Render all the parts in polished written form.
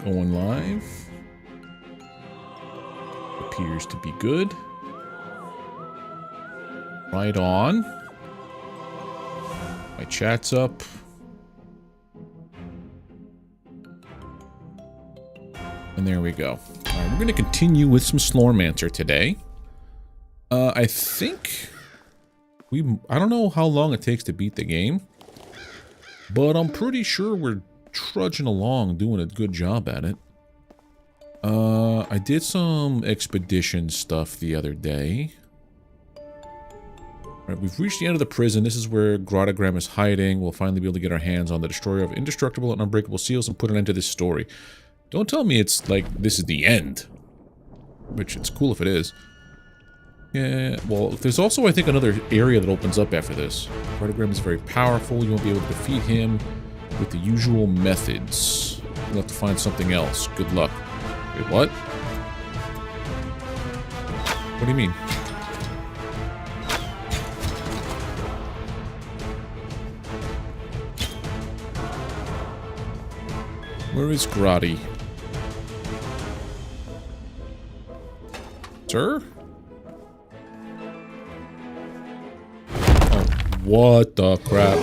Going live. Appears to be good. Right on. My chat's up. And there we go. Alright, we're going to continue with some Slormancer today. I think I don't know how long it takes to beat the game, but I'm pretty sure we're trudging along, doing a good job at it. I did some expedition stuff the other day. Alright, we've reached the end of the prison. This is where Grotagram is hiding. We'll finally be able to get our hands on the destroyer of indestructible and unbreakable seals and put an end to this story. Don't tell me it's like this is the end. Which it's cool if it is. Yeah, well, there's also, I think, another area that opens up after this. Grotagram is very powerful. You won't be able to defeat him with the usual methods. You'll have to find something else. Good luck. Wait, what? What do you mean? Where is Grotty? Sir? Oh, what the crap?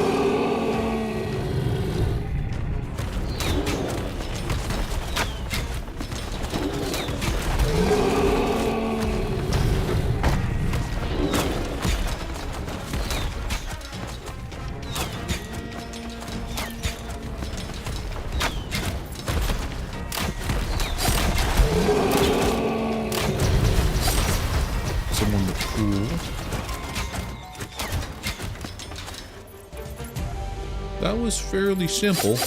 That was fairly simple.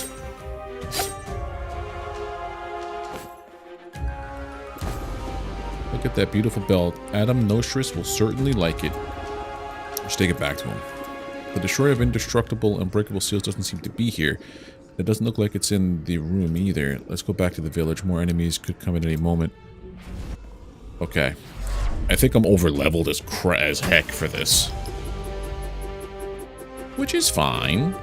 Look at that beautiful belt. Adam Nostress will certainly like it. Just take it back to him. The destroyer of indestructible and unbreakable seals doesn't seem to be here. It doesn't look like it's in the room either. Let's go back to the village. More enemies could come at any moment. Okay. I think I'm over-leveled as heck for this. Which is fine.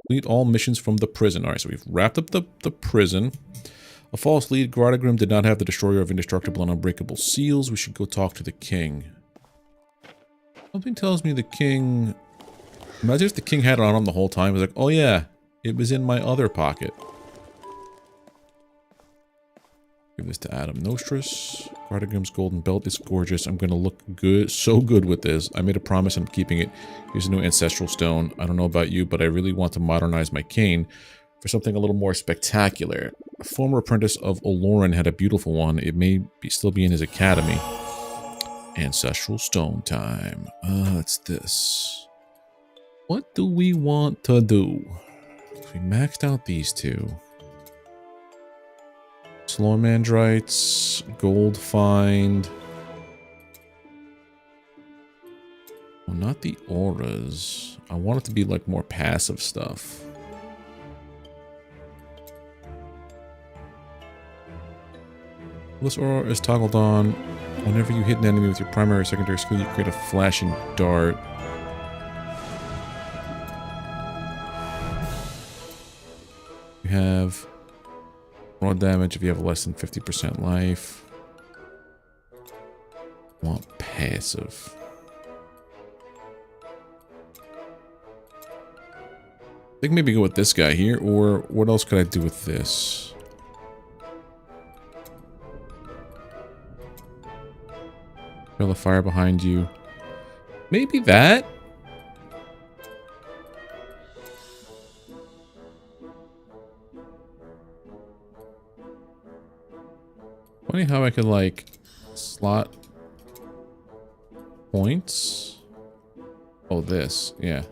Complete all missions from the prison. Alright, so we've wrapped up the prison. A false lead. Grotagram did not have the destroyer of indestructible and unbreakable seals. We should go talk to the king. Something tells me the king... Imagine if the king had it on him the whole time. He was like, oh yeah, it was in my other pocket. Give this to Adam Nostress. Grotagram's golden belt is gorgeous. I'm gonna look good, so good with this. I made a promise, I'm keeping it. Here's a new ancestral stone. I don't know about you, but I really want to modernize my cane for something a little more spectacular. A former apprentice of Oloran had a beautiful one. It may still be in his academy. Ancestral stone time. It's this. What do we want to do? We maxed out these two. Slormandrites, gold find. Well, not the auras. I want it to be like more passive stuff. This aura is toggled on. Whenever you hit an enemy with your primary or secondary skill, you create a flashing dart. You have raw damage if you have less than 50% life. I want passive. I think maybe go with this guy here, or what else could I do with this? Feel the fire behind you. Maybe that? Funny how I could, like, slot points. Oh, this. Yeah.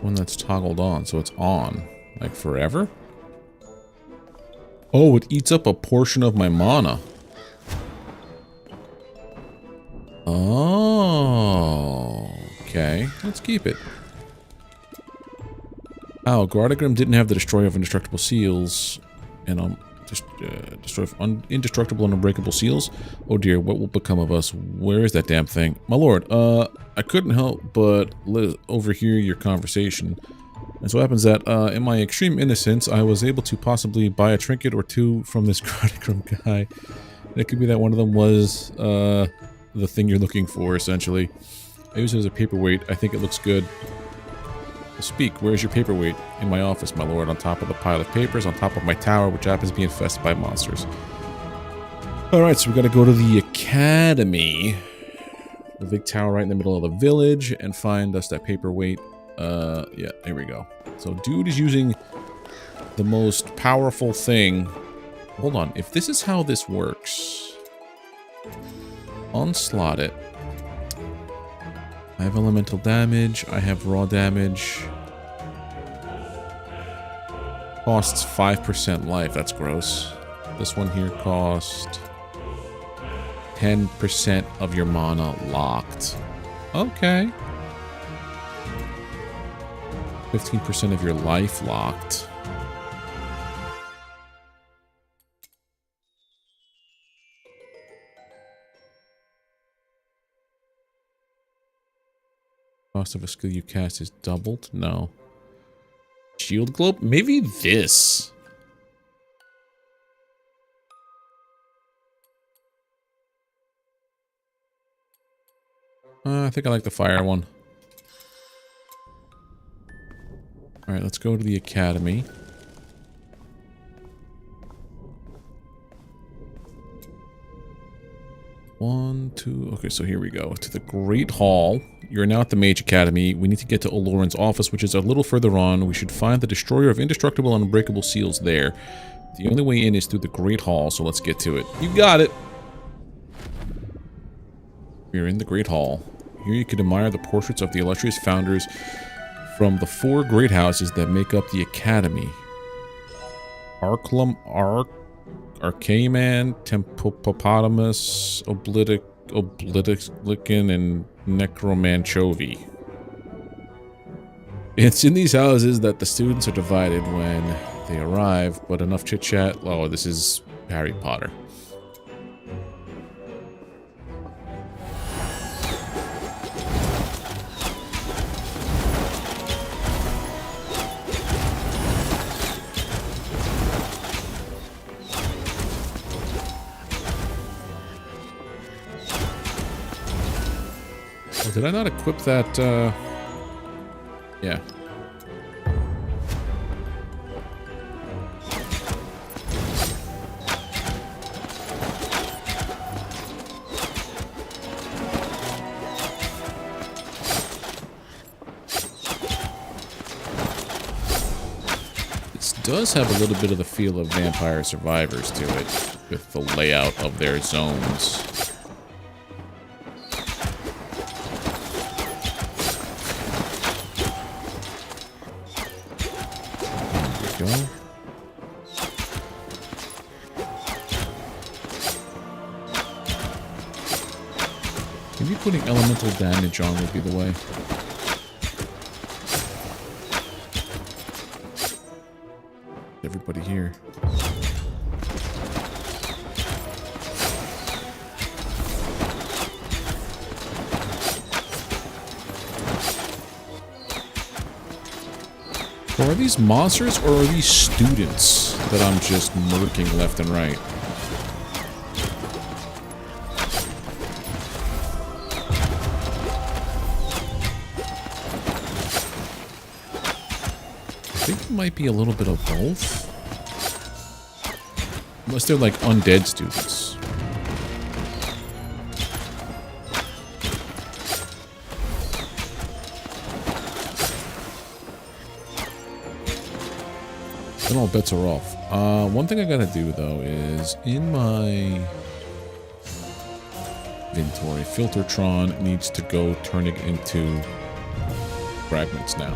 One that's toggled on, so it's on. Like, forever? Oh, it eats up a portion of my mana. Oh, okay. Let's keep it. Oh, Grotagram didn't have the destroyer of indestructible seals, and destroy indestructible and unbreakable seals. Oh dear, what will become of us? Where is that damn thing? My lord, I couldn't help but overhear your conversation. And so it happens that, in my extreme innocence, I was able to possibly buy a trinket or two from this Cardicrum guy. It could be that one of them was, the thing you're looking for, essentially. I use it as a paperweight. I think it looks good. Speak, where's your paperweight? In my office, my lord, on top of the pile of papers, on top of my tower, which happens to be infested by monsters. Alright, so we gotta go to the academy. The big tower right in the middle of the village, and find us that paperweight. Yeah, here we go. So dude is using the most powerful thing. Hold on, if this is how this works, unslot it. I have elemental damage, I have raw damage. Costs 5% life, that's gross. This one here cost 10% of your mana locked. Okay. 15% of your life locked. Cost of a skill you cast is doubled? No. Shield globe? Maybe this. I think I like the fire one. Alright, let's go to the academy. One, two... Okay, so here we go. To the Great Hall. You're now at the Mage Academy. We need to get to Olorin's office, which is a little further on. We should find the Destroyer of Indestructible and Unbreakable Seals there. The only way in is through the Great Hall, so let's get to it. You got it! We're in the Great Hall. Here you can admire the portraits of the illustrious founders from the 4 great houses that make up the Academy. Archaeman, Tempopotamus, Obliticlican, and Necromanchovi. It's in these houses that the students are divided when they arrive, but enough chit-chat. Oh, this is Harry Potter. Did I not equip that, yeah. This does have a little bit of the feel of Vampire Survivors to it, with the layout of their zones. Maybe putting elemental damage on would be the way. Everybody here. So are these monsters or are these students that I'm just murking left and right? I think it might be a little bit of both. Unless they're like undead students. Then all bets are off. One thing I gotta do though is in my inventory, Filtertron needs to go turn it into fragments now.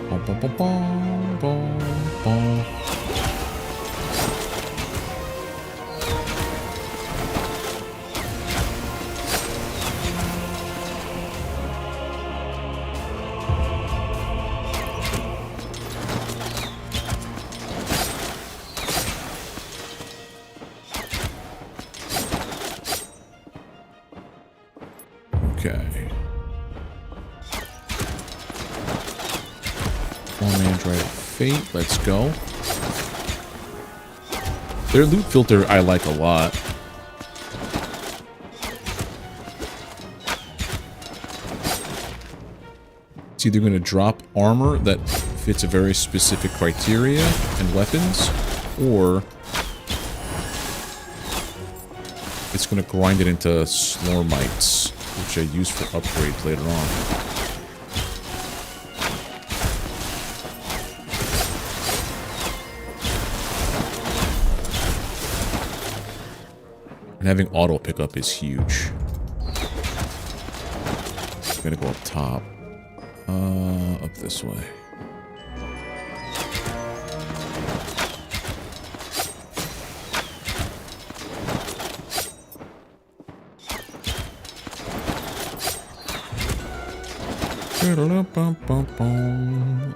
Bum, bum, bum, bum, bum. Okay. One-man drive fate. Let's go. Their loot filter I like a lot. It's either going to drop armor that fits a very specific criteria and weapons, or it's going to grind it into Slormites, which I use for upgrades later on. And having auto pickup is huge. I'm going to go up top. Up this way.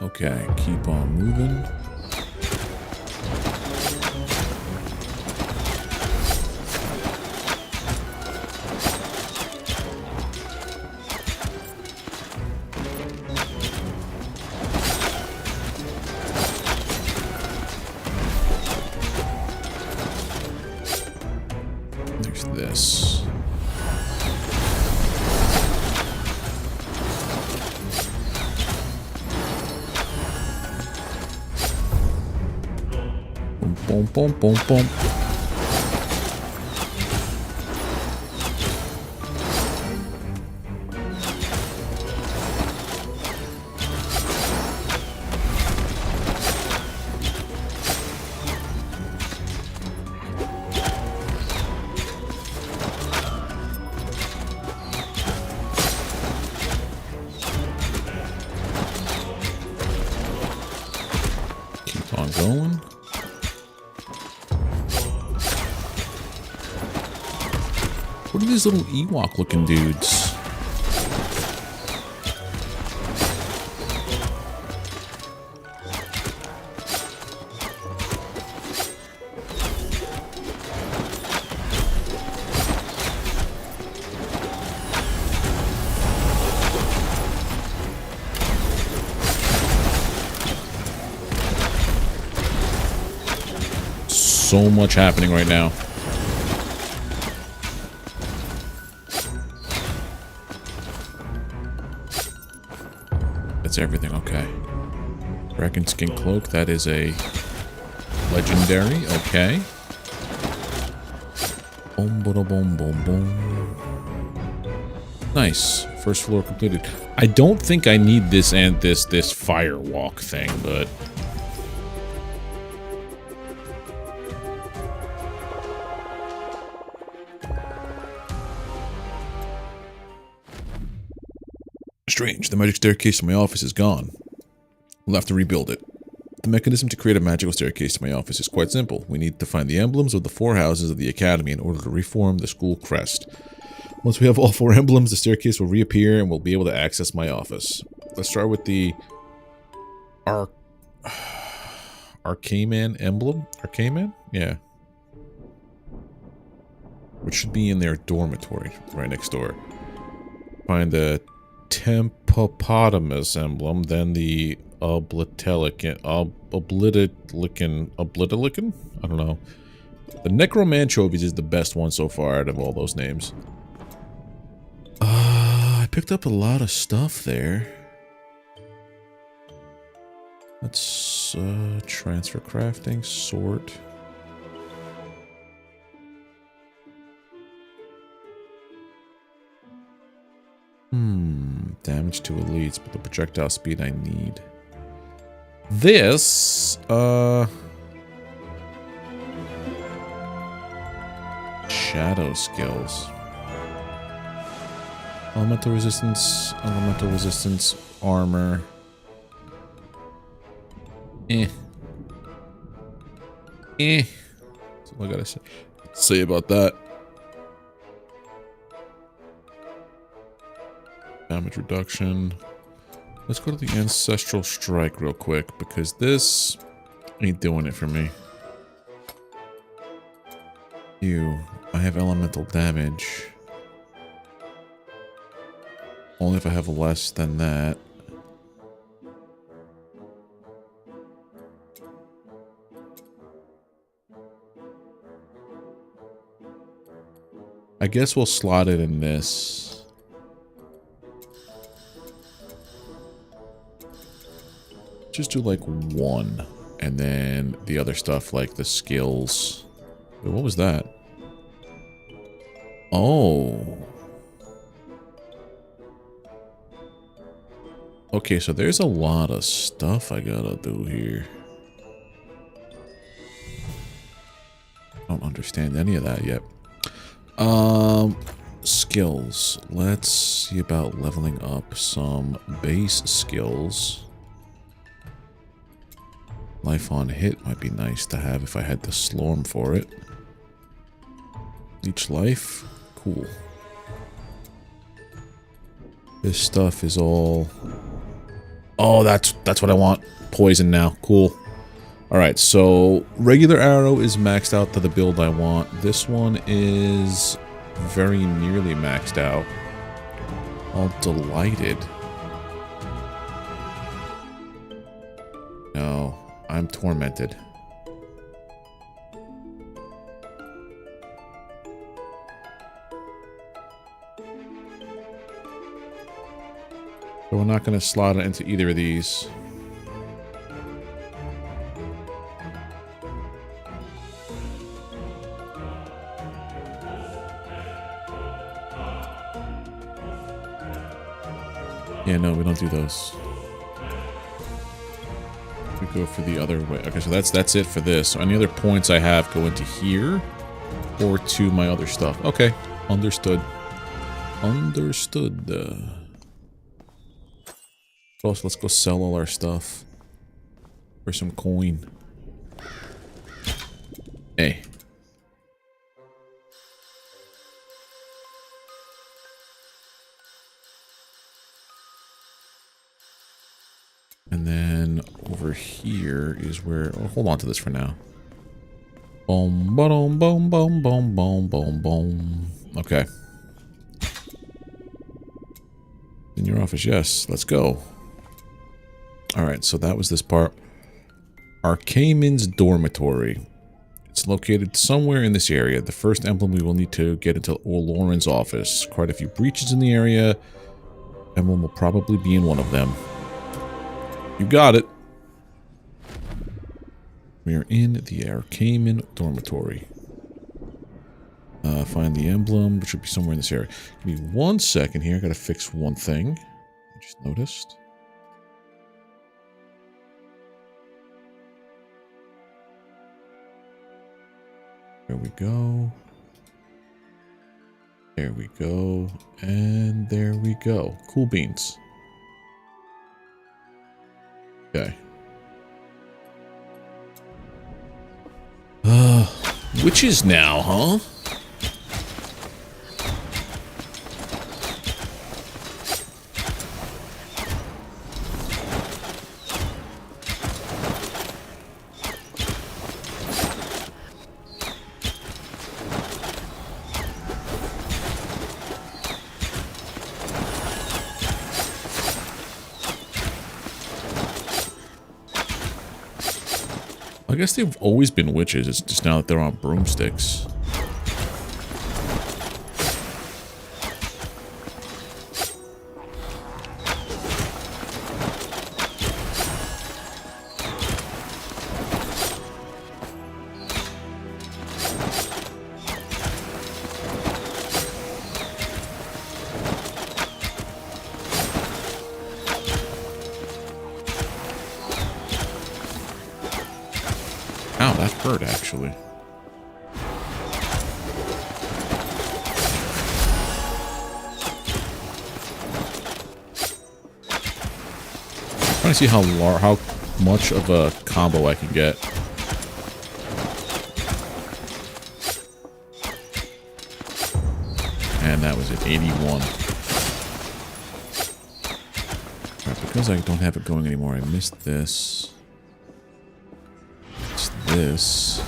Okay, keep on moving. There's this. Boom, boom, boom, boom. Keep on going. What are these little Ewok-looking dudes? So much happening right now. That's everything, okay. Dragon skin cloak, that is a legendary, okay. Boom, boom, boom, boom, boom. Nice. First floor completed. I don't think I need this and this firewalk thing, but strange. The magic staircase to my office is gone. We'll have to rebuild it. The mechanism to create a magical staircase to my office is quite simple. We need to find the emblems of the 4 houses of the academy in order to reform the school crest. Once we have all 4 emblems, the staircase will reappear and we'll be able to access my office. Let's start with the Arcaman emblem? Arcaman? Yeah. Which should be in their dormitory, right next door. Find the Tempopotamus emblem, then the Oblitelican? I don't know. The Necromanchovies is the best one so far out of all those names. I picked up a lot of stuff there. Let's transfer crafting, sort. Damage to elites, but the projectile speed I need. This, shadow skills. Elemental resistance, armor. That's all I gotta say about that. Damage reduction. Let's go to the ancestral strike real quick because this ain't doing it for me. I have elemental damage. Only if I have less than that. I guess we'll slot it in this. Just do like 1. And then the other stuff like the skills. Wait, what was that? Oh. Okay, so there's a lot of stuff I gotta do here. I don't understand any of that yet. Skills. Let's see about leveling up some base skills. Life on hit might be nice to have if I had the Slorm for it. Each life? Cool. This stuff is all... Oh, that's what I want. Poison now. Cool. Alright, so regular arrow is maxed out to the build I want. This one is very nearly maxed out. All delighted. No, I'm tormented. So we're not going to slot it into either of these. Yeah, no, we don't do those. We go for the other way. Okay, so that's it for this. So any other points I have go into here or to my other stuff. Okay, understood. Understood. So let's go sell all our stuff for some coin. Hey. And then over here is where... Oh, hold on to this for now. Boom, boom, boom, boom, boom, boom, boom, boom. Okay. In your office, yes. Let's go. Alright, so that was this part. Arcane's dormitory. It's located somewhere in this area. The first emblem we will need to get into Orloran's office. Quite a few breaches in the area. Emblem will probably be in one of them. You got it. We are in the Arcane dormitory. Find the emblem, which should be somewhere in this area. Give me 1 second here. I gotta fix one thing. I just noticed. There we go. There we go. And there we go. Cool beans. Okay. Witches now, huh? I guess they've always been witches, it's just now that they're on broomsticks. Ow, that hurt, actually. I'm trying to see how much of a combo I can get. And that was at 81. Right, because I don't have it going anymore, I missed this. This.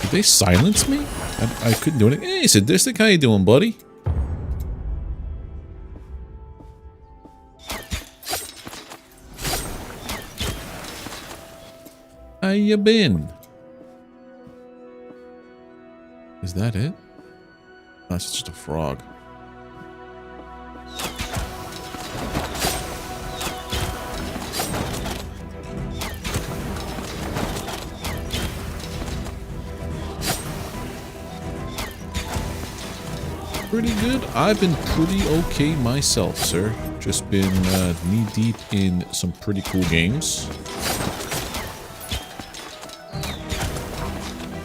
Did they silence me? I couldn't do anything. Hey, Sadistic, how you doing, buddy? How you been? Is that it? That's just a frog. Pretty good. I've been pretty okay myself, sir. Just been knee-deep in some pretty cool games.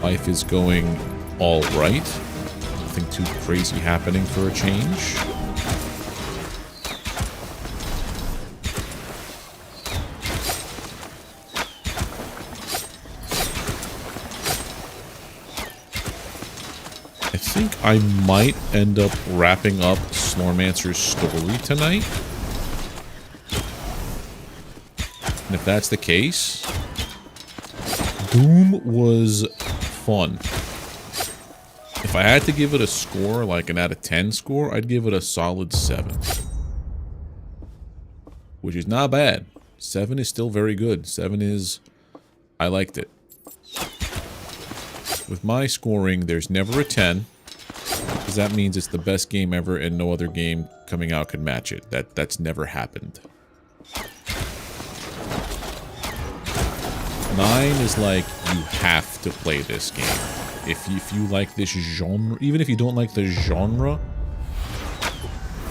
Life is going all right. Nothing too crazy happening for a change. I think I might end up wrapping up Slormancer's story tonight. And if that's the case, Doom was fun. If I had to give it a score, like an out of 10 score, I'd give it a solid 7. Which is not bad. 7 is still very good. 7 is... I liked it. With my scoring, there's never a 10. Because that means it's the best game ever and no other game coming out could match it. That's never happened. 9 is like, you have to play this game. If you like this genre, even if you don't like the genre,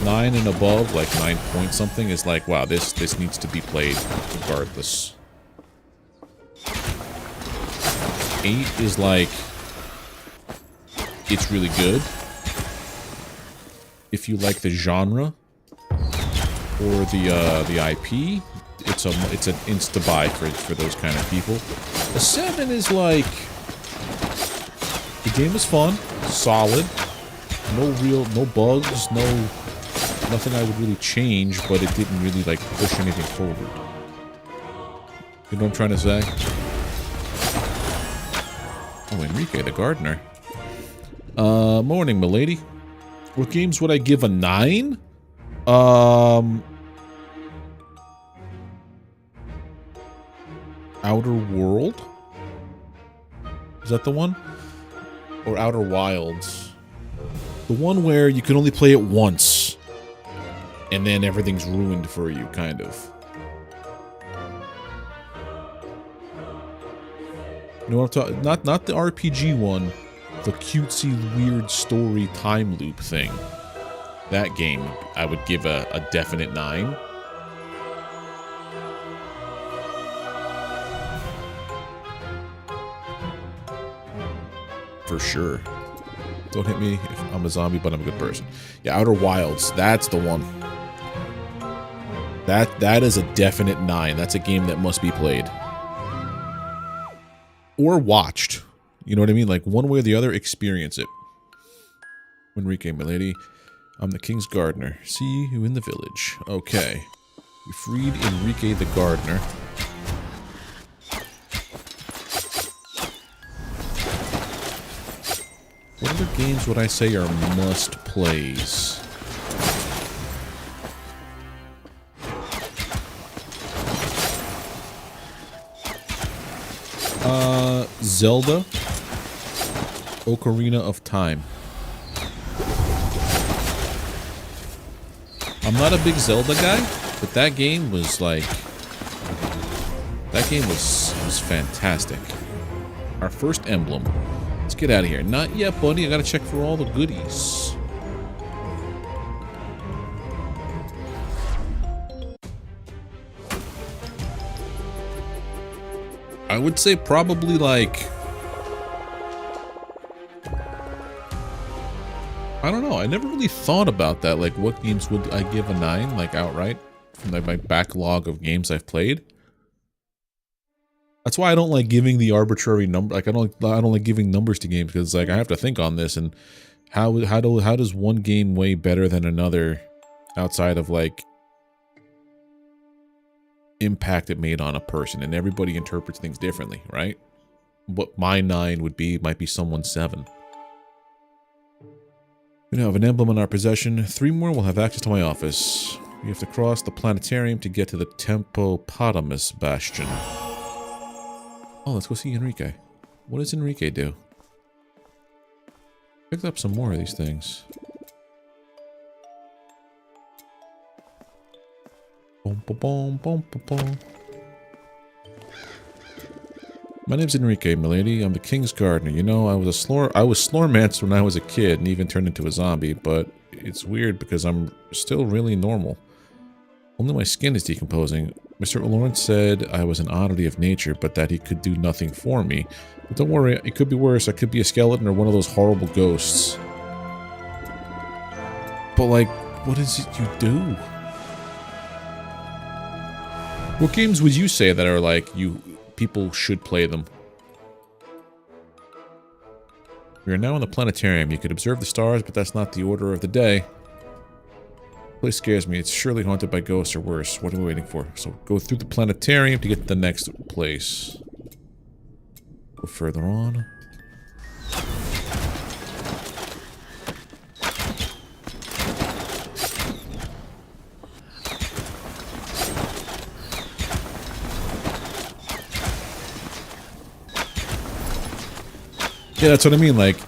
9 and above, like 9 point something, is like, wow, this needs to be played regardless. 8 is like, it's really good. If you like the genre or the IP, it's an insta buy for those kind of people. A 7 is like, the game was fun, solid, no bugs, nothing I would really change, but it didn't really like push anything forward. You know what I'm trying to say? Oh, Enrique the gardener. Morning, milady. What games would I give a 9? Outer World? Is that the one? Or Outer Wilds? The one where you can only play it once. And then everything's ruined for you, kind of. You know what I'm talking? Not the RPG one. The cutesy, weird story time loop thing. That game, I would give a definite 9. For sure. Don't hit me if I'm a zombie, but I'm a good person. Yeah, Outer Wilds. That's the one. That is a definite 9. That's a game that must be played. Or watched. You know what I mean? Like, one way or the other, experience it. Enrique, milady. I'm the king's gardener. See you in the village. Okay. We freed Enrique the gardener. What other games would I say are must-plays? Zelda. Ocarina of Time. I'm not a big Zelda guy, but that game was like... That game was fantastic. Our first emblem. Let's get out of here. Not yet, buddy. I gotta check for all the goodies. I would say probably like... I don't know. I never really thought about that. Like, what games would I give a 9, like, outright? From like, my backlog of games I've played. That's why I don't like giving the arbitrary number. Like, I don't like giving numbers to games, because like I have to think on this, and how does one game weigh better than another outside of like impact it made on a person, and everybody interprets things differently, right? What my 9 would be might be someone's 7. We now have an emblem in our possession. 3 more will have access to my office. We have to cross the planetarium to get to the Tempopotamus Bastion. Oh, let's go see Enrique. What does Enrique do? Picked up some more of these things. Boom, boom, boom, boom, boom, boom. My name's Enrique, milady. I'm the King's Gardener. You know, I was Slormancer when I was a kid and even turned into a zombie, but it's weird because I'm still really normal. Only my skin is decomposing. Mr. Lawrence said I was an oddity of nature, but that he could do nothing for me. But don't worry, it could be worse. I could be a skeleton or one of those horrible ghosts. But like, what is it you do? What games would you say that are like, people should play them? We are now in the planetarium. You could observe the stars, but that's not the order of the day. The place scares me. It's surely haunted by ghosts or worse. What are we waiting for? So go through the planetarium to get to the next place. Go further on. Yeah, that's what I mean. Like,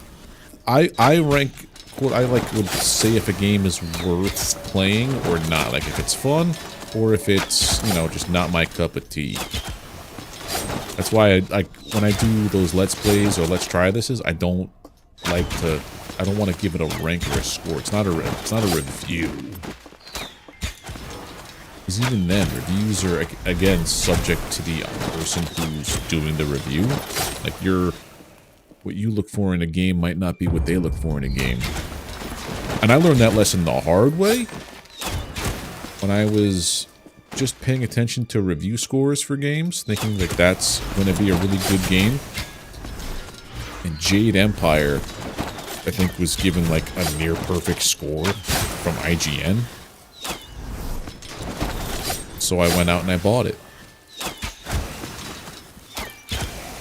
I rank what I would say if a game is worth playing or not. Like, if it's fun or if it's, you know, just not my cup of tea. That's why when I do those Let's Plays or Let's Try Thises, I don't want to give it a rank or a score. It's not a review. Because even then, reviews are again subject to the person who's doing the review. Like, what you look for in a game might not be what they look for in a game. And I learned that lesson the hard way when I was just paying attention to review scores for games, thinking that that's going to be a really good game. And Jade Empire, I think, was given like a near perfect score from IGN. So I went out and I bought it.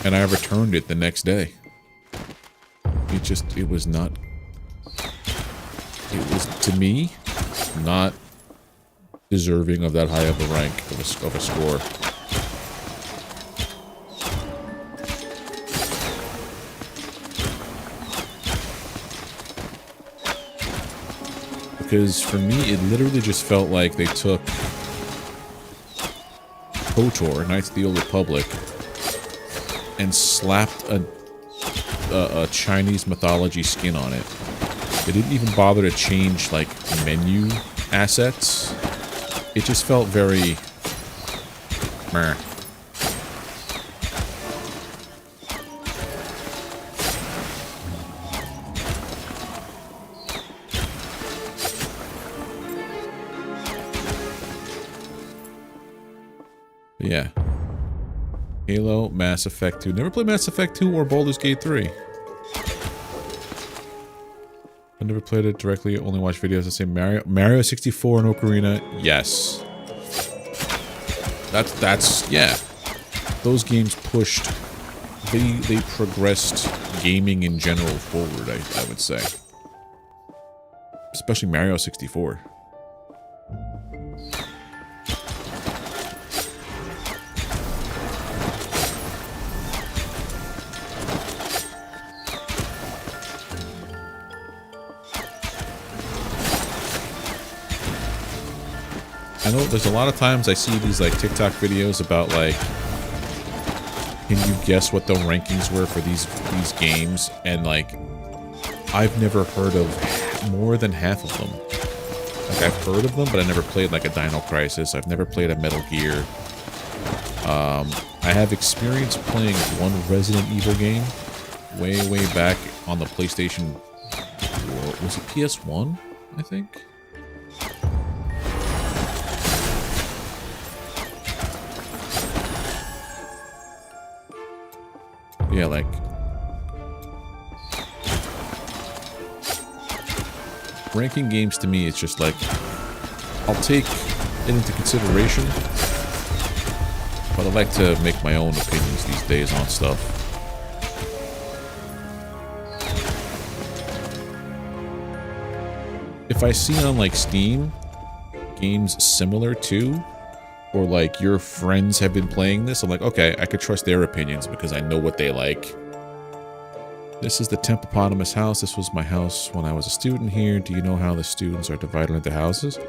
And I returned it the next day. It was, to me, not deserving of that high of a rank of a score. Because for me, it literally just felt like they took KOTOR, Knights of the Old Republic, and slapped a Chinese mythology skin on it. They didn't even bother to change, like, menu assets. It just felt very meh. But yeah. Halo, Mass Effect 2. Never played Mass Effect 2 or Baldur's Gate 3. I never played it directly, only watched videos that say Mario 64 and Ocarina. Yes. That's yeah. Those games pushed, they progressed gaming in general forward, I would say. Especially Mario 64. I know there's a lot of times I see these like TikTok videos about like, can you guess what the rankings were for these games? And like, I've never heard of more than half of them. Like, I've heard of them, but I never played like a Dino Crisis. I've never played a Metal Gear. I have experience playing one Resident Evil game way back on the PlayStation. Was it PS1? I think. Yeah, like, ranking games to me, it's just like, I'll take it into consideration, but I like to make my own opinions these days on stuff. if I see on like Steam games similar to, or like your friends have been playing this, I'm like, okay, I could trust their opinions because I know what they like. This is the Tempopotamus house. This was my house when I was a student here. Do you know how the students are divided into houses?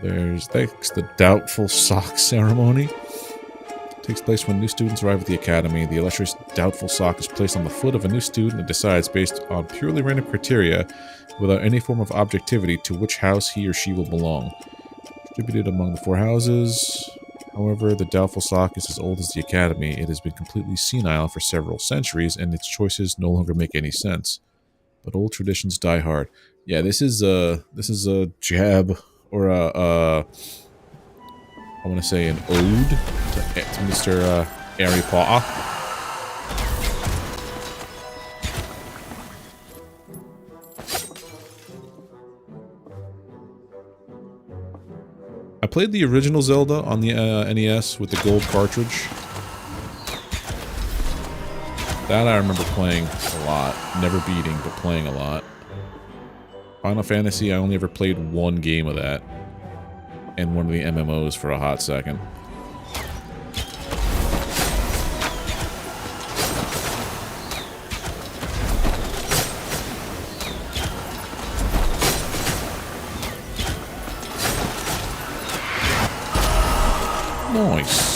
There's the doubtful sock ceremony. Takes place when new students arrive at the academy. The illustrious doubtful sock is placed on the foot of a new student and decides based on purely random criteria, without any form of objectivity, to which house he or she will belong. Distributed among the 4 houses. However, the doubtful sock is as old as the academy. It has been completely senile for several centuries, and its choices no longer make any sense. But old traditions die hard. Yeah, this is a jab, or I want to say an ode to Mr. Harry Potter. I played the original Zelda on the NES with the gold cartridge. That I remember playing a lot. Never beating, but playing a lot. Final Fantasy, I only ever played one game of that. And one of the MMOs for a hot second. Nice.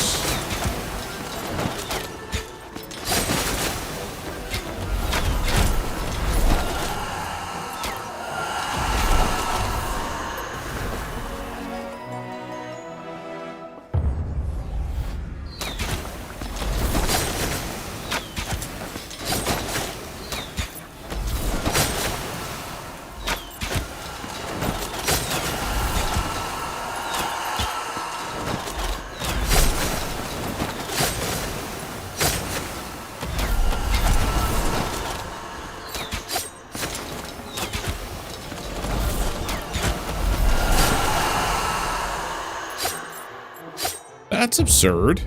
That's absurd.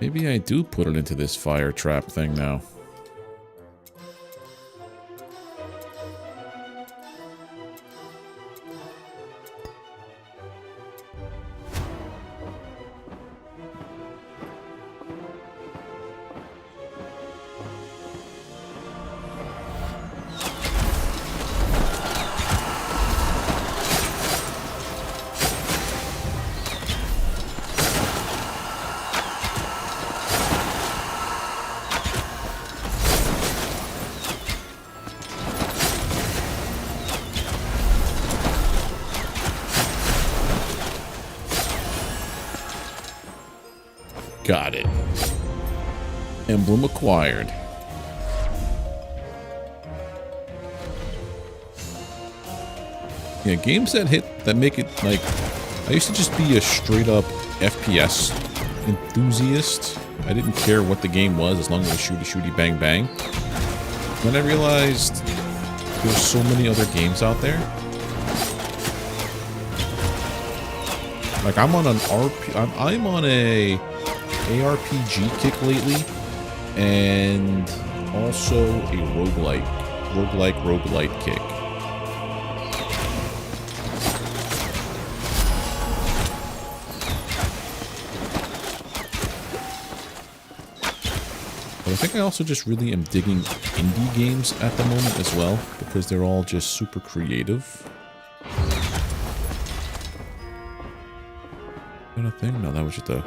Maybe I do put it into this fire trap thing now. Got it. Emblem acquired. Yeah, games that make it like... I used to just be a straight up FPS enthusiast. I didn't care what the game was as long as it was shooty shooty bang bang. Then I realized there's so many other games out there. Like I'm on an I'm on a ARPG kick lately, and also a roguelite kick. But I think I also just really am digging indie games at the moment as well, because they're all just super creative. Is that a thing? No, that was just a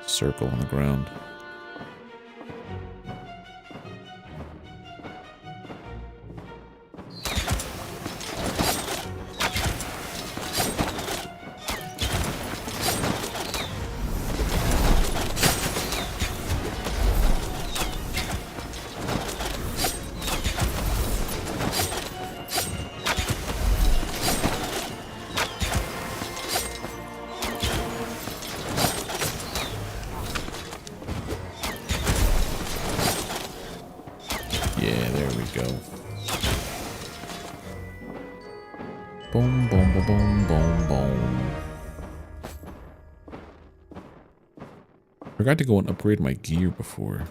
circle on the ground. Yeah, there we go. Boom, boom, boom, boom, boom, boom. Forgot to go and upgrade my gear before.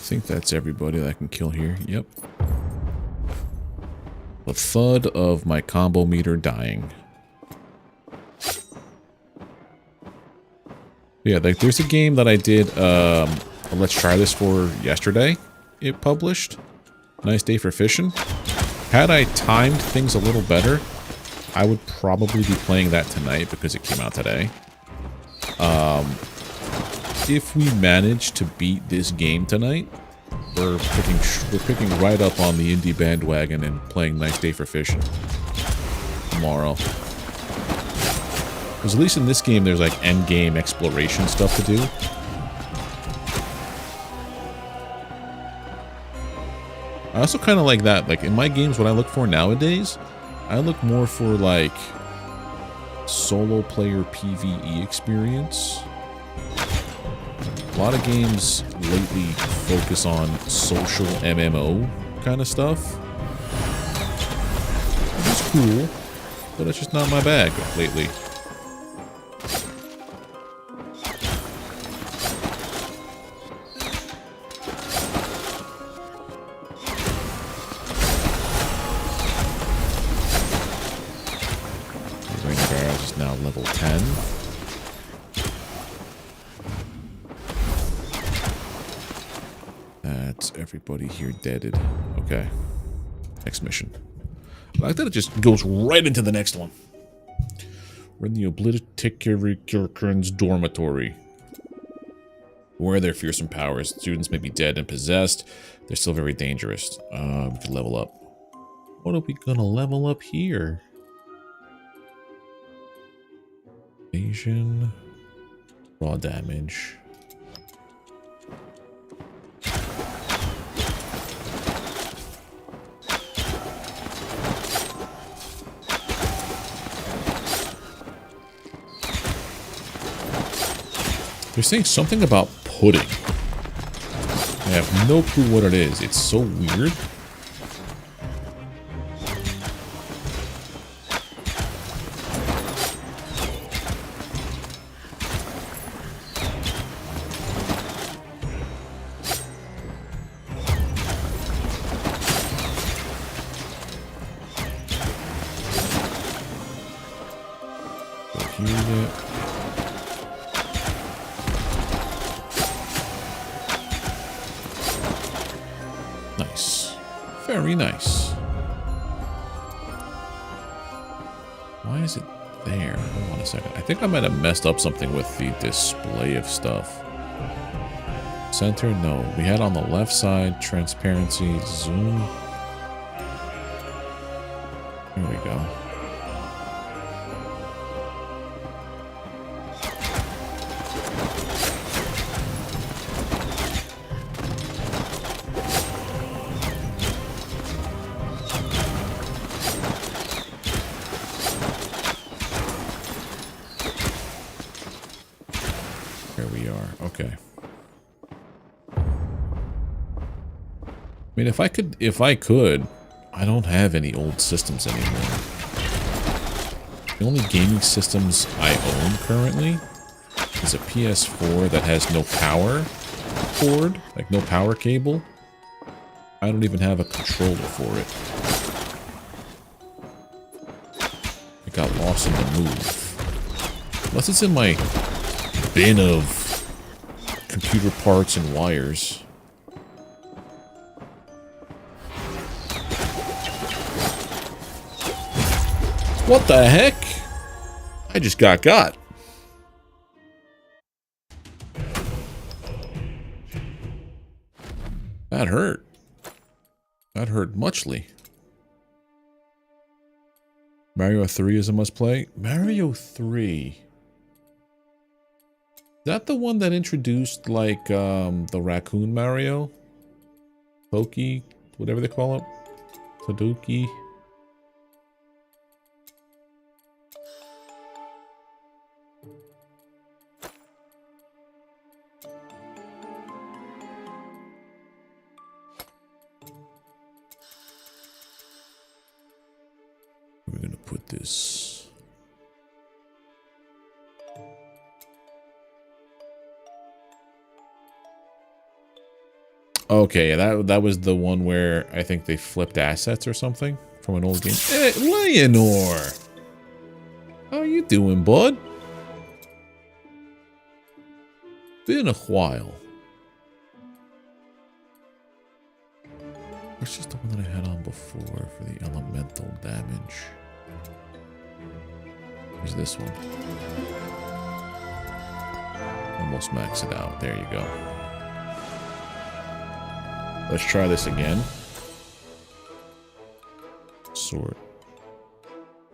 think that's everybody that I can kill here. Yep. The thud of my combo meter dying. Yeah, like there's a game that I did Let's Try This for yesterday. It published. Nice day for fishing. Had I timed things a little better, I would probably be playing that tonight because it came out today. If we manage to beat this game tonight, we're picking right up on the indie bandwagon and playing Nice Day for Fishing tomorrow. Because at least in this game, there's like end game exploration stuff to do. I also kind of like that. Like in my games, what I look for nowadays, I look more for like solo player PvE experience. A lot of games lately focus on social MMO kind of stuff. It's cool, but it's just not my bag lately. The Rain Barrels is now level 10. That's everybody here deaded. Okay. Next mission. I like that it just goes right into the next one. We're in the Obliterator's dormitory. Where their fearsome powers. Students may be dead and possessed. They're still very dangerous. We can level up. What are we gonna level up here? Evasion. Raw damage. They're saying something about pudding. I have no clue what it is. It's so weird. Nice. Very nice. Why is it there? Hold on a second. I think I might have messed up something with the display of stuff. Center? No. We had on the left side, transparency, zoom. Here we go. Okay. I mean, if I could, I don't have any old systems anymore. The only gaming systems I own currently is a PS4 that has no power cord, like no power cable. I don't even have a controller for it. It got lost in the move. Unless it's in my bin of computer parts and wires. What the heck? I just got. That hurt. That hurt muchly. Mario 3 is a must play. Mario 3. Is that the one that introduced, like, the raccoon Mario? Pokey? Whatever they call it? Taduki? We're gonna put this... Okay, that was the one where I think they flipped assets or something from an old game. Hey, Leonor! How you doing, bud? Been a while. Where's just the one that I had on before for the elemental damage? Here's this one. Almost max it out. There you go. Let's try this again. Sword.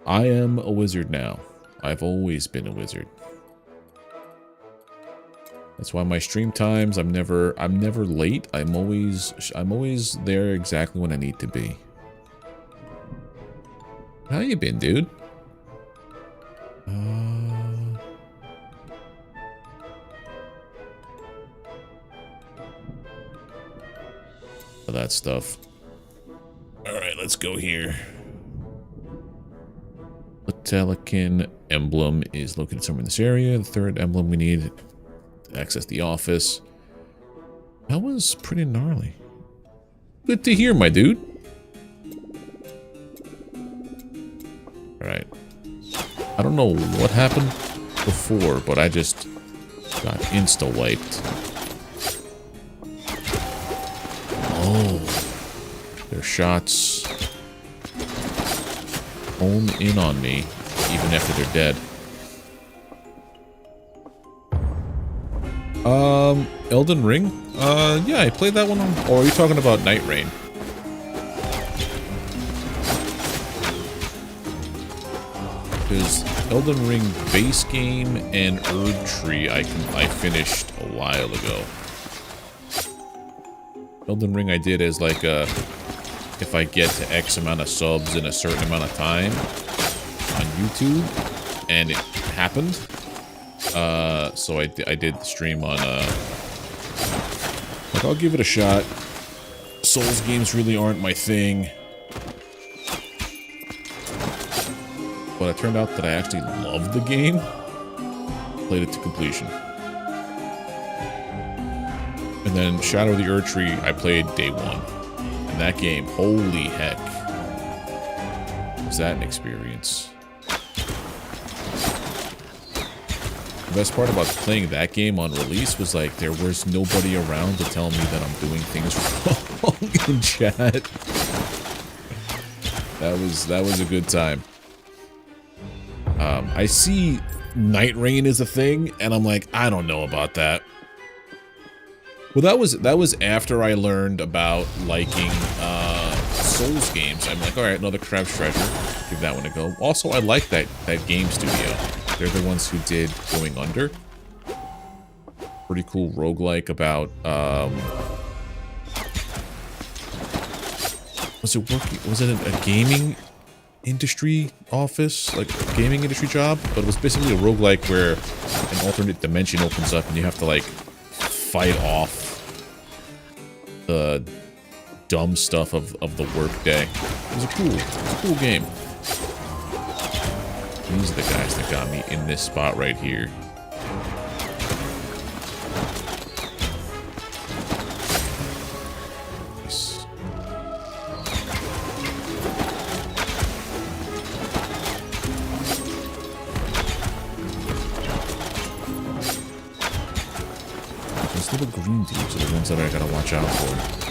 I am a wizard now. I've always been a wizard. That's why my stream times, I'm never late. I'm always there exactly when I need to be. How you been, dude? That stuff. Alright, let's go here. The Telekin emblem is located somewhere in this area. The third emblem we need to access the office. That was pretty gnarly. Good to hear, my dude. Alright. I don't know what happened before, but I just got insta-wiped. Oh, their shots hone in on me even after they're dead. Elden Ring? Yeah, I played that one on... Or are you talking about Night Rain? Because Elden Ring base game and Erdtree I finished a while ago. Elden Ring I did as like a, if I get to X amount of subs in a certain amount of time on YouTube, and it happened. So I did the stream on, like, I'll give it a shot. Souls games really aren't my thing. But it turned out that I actually loved the game. Played it to completion. And then Shadow of the Erdtree, I played day one. And that game, holy heck. Was that an experience? The best part about playing that game on release was like there was nobody around to tell me that I'm doing things wrong in chat. That was a good time. I see Night Rain is a thing, and I'm like, I don't know about that. Well, that was after I learned about liking Souls games. I'm like, all right, another Crab's Treasure. Give that one a go. Also, I like that game studio. They're the ones who did Going Under. Pretty cool roguelike about was it a gaming industry office, like a gaming industry job? But it was basically a roguelike where an alternate dimension opens up and you have to like fight off the dumb stuff of the workday. It was a cool game. These are the guys that got me in this spot right here. Nice. Those little green dudes are the ones that I gotta watch out for.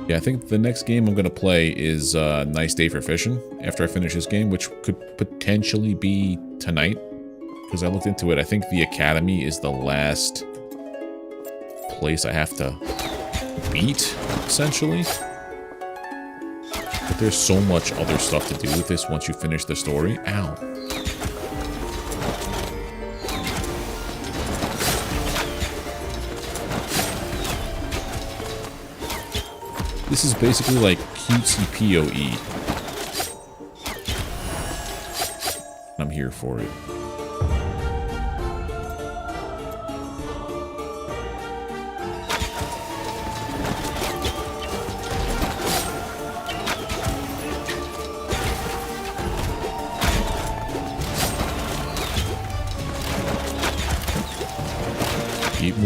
Yeah, I think the next game I'm going to play is Nice Day for Fishing after I finish this game, which could potentially be tonight. Because I looked into it, I think the Academy is the last place I have to beat, essentially. But there's so much other stuff to do with this once you finish the story. Ow. This is basically like cutesy PoE. I'm here for it.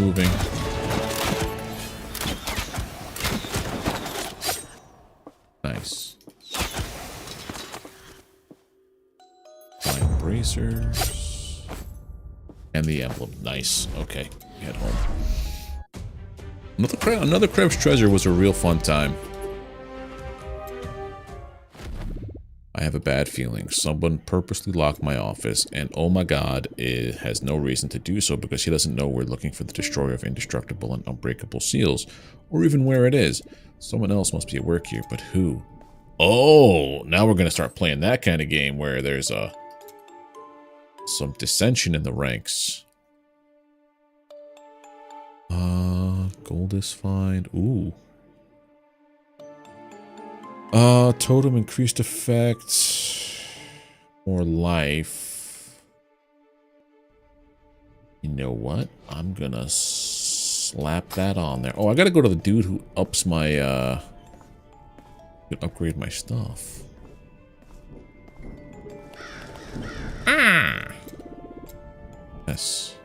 moving. Nice. Fine bracers. And the emblem. Nice. Okay. Head home. Another Krebs treasure was a real fun time. I have a bad feeling. Someone purposely locked my office, and oh my god, it has no reason to do so because he doesn't know we're looking for the destroyer of indestructible and unbreakable seals, or even where it is. Someone else must be at work here, but who? Oh, now we're gonna start playing that kind of game where there's some dissension in the ranks. Gold is fine. Ooh. Totem increased effect. More life. You know what? I'm gonna slap that on there. Oh, I gotta go to the dude who ups my, can upgrade my stuff. Ah! Yes.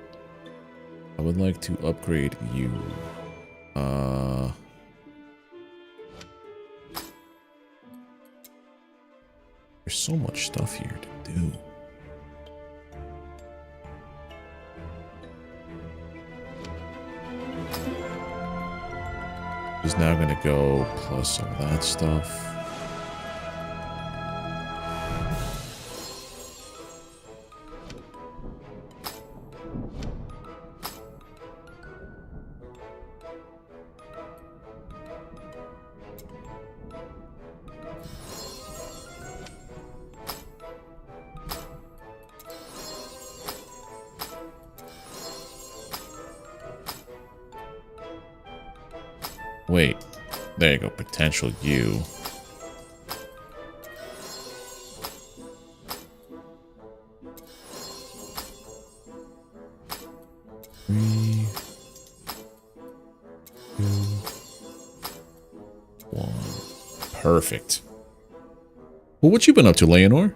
I would like to upgrade you. There's so much stuff here to do. Is now gonna go plus all that stuff. Wait, there you go, potential U. Three, two, one. Perfect. Well, what you been up to, Leonor?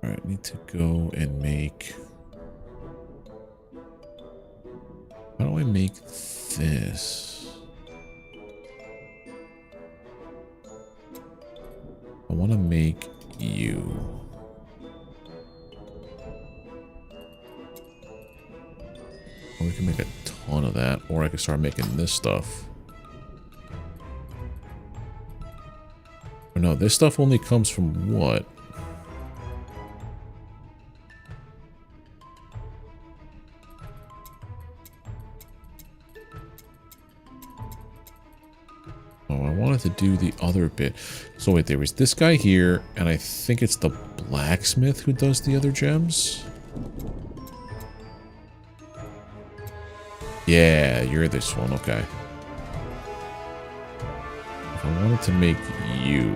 Alright, need to go and make... How do I make this? I want to make you. Well, we can make a ton of that, or I can start making this stuff. Or no, this stuff only comes from what? To do the other bit. So wait, there was this guy here, and I think it's the blacksmith who does the other gems. Yeah, you're this one, okay. If I wanted to make you...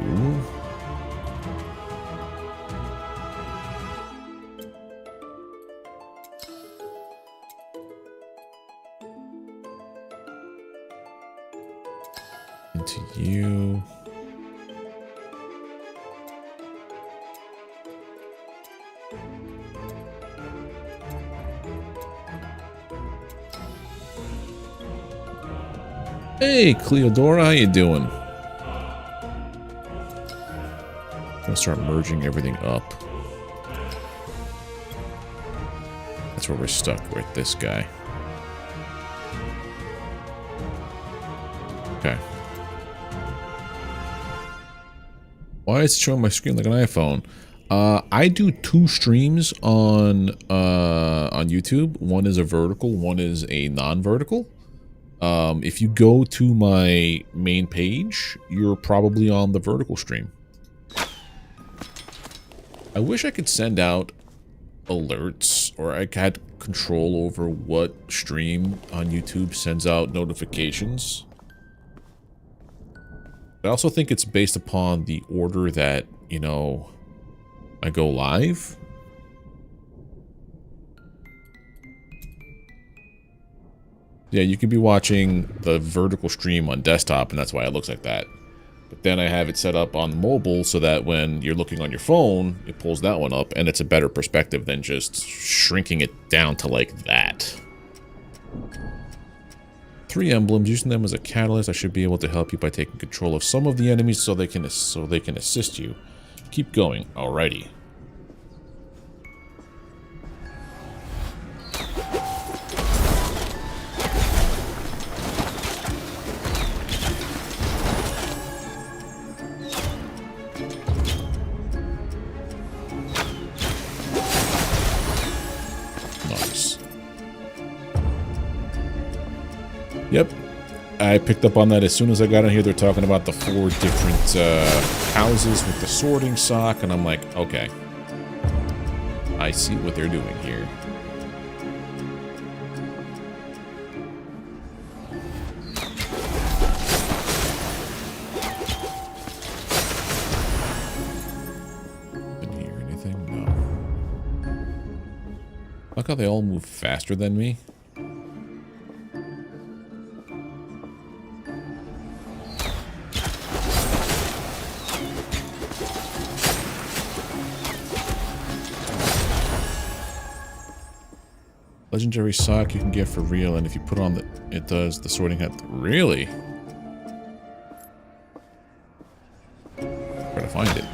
into you. Hey, Cleodora, how you doing? I'm gonna start merging everything up. That's where we're stuck with this guy. Okay. Why is it showing my screen like an iPhone? I do 2 streams on YouTube. One is a vertical, one is a non-vertical. If you go to my main page, you're probably on the vertical stream. I wish I could send out alerts, or I had control over what stream on YouTube sends out notifications. I also think it's based upon the order that, you know, I go live. Yeah, you can be watching the vertical stream on desktop, and that's why it looks like that. But then I have it set up on mobile so that when you're looking on your phone, it pulls that one up, and it's a better perspective than just shrinking it down to like that. 3 emblems. Using them as a catalyst, I should be able to help you by taking control of some of the enemies so they can assist you. Keep going. Alrighty. Yep, I picked up on that as soon as I got in here. They're talking about the 4 different houses with the sorting sock, and I'm like, okay, I see what they're doing here. Didn't hear anything? No. Look how they all move faster than me. Legendary sock you can get for real, and if you put on it does the sorting hat. Really? Try to find it.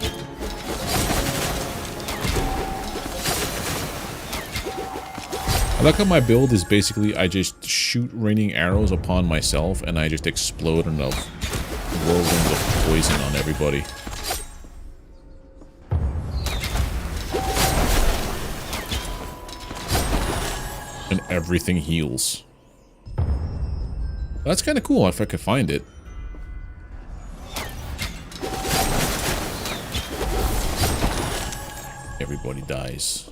I like how my build is basically I just shoot raining arrows upon myself, and I just explode in a whirlwind of poison on everybody. And everything heals. That's kind of cool if I could find it. Everybody dies.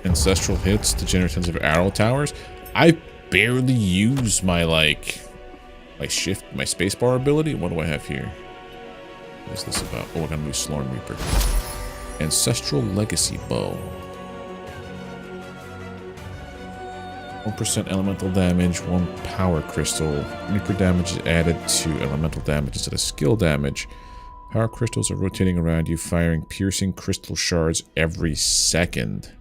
Ancestral hits to generate tons of arrow towers. I barely use my my spacebar ability. What do I have here? What is this about? Oh, I got a new Slormancer. Ancestral Legacy Bow. 1% elemental damage, 1 power crystal. Reaper damage is added to elemental damage instead of skill damage. Power crystals are rotating around you, firing piercing crystal shards every second.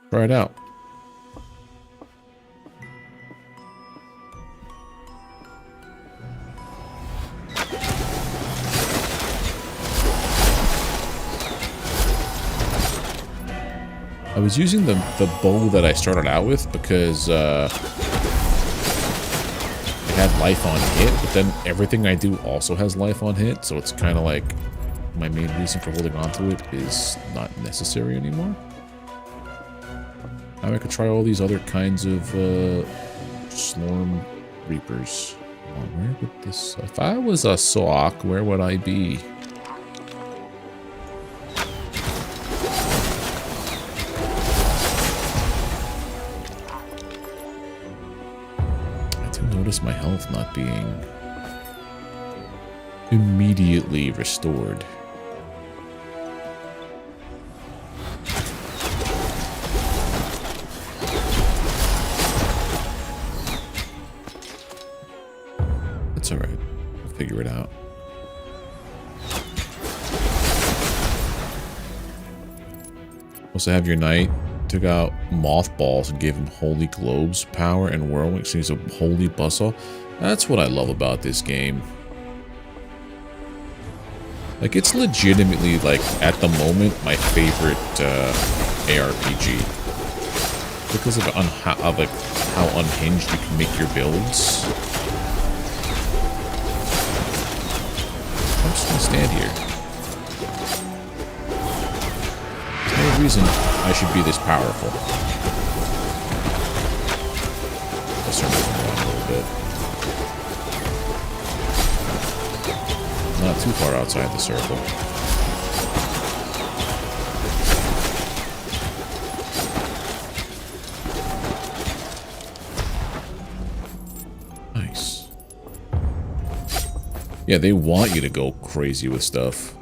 Try it out. I was using the bow that I started out with because it had life on hit, but then everything I do also has life on hit, so it's kind of like my main reason for holding on to it is not necessary anymore. Now I could try all these other kinds of Slorm Reapers. Where would this... If I was a sock, where would I be? I do notice my health not being immediately restored. That's alright. We'll figure it out. Also have your knight. Took out mothballs and gave him holy globes power and whirlwind. So he's a holy bustle. That's what I love about this game. Like, it's legitimately, like, at the moment, my favorite ARPG. Because of how unhinged you can make your builds. I'm just gonna stand here. There's no reason I should be this powerful. Let's turn this around a little bit. Not too far outside the circle. Nice. Yeah, they want you to go crazy with stuff.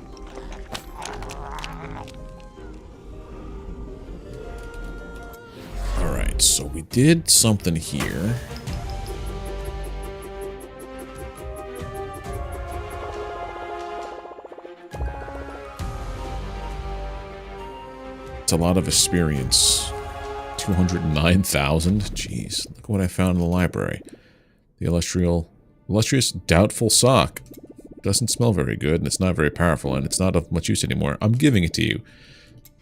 did something here. It's a lot of experience. 209,000. Jeez, look what I found in the library. The illustrious doubtful sock. Doesn't smell very good, and it's not very powerful, and it's not of much use anymore. I'm giving it to you.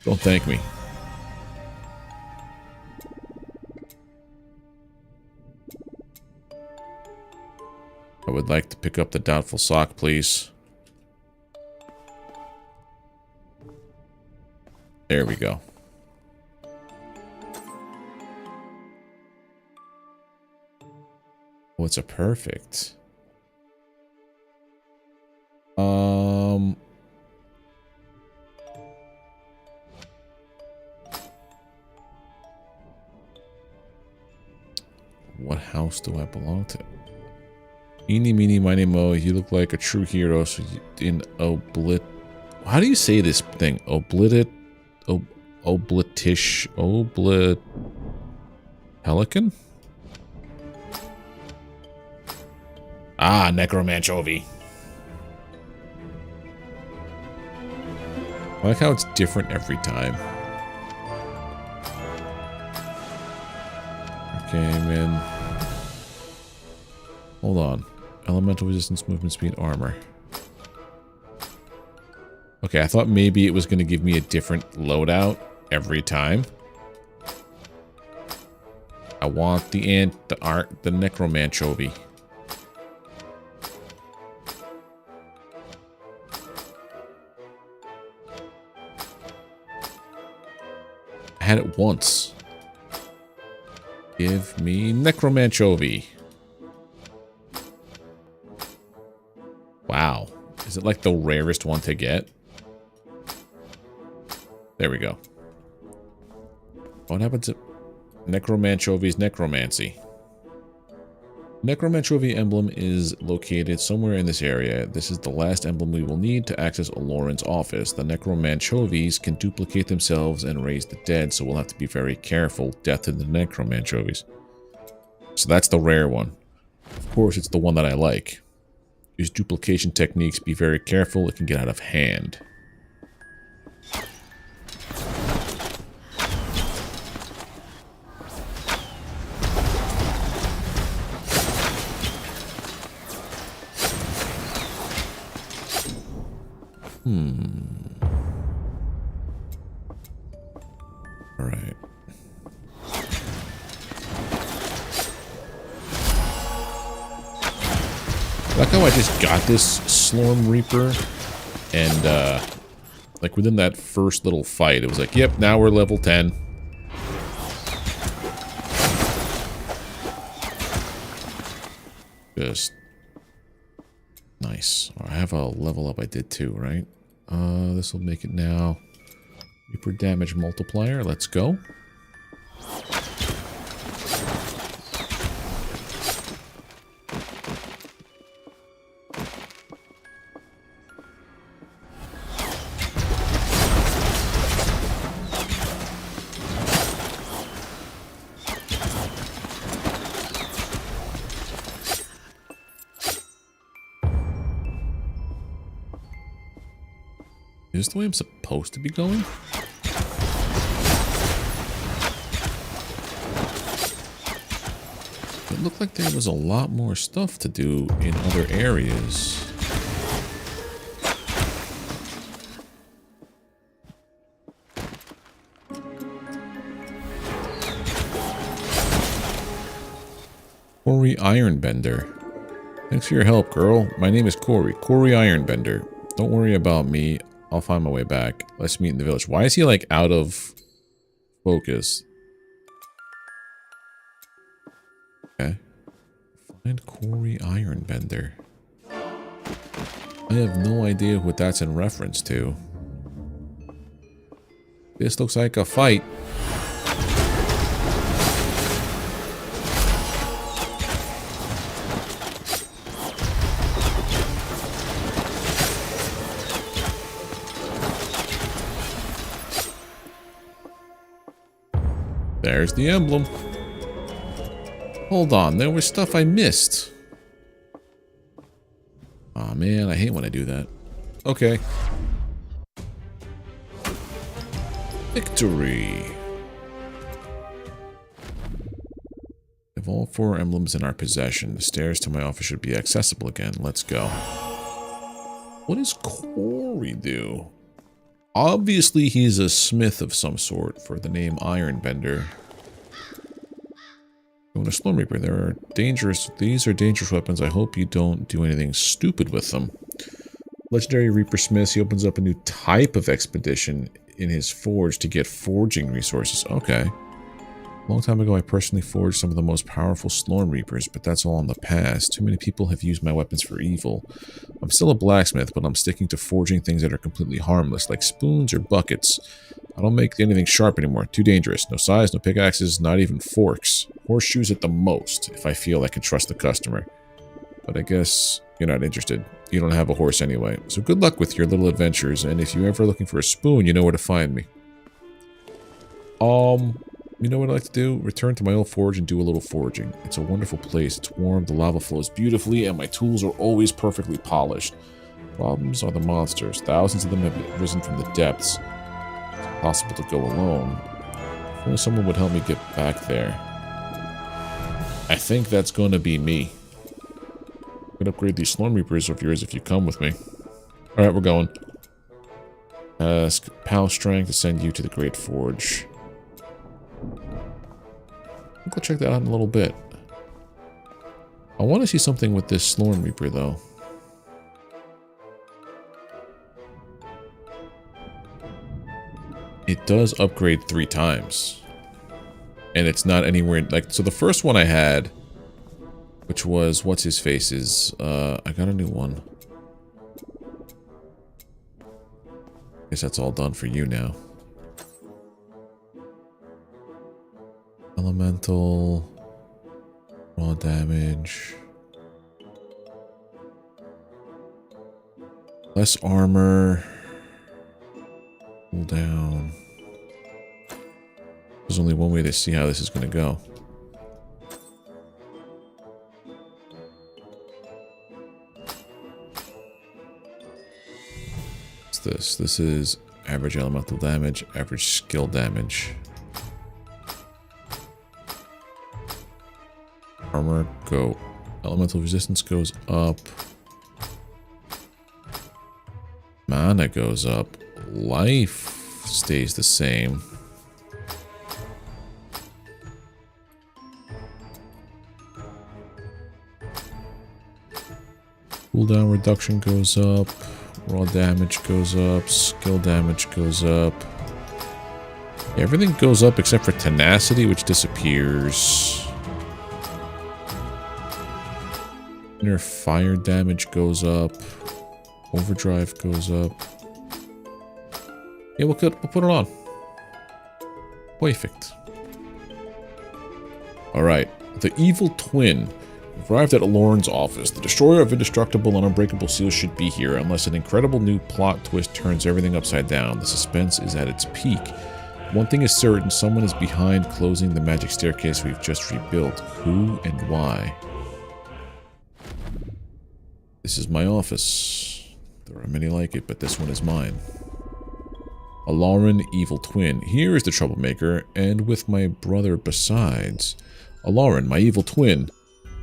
Don't thank me. I would like to pick up the doubtful sock, please. There we go. Oh, it's a perfect. What house do I belong to? Eeny, meeny, miny, mo. You look like a true hero. So you, in oblit. How do you say this thing? Oblit. Pelican? Ah, necromanchovi. I like how it's different every time. Okay, man. Hold on. Elemental resistance, movement speed, armor. Okay, I thought maybe it was going to give me a different loadout every time. I want the necromanchovi. I had it once. Give me necromanchovi. Wow. Is it like the rarest one to get? There we go. What happens to necromanchovi's necromancy? Necromanchovi emblem is located somewhere in this area. This is the last emblem we will need to access Aloran's office. The necromanchovies can duplicate themselves and raise the dead, so we'll have to be very careful. Death to the necromanchovies. So that's the rare one. Of course, it's the one that I like. Use duplication techniques. Be very careful. It can get out of hand. Alright. I like how I just got this Slorm Reaper, and like within that first little fight, it was like, yep, now we're level 10. Just nice. I have a level up I did too, right? This will make it now. Reaper damage multiplier. Let's go. Is this the way I'm supposed to be going? It looked like there was a lot more stuff to do in other areas. Corey Ironbender. Thanks for your help, girl. My name is Corey. Corey Ironbender. Don't worry about me. I'll find my way back. Let's meet in the village. Why is he, like, out of focus? Okay. Find Corey Ironbender. I have no idea what that's in reference to. This looks like a fight. There's the emblem. Hold on, there was stuff I missed. Aw, man, I hate when I do that. Okay. Victory. We have all 4 emblems in our possession. The stairs to my office should be accessible again. Let's go. What does Corey do? Obviously, he's a smith of some sort for the name Ironbender. When a Slormancer, there are dangerous. These are dangerous weapons. I hope you don't do anything stupid with them. Legendary Reaper Smith. He opens up a new type of expedition in his forge to get forging resources. Okay. A long time ago, I personally forged some of the most powerful Slorm Reapers, but that's all in the past. Too many people have used my weapons for evil. I'm still a blacksmith, but I'm sticking to forging things that are completely harmless, like spoons or buckets. I don't make anything sharp anymore. Too dangerous. No size, no pickaxes, not even forks. Horseshoes at the most, if I feel I can trust the customer. But I guess you're not interested. You don't have a horse anyway. So good luck with your little adventures, and if you're ever looking for a spoon, you know where to find me. You know what I like to do? Return to my old forge and do a little forging. It's a wonderful place. It's warm, the lava flows beautifully, and my tools are always perfectly polished. Problems are the monsters. Thousands of them have risen from the depths. It's impossible to go alone. If only someone would help me get back there. I think that's going to be me. I'm going to upgrade these Slorm Reapers of yours if you come with me. Alright, we're going. Ask Pal Strength to send you to the Great Forge. I'll go check that out in a little bit. I want to see something with this Slorm Reaper, though. It does upgrade 3 times. And it's not anywhere... like, so the first one I had, which was... what's his face's? I got a new one. Guess that's all done for you now. Elemental, raw damage, less armor, cool down. There's only one way to see how this is going to go. What's this? This is average elemental damage, average skill damage. Armor, go. Elemental resistance goes up. Mana goes up. Life stays the same. Cooldown reduction goes up. Raw damage goes up. Skill damage goes up. Yeah, everything goes up except for tenacity, which disappears. Inner fire damage goes up. Overdrive goes up. Yeah, we'll put it on. Perfect. Alright. The Evil Twin. We've arrived at Aloran's office. The destroyer of indestructible and unbreakable seals should be here, unless an incredible new plot twist turns everything upside down. The suspense is at its peak. One thing is certain, someone is behind closing the magic staircase we've just rebuilt. Who and why? This is my office. There are many like it, but this one is mine. Aloran, Evil Twin. Here is the troublemaker, and with my brother besides. Aloran, my evil twin.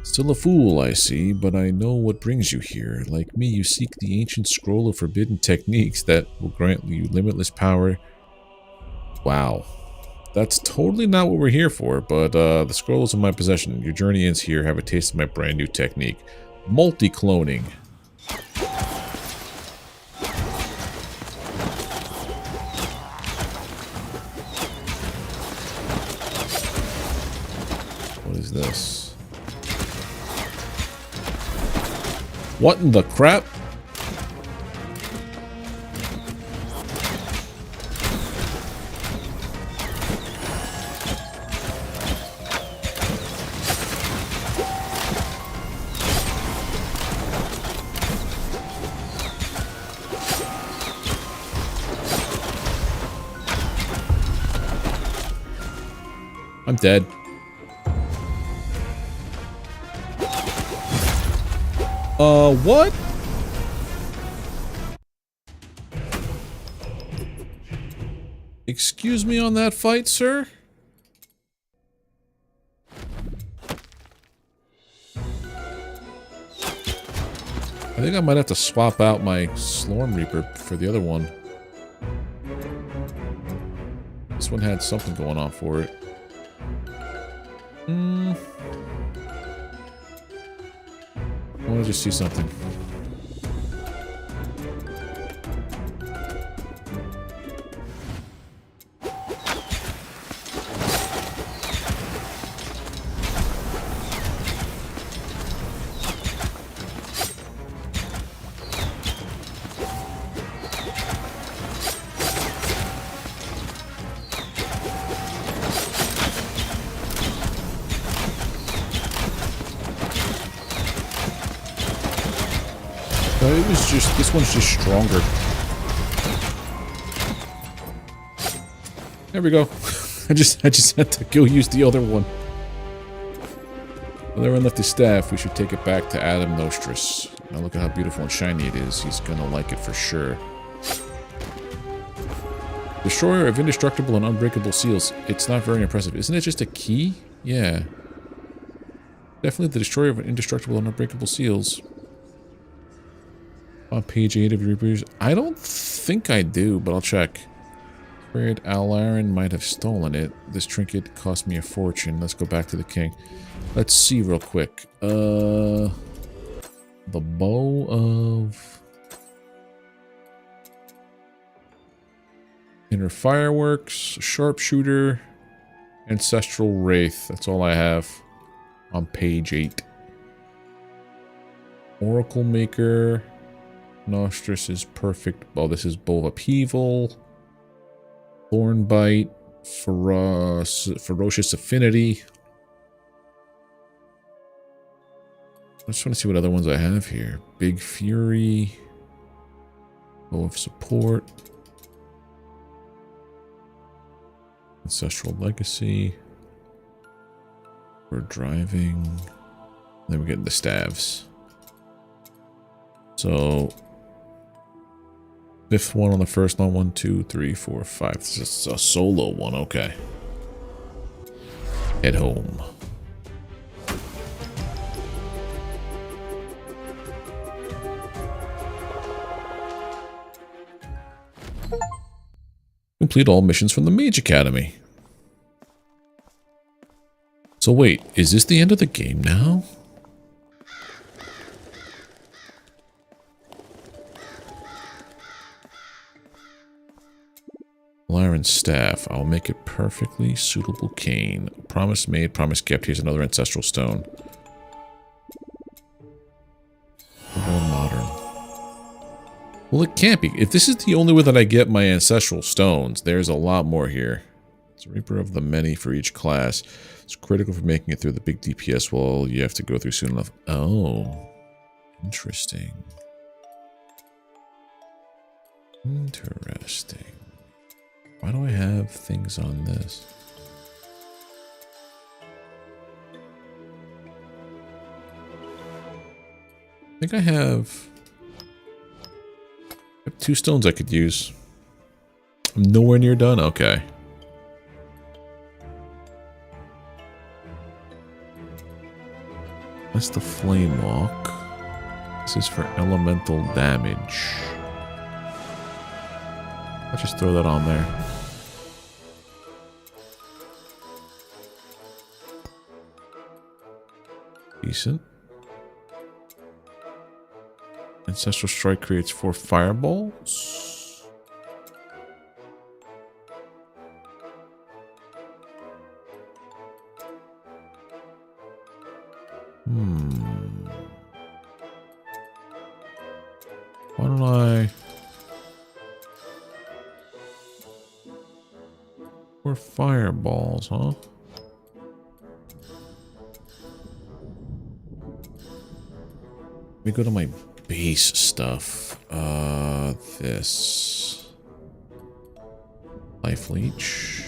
Still a fool, I see, but I know what brings you here. Like me, you seek the ancient scroll of forbidden techniques that will grant you limitless power. Wow. That's totally not what we're here for, but the scroll is in my possession. Your journey ends here. Have a taste of my brand new technique. Multi-cloning. What is this? What in the crap? I'm dead. What? Excuse me on that fight, sir? I think I might have to swap out my Slorm Reaper for the other one. This one had something going on for it. I want to just see something. It was just, this one's just stronger. There we go. I just had to go use the other one. Well, everyone left his staff. We should take it back to Adam Nostris. Now look at how beautiful and shiny it is. He's gonna like it for sure. Destroyer of indestructible and unbreakable seals. It's not very impressive. Isn't it just a key? Yeah. Definitely the destroyer of indestructible and unbreakable seals. On page 8 of your reviews. I don't think I do, but I'll check. Afraid Alarin might have stolen it. This trinket cost me a fortune. Let's go back to the king. Let's see real quick. The bow of inner fireworks, sharpshooter, ancestral wraith. That's all I have on page 8. Oracle maker. Nostris is perfect. Oh, this is bow of upheaval. Thornbite. Ferocious affinity. I just want to see what other ones I have here. Big Fury. Bow of support. Ancestral legacy. We're driving. Then we're getting the staves. So 5th one on the first one. 1, 2, 3, 4, 5. This is a solo one. Okay. Head home. Complete all missions from the Mage Academy. So wait, is this the end of the game now? Iron staff. I'll make it perfectly suitable cane. Promise made, promise kept. Here's another ancestral stone. More modern. Well, it can't be. If this is the only way that I get my ancestral stones, there's a lot more here. It's a Reaper of the Many for each class. It's critical for making it through the big DPS wall you have to go through soon enough. Oh. Interesting. Interesting. Why do I have things on this? I think I have 2 stones I could use. I'm nowhere near done? Okay. That's the Flame Walk. This is for elemental damage. I'll just throw that on there. Decent. Ancestral Strike creates 4 fireballs. Why don't I... 4 fireballs, huh? Let me go to my base stuff. This. Life leech.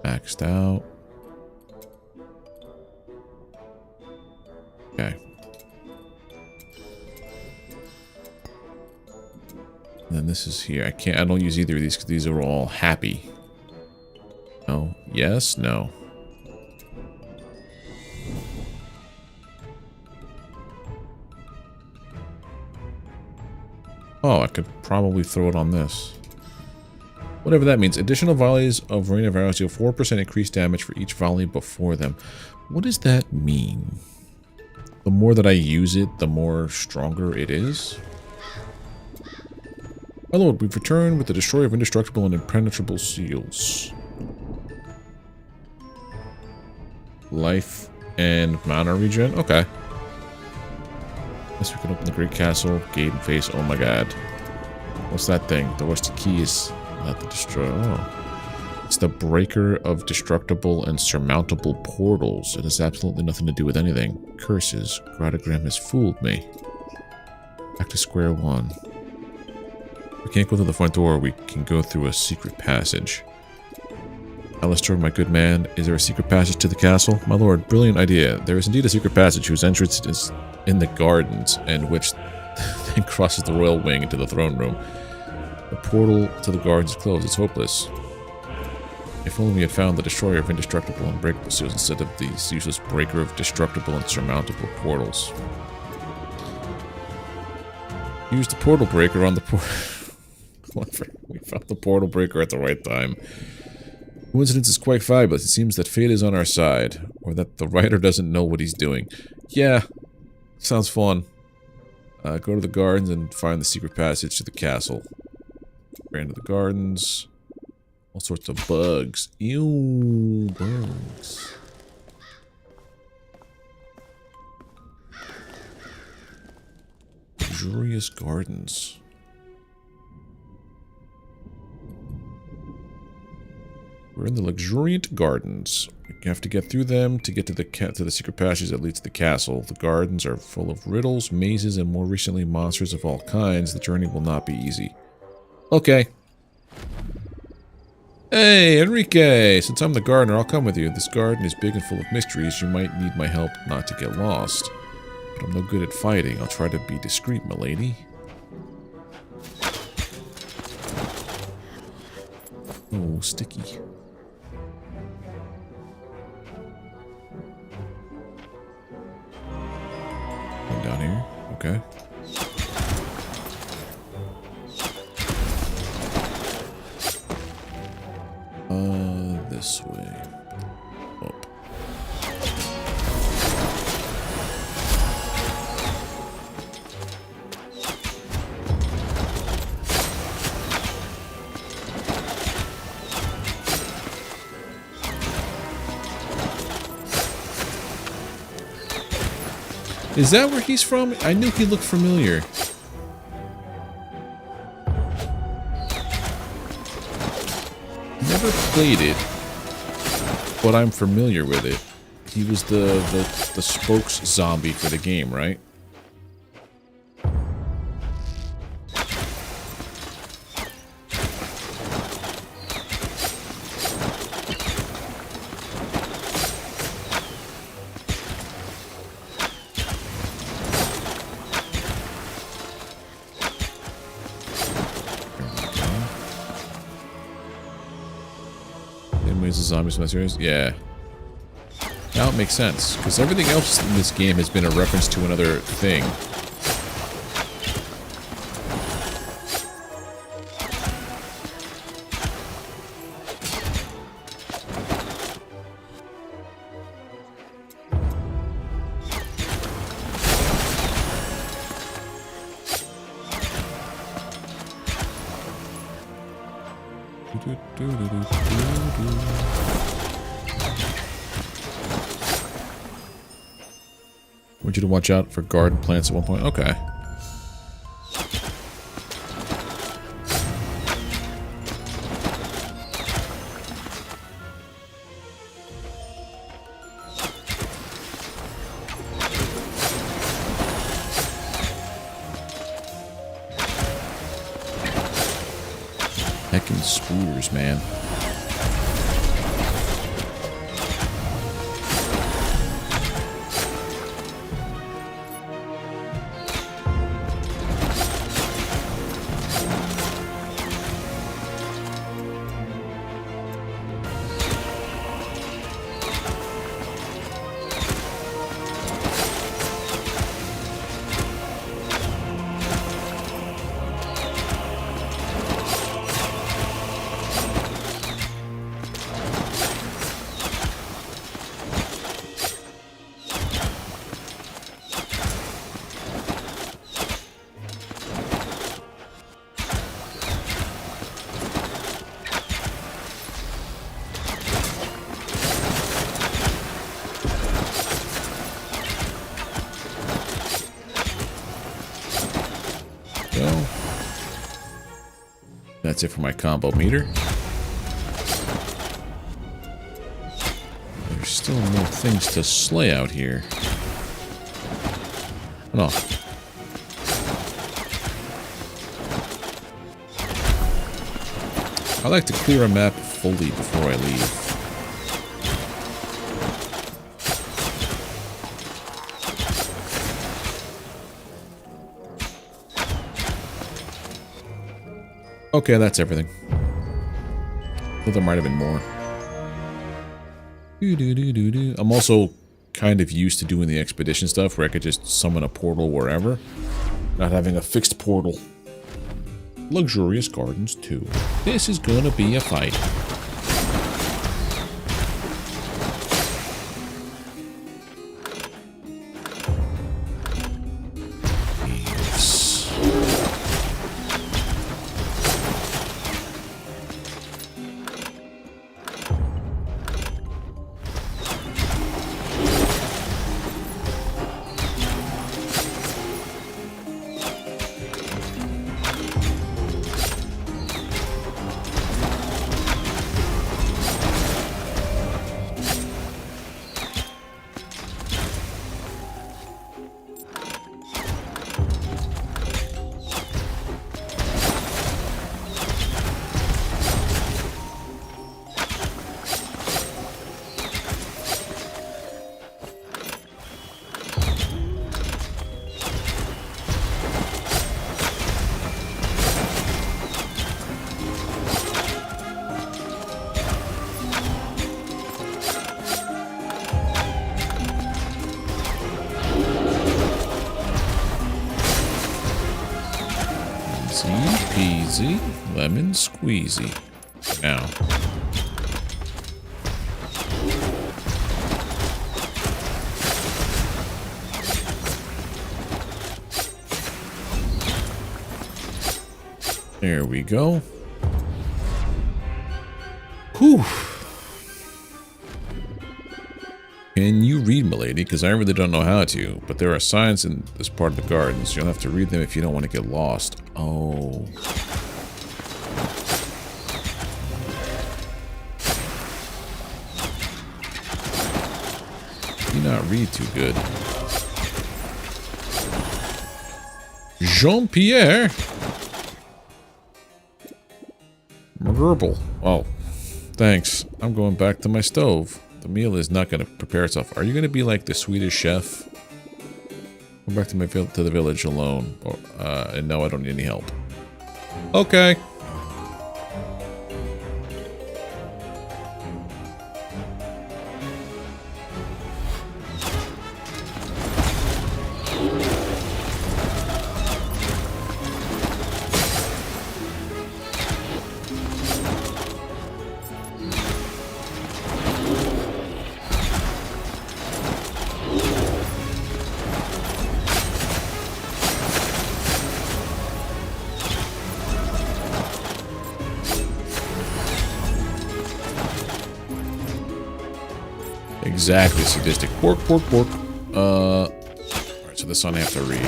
Maxed out. Okay. And then this is here. I don't use either of these because these are all happy. No. Yes. No. Oh, I could probably throw it on this. Whatever that means. Additional volleys of rain of arrows deal 4% increased damage for each volley before them. What does that mean? The more that I use it, the more stronger it is? My lord, we've returned with the destroyer of indestructible and impenetrable seals. Life and mana regen? Okay. Guess we can open the Great Castle, gate and face. Oh my god. What's that thing? The rusty key is not the destroyer. Oh. It's the breaker of destructible and surmountable portals. It has absolutely nothing to do with anything. Curses. Gradagram has fooled me. Back to square one. We can't go through the front door. We can go through a secret passage. Alistair, my good man, is there a secret passage to the castle? My lord, brilliant idea. There is indeed a secret passage whose entrance is in the gardens, and which then crosses the royal wing into the throne room. The portal to the gardens is closed. It's hopeless. If only we had found the destroyer of indestructible and unbreakable seals instead of the useless breaker of destructible and surmountable portals. Use the portal breaker on the portal. We found the portal breaker at the right time. Coincidence is quite fabulous. It seems that fate is on our side, or that the writer doesn't know what he's doing. Yeah, sounds fun. Go to the gardens and find the secret passage to the castle. Ran to the gardens. All sorts of bugs. Ew, bugs. Luxurious gardens. We're in the luxuriant gardens. We have to get through them to get to the secret passage that leads to the castle. The gardens are full of riddles, mazes, and more recently monsters of all kinds. The journey will not be easy. Okay. Hey, Enrique! Since I'm the gardener, I'll come with you. This garden is big and full of mysteries. You might need my help not to get lost. But I'm no good at fighting. I'll try to be discreet, milady. Oh, sticky. Down here. Okay. This way. Up. Is that where he's from? I knew he looked familiar. Never played it, but I'm familiar with it. He was the spokes zombie for the game, right? Zombies from that series? Yeah. Now it makes sense, because everything else in this game has been a reference to another thing. Want you to watch out for garden plants at one point. Okay. Heckin' spores, man. That's it for my combo meter. There's still more things to slay out here. No. I like to clear a map fully before I leave. Okay, that's everything. Well, there might have been more. I'm also kind of used to doing the expedition stuff where I could just summon a portal wherever. Not having a fixed portal. Luxurious gardens, too. This is gonna be a fight. Easy peasy, lemon squeezy. Now. There we go. Whew. Can you read, milady? Because I really don't know how to. But there are signs in this part of the gardens. You'll have to read them if you don't want to get lost. Oh. You not read too good. Jean-Pierre. Gerbil. Oh. Thanks. I'm going back to my stove. The meal is not going to prepare itself. Are you going to be like the Swedish chef? Go back to the village alone. And no, I don't need any help. Okay. Exactly, sadistic. Pork, pork, pork. Alright, so this one I have to read.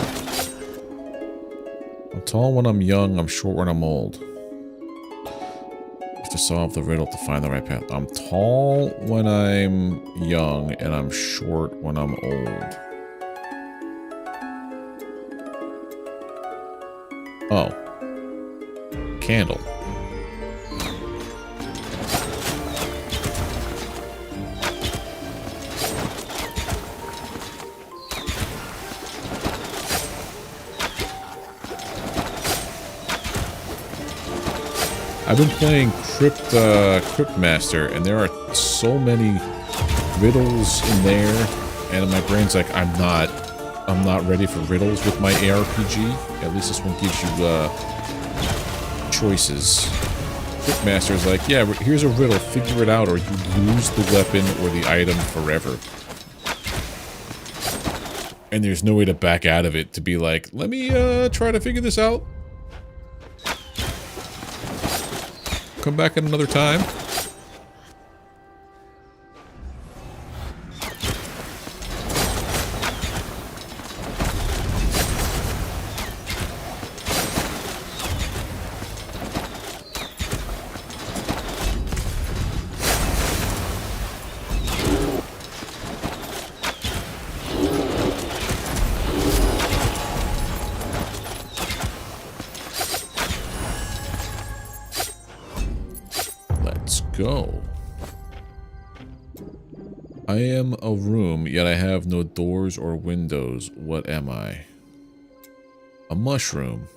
I'm tall when I'm young, I'm short when I'm old. I have to solve the riddle to find the right path. I'm tall when I'm young, and I'm short when I'm old. Oh. Candle. I've been playing Crypt Master, and there are so many riddles in there, and my brain's like, I'm not ready for riddles with my ARPG. At least this one gives you choices. Crypt Master is like, yeah, here's a riddle, figure it out, or you lose the weapon or the item forever. And there's no way to back out of it to be like, let me try to figure this out. Come back at another time. go. I am a room, yet I have no doors or windows. What am I? A mushroom.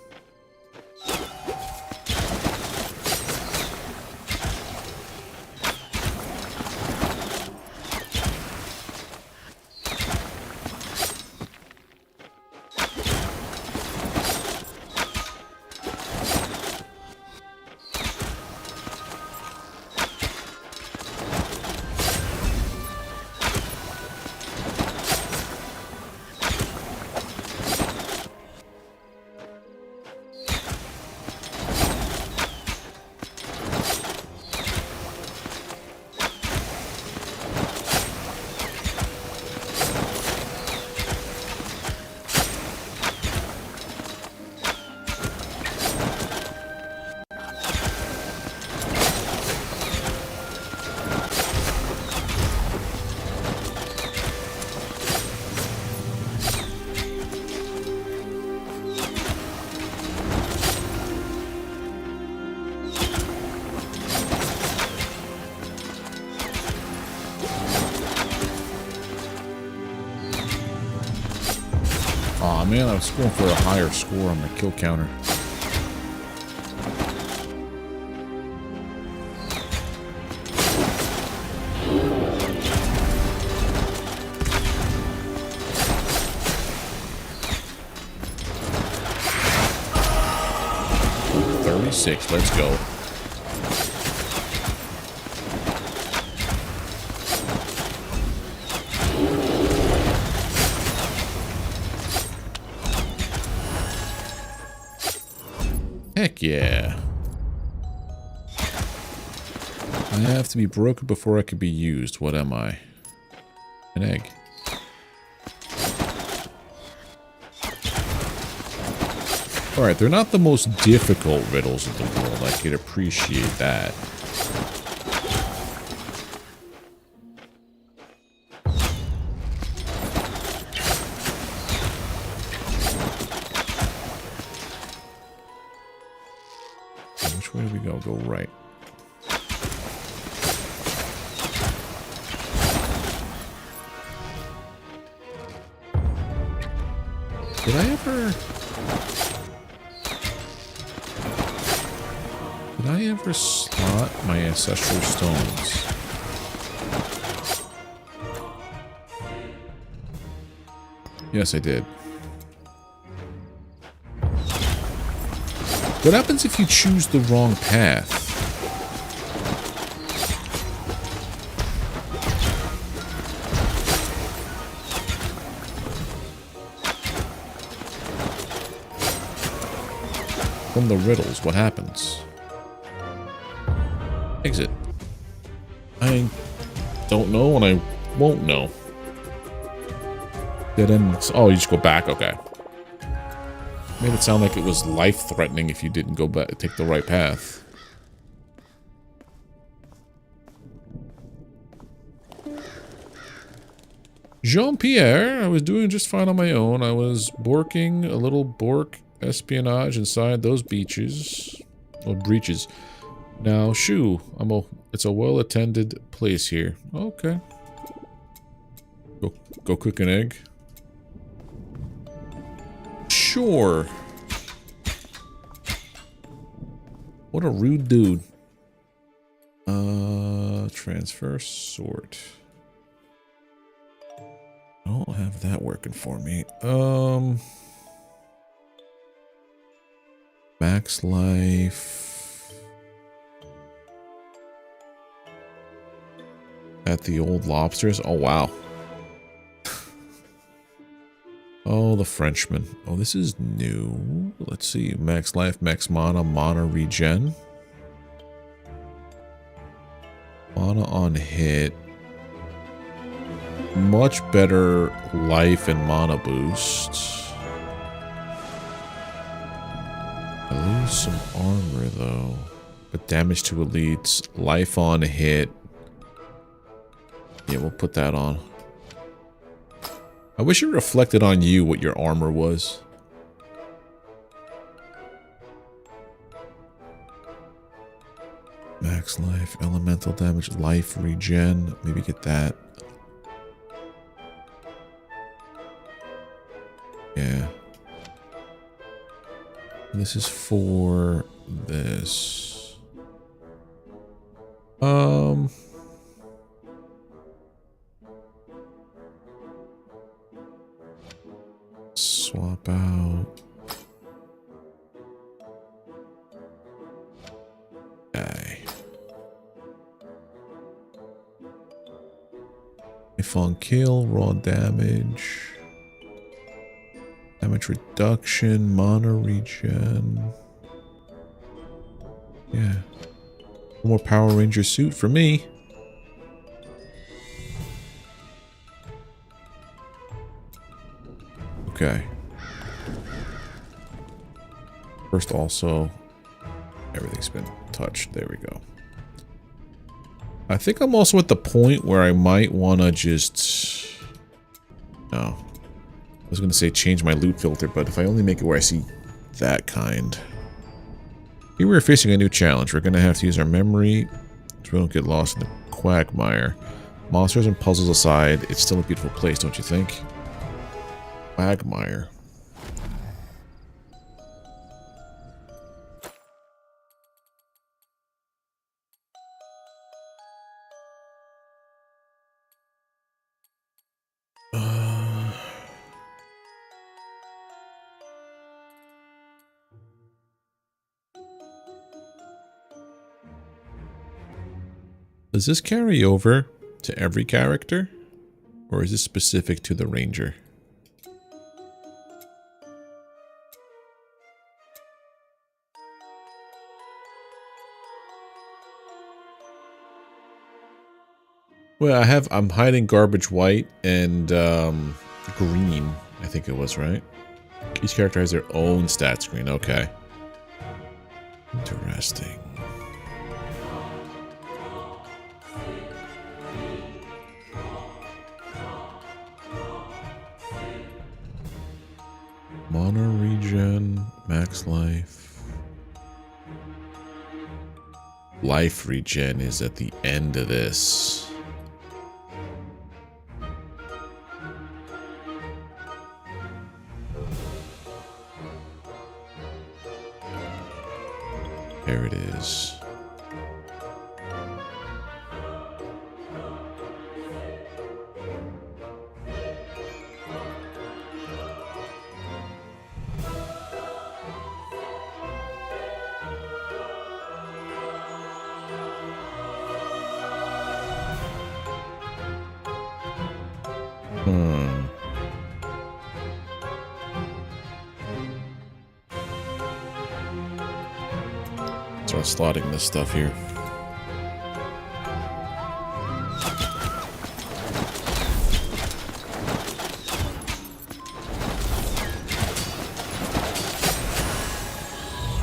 Aw, man, I was going for a higher score on my kill counter. Let's go. Heck yeah. I have to be broken before I can be used. What am I? An egg. Alright, they're not the most difficult riddles in the world. I can appreciate that. Which way do we go? Go right. Did I ever slot my ancestral stones? Yes, I did. What happens if you choose the wrong path? From the riddles, what happens? Exit. I don't know and I won't know. Dead end. Oh, you just go back? Okay. Made it sound like it was life-threatening if you didn't go back, take the right path. Jean-Pierre, I was doing just fine on my own. I was borking a little bork espionage inside those beaches. Or breaches. Now, shoo, it's a well-attended place here. Okay. Go cook an egg. Sure. What a rude dude. Transfer sort. I don't have that working for me. Max life. At the old lobsters. Oh, wow. Oh, the Frenchman. Oh, this is new. Let's see. Max life, max mana, mana regen. Mana on hit. Much better life and mana boost. I lose some armor, though. But damage to elites. Life on hit. Yeah, we'll put that on. I wish it reflected on you what your armor was. Max life, elemental damage, life regen. Maybe get that. Yeah. This is for this. Swap out. Okay. If on kill, raw damage. Damage reduction, mana regen. Yeah. One more Power Ranger suit for me. Okay. First also, everything's been touched. There we go. I think I'm also at the point where I might want to just... No. I was going to say change my loot filter, but if I only make it where I see that kind. Here we're facing a new challenge. We're going to have to use our memory so we don't get lost in the quagmire. Monsters and puzzles aside, it's still a beautiful place, don't you think? Quagmire. Does this carry over to every character? Or is this specific to the ranger? Well, I'm hiding garbage white and green, I think it was, right? Each character has their own stat screen, okay. Interesting. Mana regen, max life. Life regen is at the end of this. There it is. Start slotting this stuff here.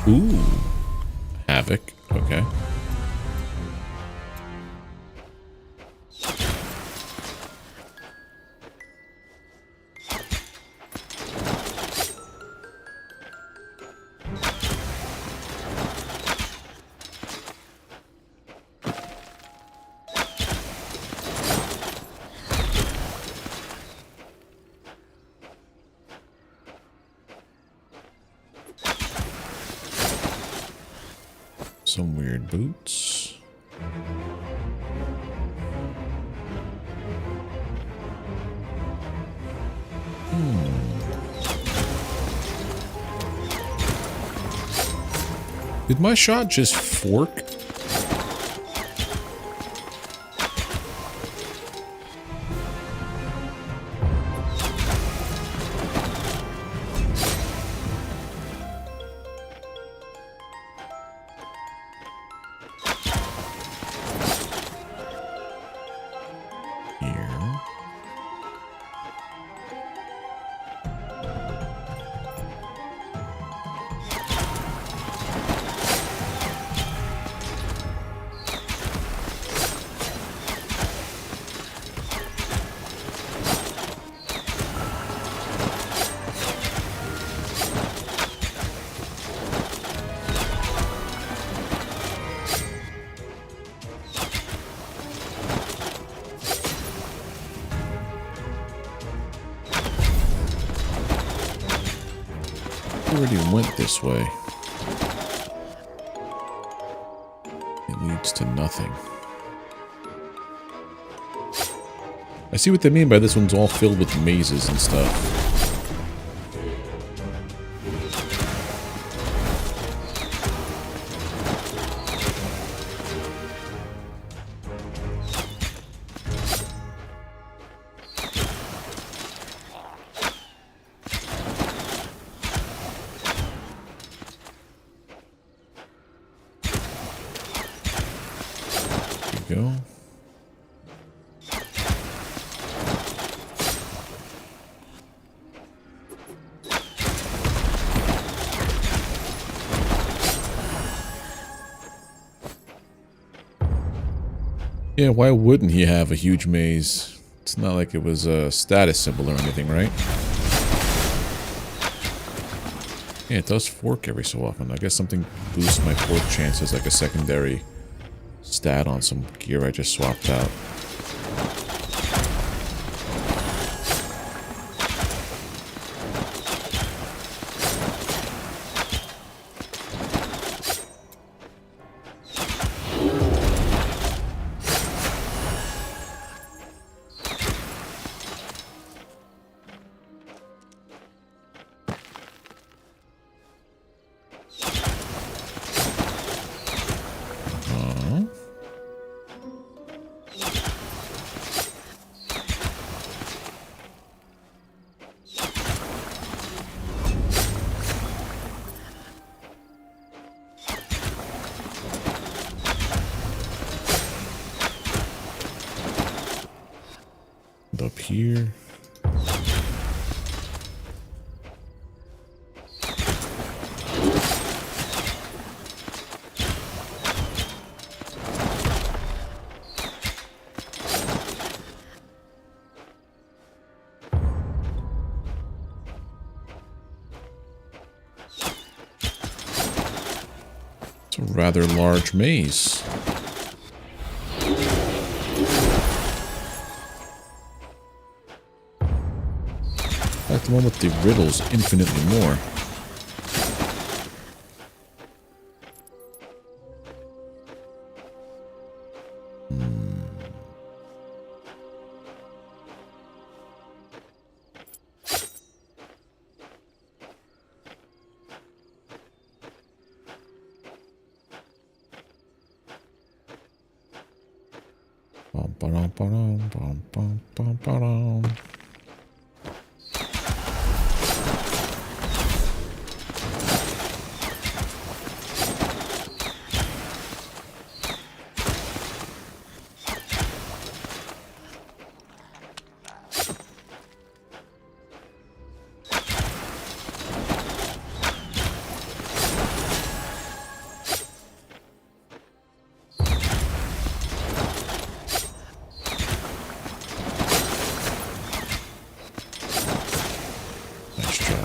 Ooh. Havoc. Okay. Some weird boots. Did my shot just fork? already went this way. It leads to nothing. I see what they mean by this one's all filled with mazes and stuff. Go. Yeah, why wouldn't he have a huge maze? It's not like it was a status symbol or anything, right? Yeah, it does fork every so often. I guess something boosts my fork chances, like a secondary stat on some gear I just swapped out. Up here. It's a rather large maze. Like the one with the riddles, infinitely more. Bum, ba-dum, ba-dum, bum, bum, bum, ba-dum.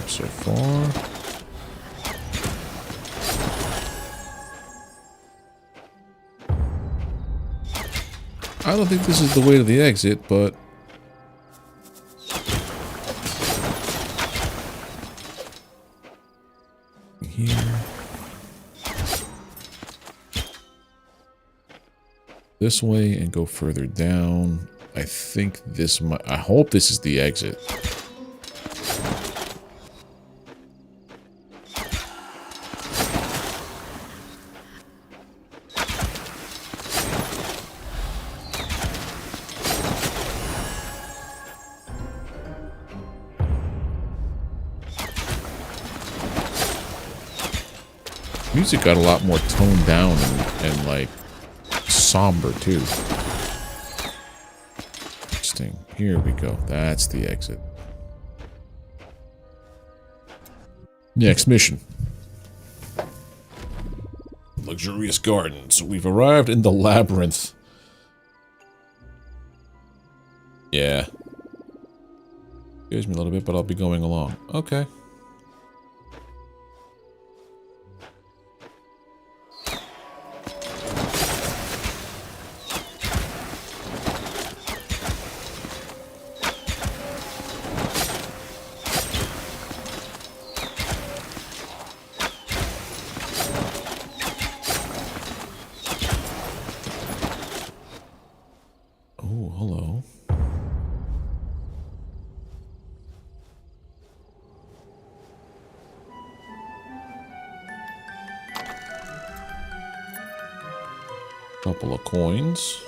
So far. I don't think this is the way to the exit, but here. This way and go further down. I think this might, I hope this is the exit. Music got a lot more toned down and like somber too. Interesting. Here we go. That's the exit. Next mission. Luxurious gardens. We've arrived in the labyrinth. Yeah. Scares me a little bit, but I'll be going along. Okay. Couple of coins.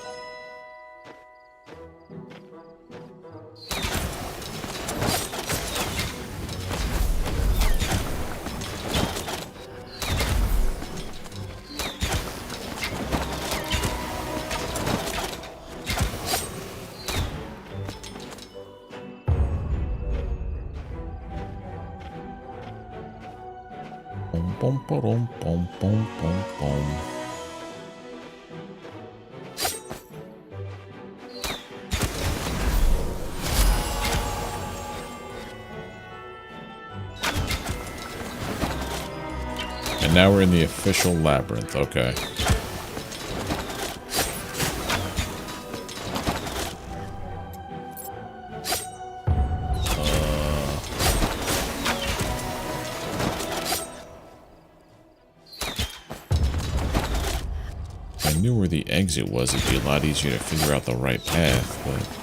Bum, bum, bum, bum, bum, bum. And now we're in the official labyrinth, okay. If I knew where the exit was, it'd be a lot easier to figure out the right path, but...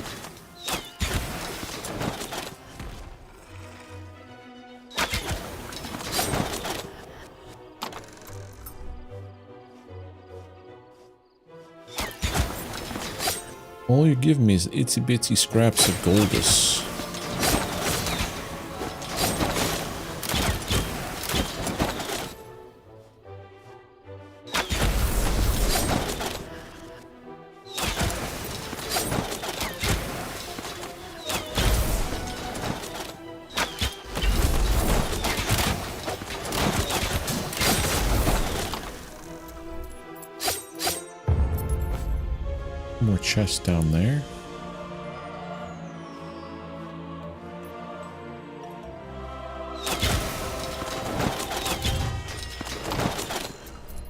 all you give me is itsy bitsy scraps of goldus. More chests down there.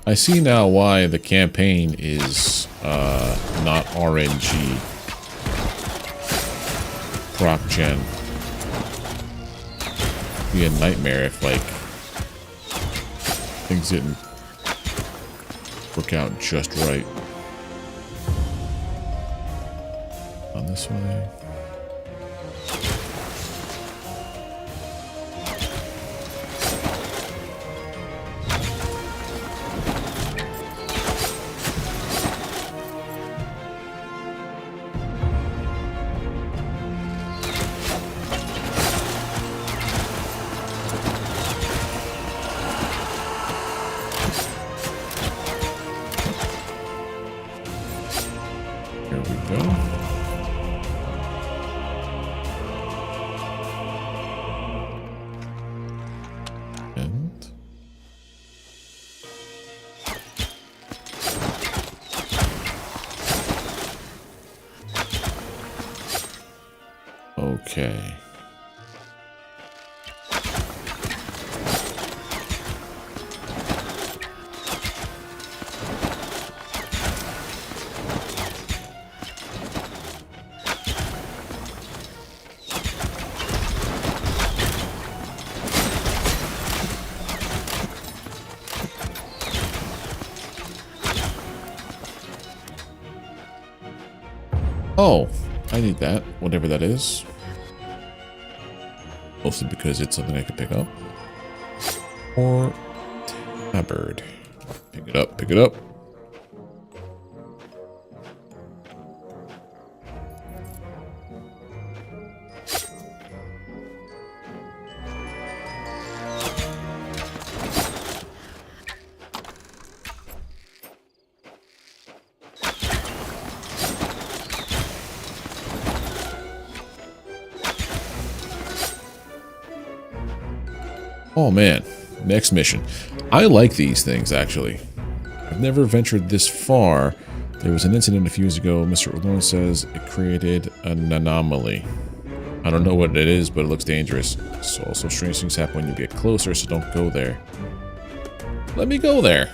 I see now why the campaign is not RNG. Proc gen. Be a nightmare if like things didn't work out just right. On this way. Here we go. Okay. Oh, I need that, whatever that is. Mostly because it's something I could pick up. Or tabard. Pick it up, pick it up. Oh man, next mission. I like these things, actually. I've never ventured this far. There was an incident a few years ago. Mr. Orlone says it created an anomaly. I don't know what it is, but it looks dangerous. So also strange things happen when you get closer, so don't go there. Let me go there.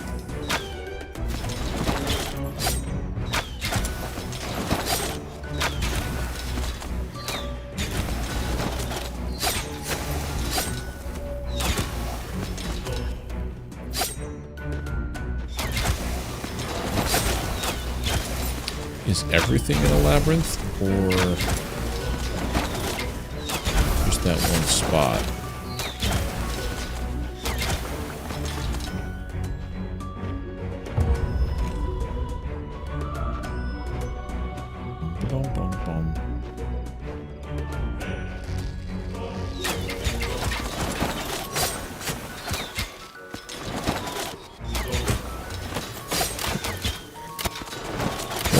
Is everything in a labyrinth, or just that one spot?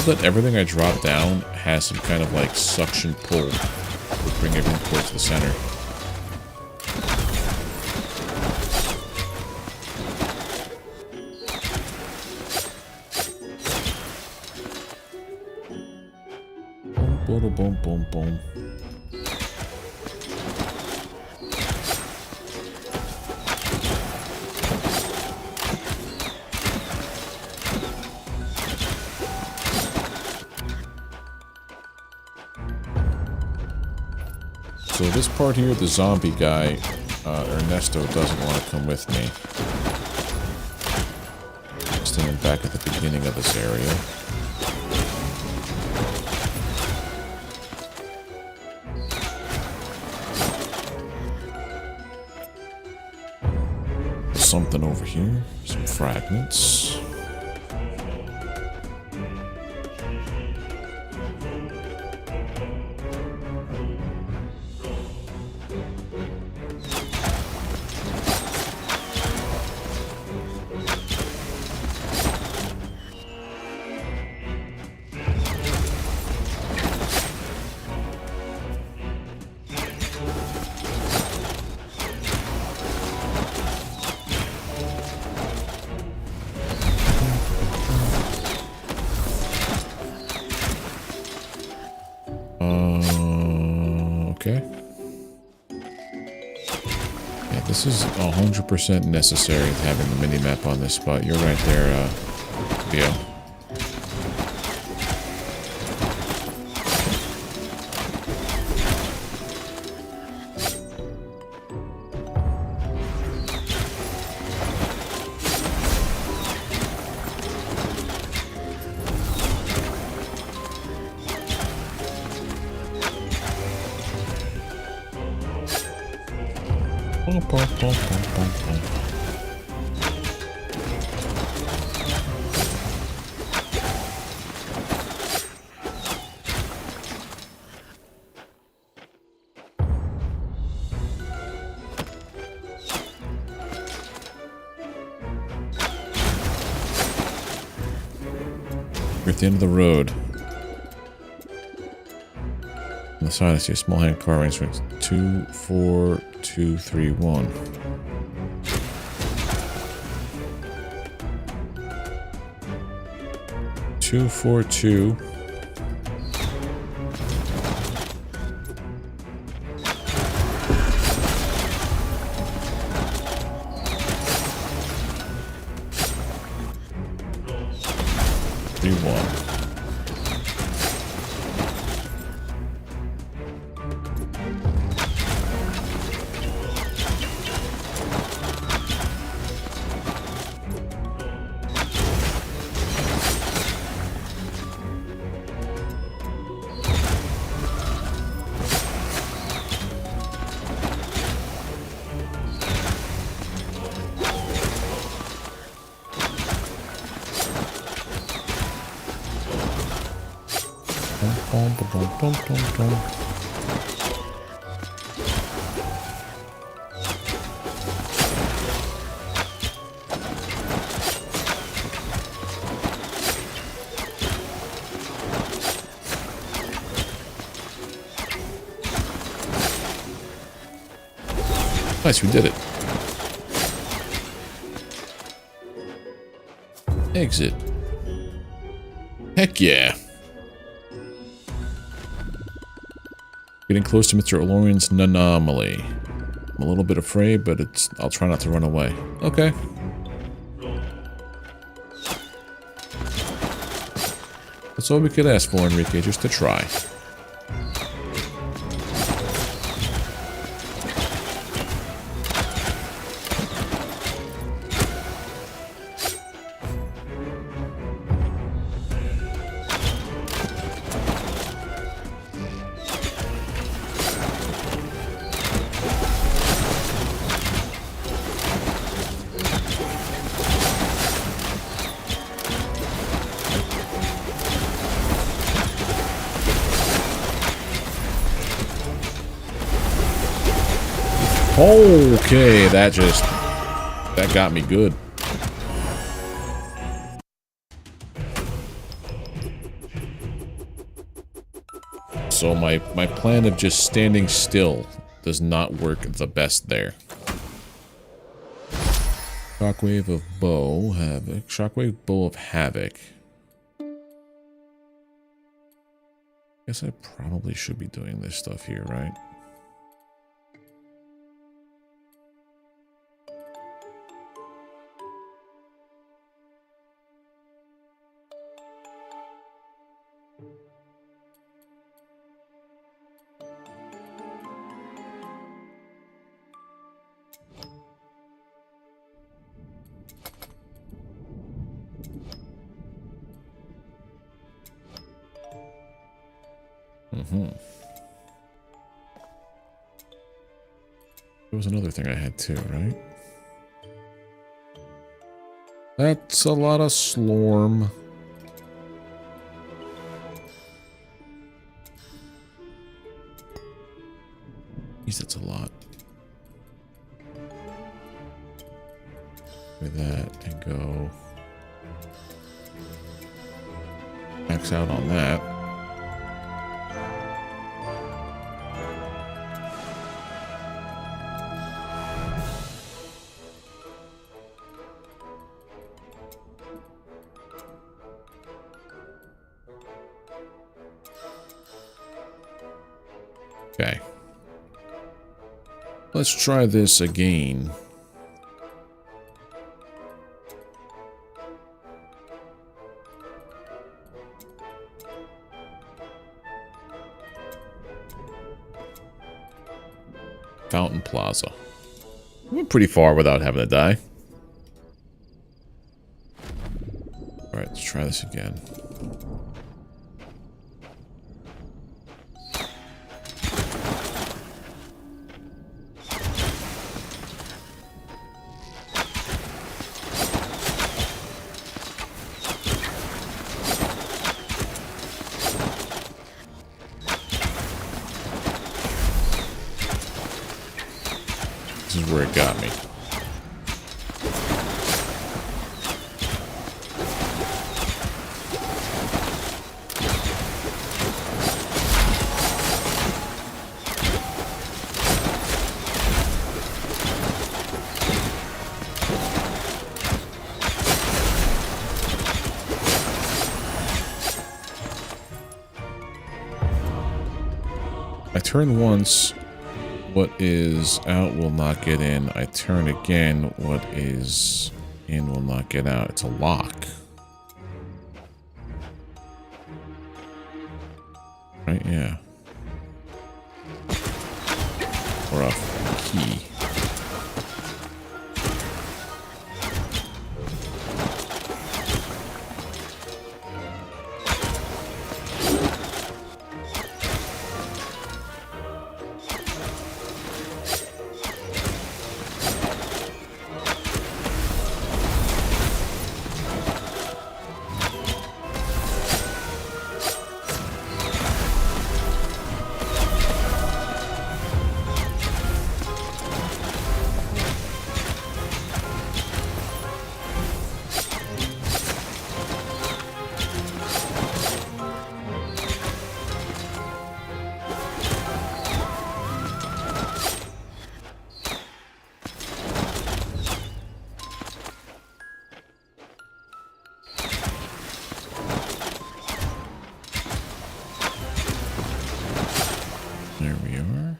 love that everything I drop down has some kind of like suction pull to bring everything towards the center. Boom, boom, boom, boom. So this part here, the zombie guy, Ernesto, doesn't want to come with me. Standing back at the beginning of this area. Something over here, some fragments. Okay. Yeah, this is 100% necessary having the mini-map on this spot. You're right there, Theo. We're at the end of the road. On the side, I see a small hand car arrangement. 2, 4, 2, 3, 1. Two, 4, 2. Nice, we did it. Exit. Heck yeah. Getting close to Mr. Alorian's anomaly. I'm a little bit afraid, but I'll try not to run away. Okay. That's all we could ask for, Enrique, just to try. Okay, that got me good. so my plan of just standing still does not work the best there. Shockwave of Bow, Havoc. Shockwave Bow of Havoc. Guess I probably should be doing this stuff here, right? There was another thing I had too, right? That's a lot of Slorm. Jeez, that's a lot. With that and go max out on that. Okay. Let's try this again. Fountain Plaza. We're pretty far without having to die. Alright, let's try this again. This is where it got me. I turn once. What is out will not get in. I turn again. What is in will not get out. It's a lock. Right? Yeah. Or a key. There we are.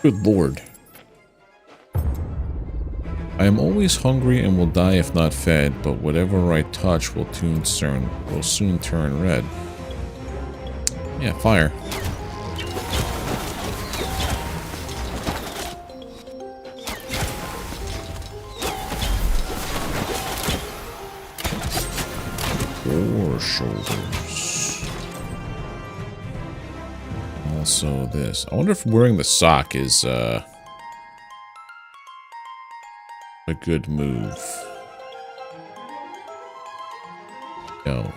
Good Lord. I am always hungry and will die if not fed, but whatever I touch will soon turn red. Yeah, fire. Four shoulders. Also this. I wonder if wearing the sock is good move? No.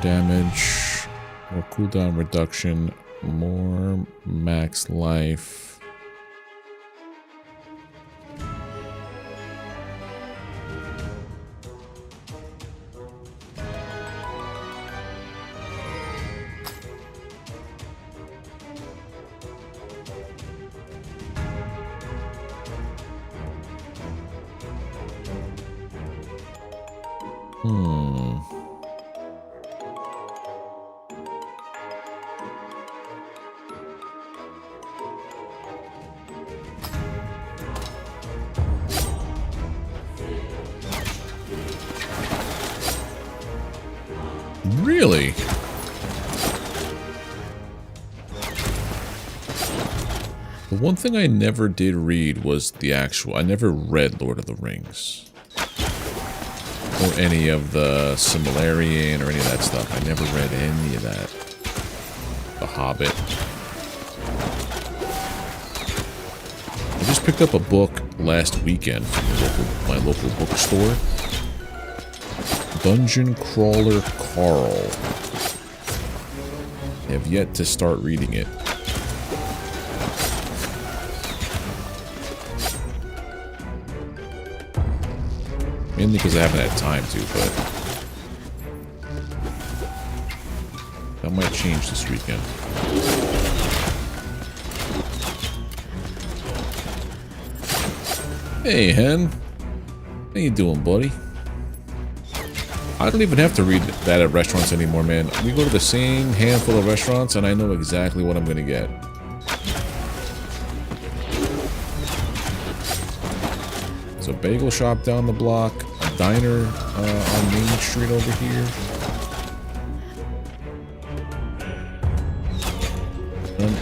Damage, more cooldown reduction, more max life. Really? The one thing I never did read was the actual... I never read Lord of the Rings. Or any of the Silmarillion or any of that stuff. I never read any of that. The Hobbit. I just picked up a book last weekend from my local bookstore. Dungeon Crawler Carl. I have yet to start reading it. Mainly because I haven't had time to, but that might change this weekend. Hey, Hen. How you doing, buddy? I don't even have to read that at restaurants anymore, man. We go to the same handful of restaurants, and I know exactly what I'm gonna get. There's a bagel shop down the block, a diner on Main Street over here.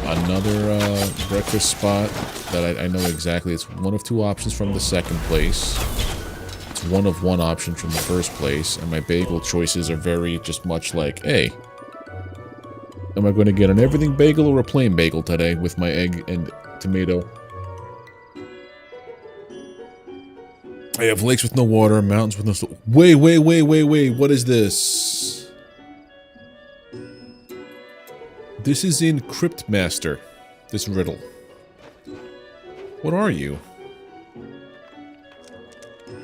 Another breakfast spot that I know exactly. It's one of two options from the second place. It's one of one option from the first place. And my bagel choices are very just much like, hey, am I going to get an everything bagel or a plain bagel today with my egg and tomato? I have lakes with no water, mountains with no... Wait, what is this? This is in Cryptmaster, this riddle. What are you?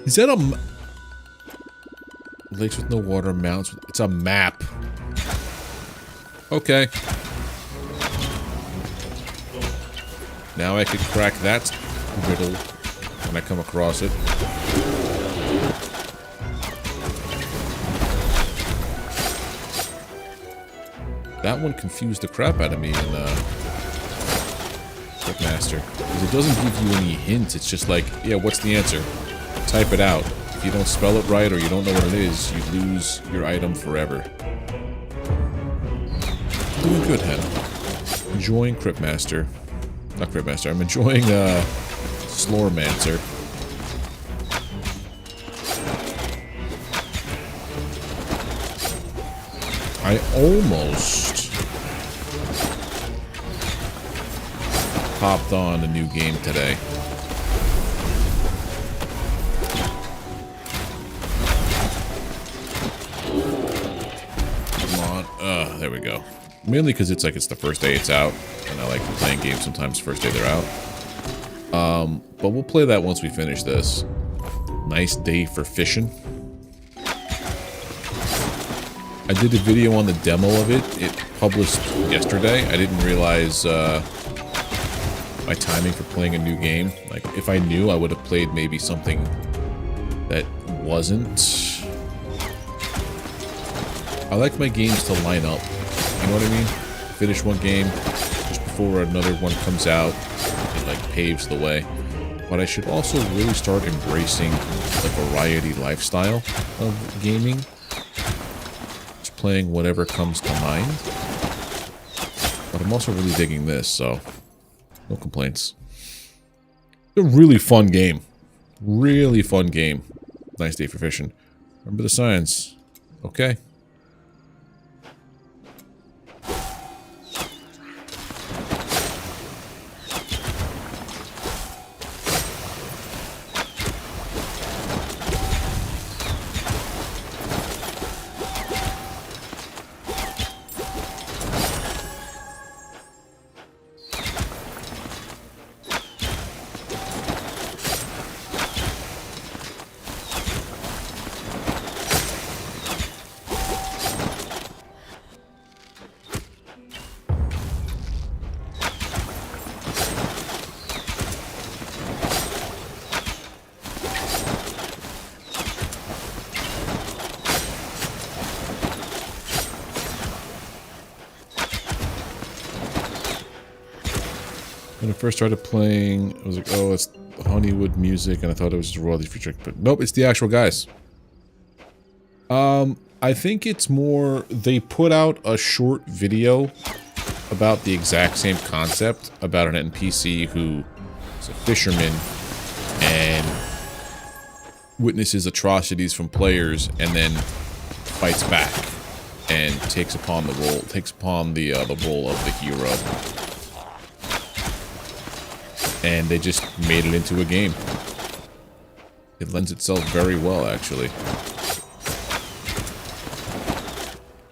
Is that a... Lakes with no water, mountains with... It's a map. Okay. Now I could crack that riddle when I come across it. That one confused the crap out of me in Cryptmaster. Because it doesn't give you any hints. It's just like, yeah, what's the answer? Type it out. If you don't spell it right or you don't know what it is, you lose your item forever. Doing good, Hen. Enjoying Cryptmaster. Not Cryptmaster. I'm enjoying Slormancer. I almost hopped on a new game today. Come on. There we go. Mainly because it's the first day it's out, and I like playing games sometimes first day they're out. But we'll play that once we finish this. Nice day for fishing. I did a video on the demo of it. It published yesterday. I didn't realize my timing for playing a new game. Like, if I knew, I would have played maybe something that wasn't. I like my games to line up. You know what I mean? Finish one game just before another one comes out. It like paves the way. But I should also really start embracing the variety lifestyle of gaming. Playing whatever comes to mind. But I'm also really digging this, so no complaints. It's a really fun game. Really fun game. Nice day for fishing. Remember the signs. Okay. first started playing, I was like, oh, it's Honeywood music, and I thought it was just royalty free trick, but nope, it's the actual guys. I think it's more, they put out a short video about the exact same concept, about an NPC who is a fisherman and witnesses atrocities from players and then fights back and takes upon the role of the hero. And they just made it into a game. It lends itself very well, actually.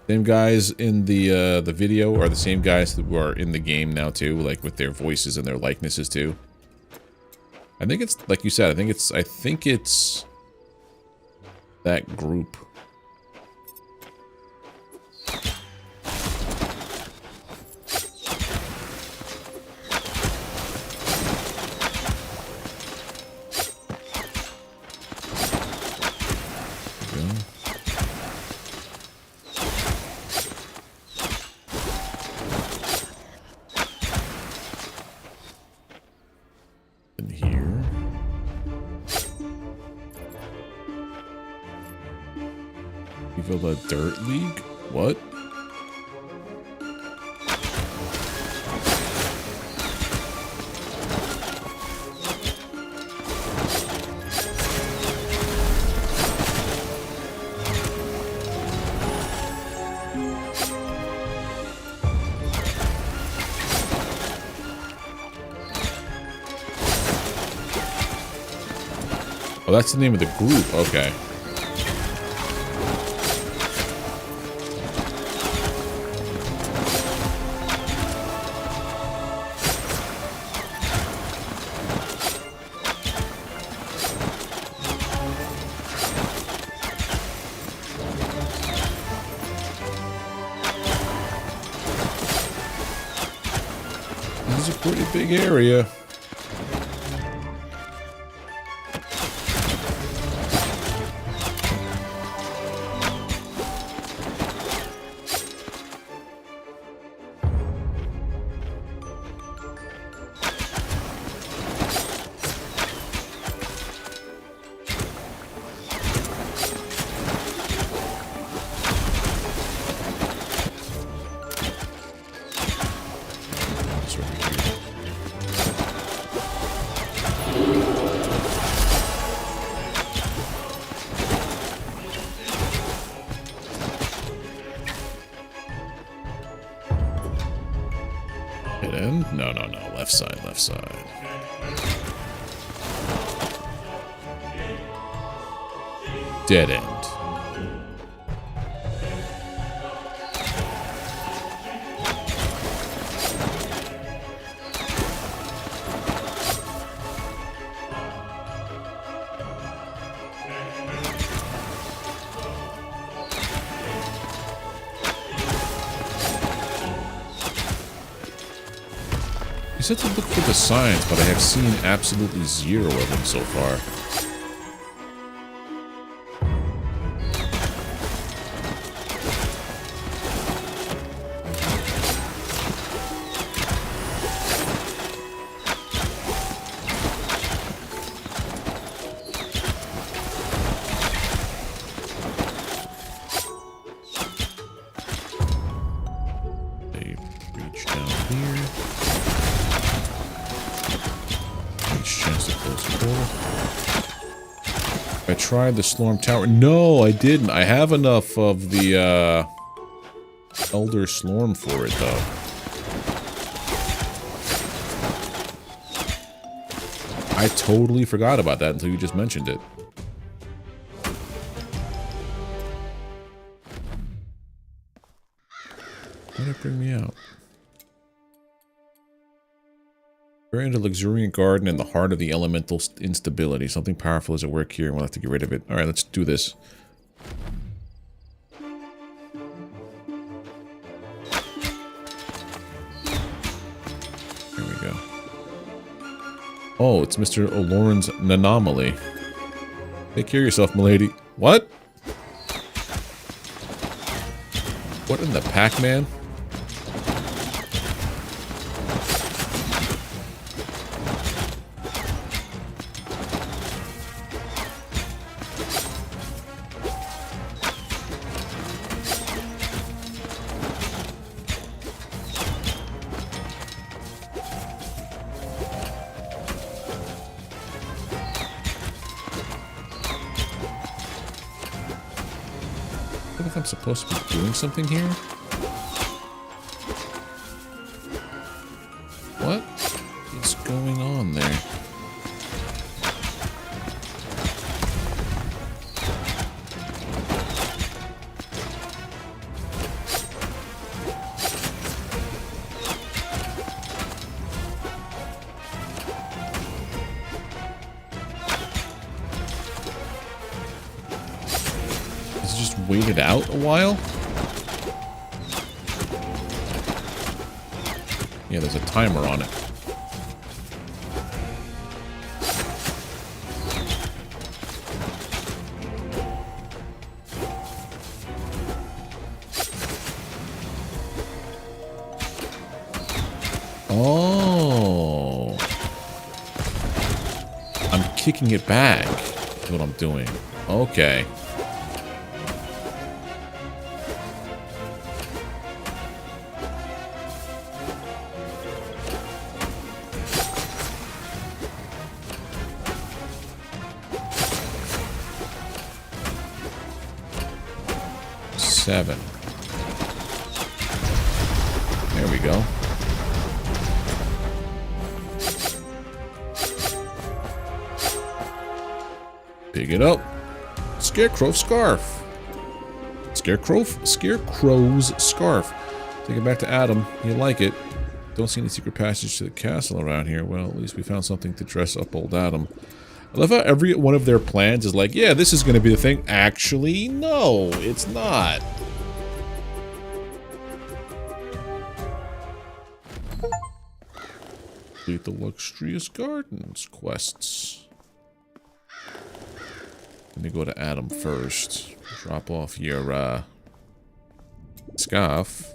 Same guys in the video are the same guys that are in the game now too, like with their voices and their likenesses too. I think it's like you said. I think it's that group. The Dirt League? What? Oh, that's the name of the group. Okay. This is a pretty big area. No. Left side. Dead end. I said to look for the signs, but I have seen absolutely zero of them so far. They reach down here. Chance to close the portal. I tried the Slorm Tower. No, I didn't. I have enough of the Elder Slorm for it, though. I totally forgot about that until you just mentioned it. Why did it bring me out? We're in a luxuriant garden in the heart of the elemental instability. Something powerful is at work here, and we'll have to get rid of it. Alright, let's do this. There we go. Oh, it's Mr. O'Loren's anomaly. Take care of yourself, milady. What? What in the Pac-Man? I don't know if I'm supposed to be doing something here. What is going on there? Waited out a while? Yeah, there's a timer on it. Oh. I'm kicking it back. That's what I'm doing. Okay. Seven. There we go. Pick it up. Scarecrow scarf. Scarecrow's scarf. Take it back to Adam. You like it. Don't see any secret passage to the castle around here. Well, at least we found something to dress up old Adam. I love how every one of their plans is like, yeah, this is going to be the thing. Actually, no, it's not. Complete the Luxurious Gardens quests. Let me go to Adam first. Drop off your scarf.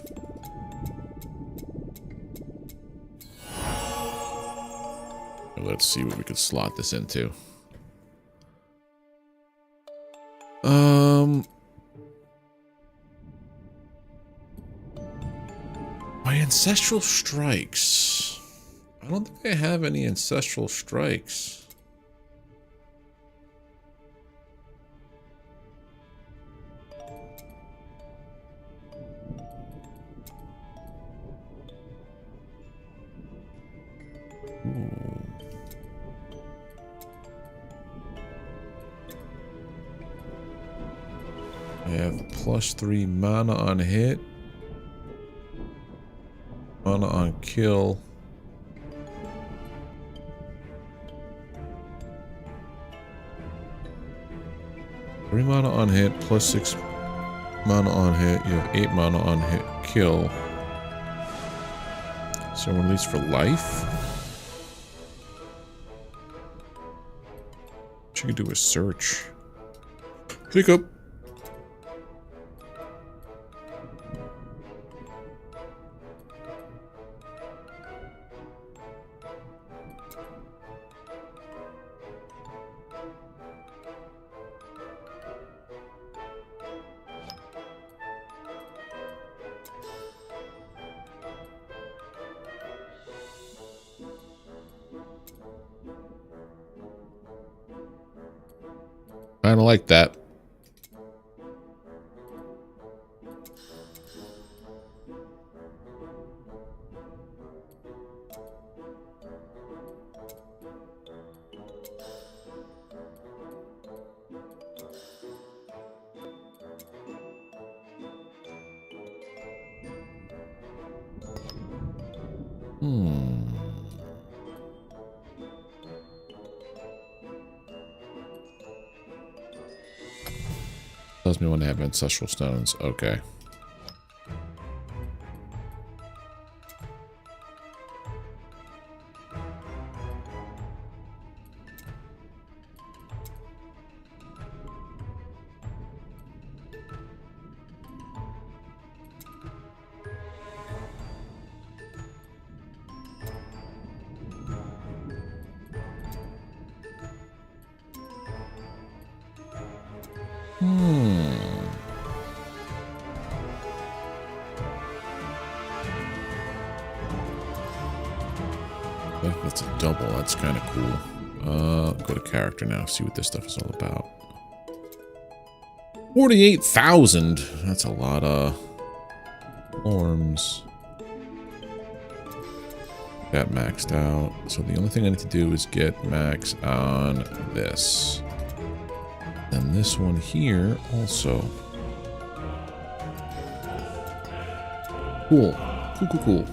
Let's see what we could slot this into. My ancestral strikes. I don't think I have any ancestral strikes. Ooh. I have +3 mana on hit. Mana on kill. Three mana on hit, +6 mana on hit. You have 8 mana on hit kill. So one of these for life. What you could do is search. Pick up. Kinda like that. Tells me when to have ancestral stones. Okay. That's a double. That's kind of cool. Go to character now. See what this stuff is all about. 48,000. That's a lot of arms. That maxed out. So the only thing I need to do is get max on this. And this one here also. Cool. Cool, cool, cool.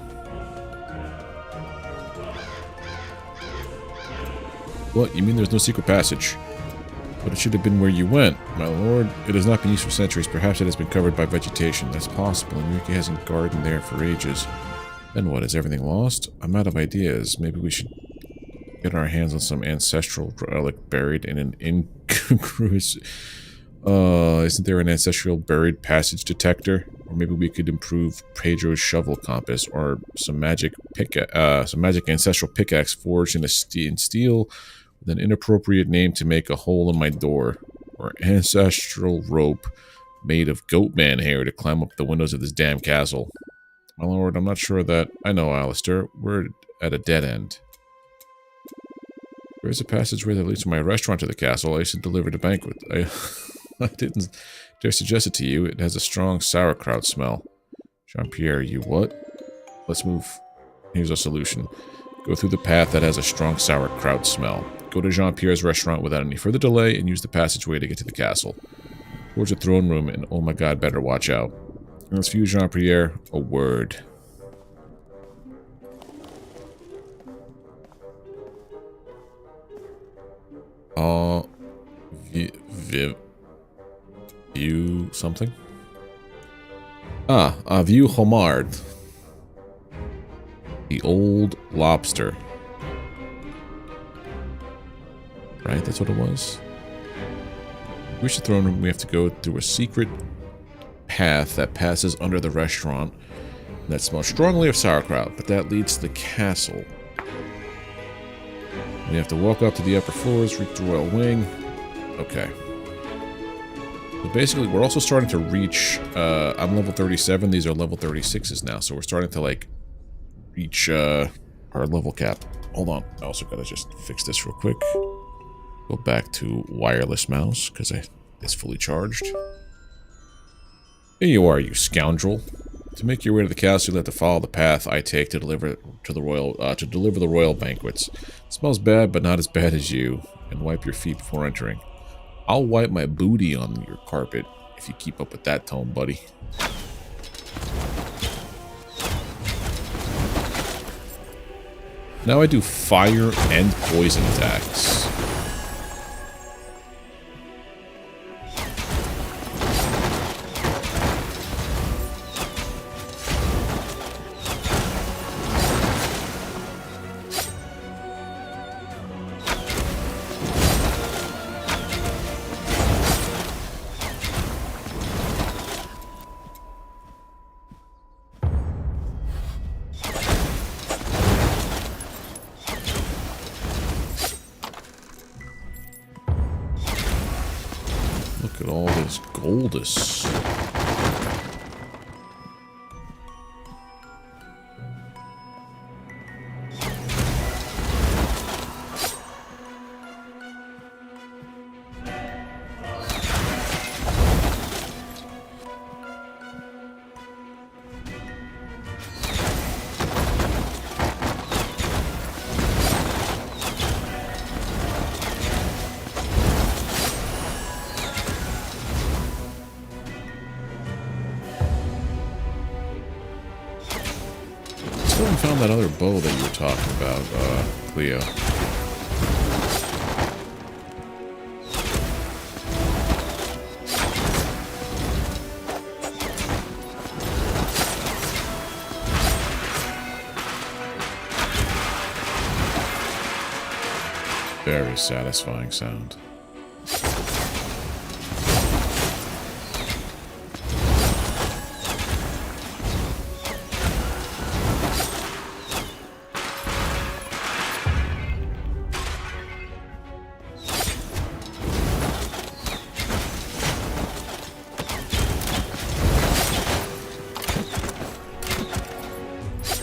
What? You mean there's no secret passage? But it should have been where you went. My lord, it has not been used for centuries. Perhaps it has been covered by vegetation. That's possible. Enrique hasn't gardened there for ages. Then what? Is everything lost? I'm out of ideas. Maybe we should get our hands on some ancestral relic buried in an incongruous... isn't there an ancestral buried passage detector? Or maybe we could improve Pedro's shovel compass, or some magic ancestral pickaxe forged in steel with an inappropriate name to make a hole in my door, or ancestral rope made of goatman hair to climb up the windows of this damn castle. My lord, I'm not sure that... I know, Alistair. We're at a dead end. There is a passageway that leads from my restaurant to the castle. I used to deliver the banquet. I didn't dare suggest it to you. It has a strong sauerkraut smell. Jean-Pierre, you what? Let's move. Here's a solution. Go through the path that has a strong sauerkraut smell. Go to Jean-Pierre's restaurant without any further delay and use the passageway to get to the castle. Towards the throne room, and oh my god, better watch out. Let's view Jean-Pierre. A word. View something? View Homard. The old lobster. Right, that's what it was? To reach the throne room, we have to go through a secret path that passes under the restaurant that smells strongly of sauerkraut, but that leads to the castle. We have to walk up to the upper floors, reach the royal wing. Okay. So basically, we're also starting to reach... I'm level 37, these are level 36s now, so we're starting to, like, reach our level cap. Hold on, I also gotta just fix this real quick. Go back to wireless mouse, because it's fully charged. Here you are, you scoundrel. To make your way to the castle, you have to follow the path I take to deliver the royal banquets. It smells bad, but not as bad as you. And wipe your feet before entering. I'll wipe my booty on your carpet if you keep up with that tone, buddy. Now I do fire and poison attacks. Look at all this goldus. Still haven't found that other bow that you were talking about, Cleo. Very satisfying sound.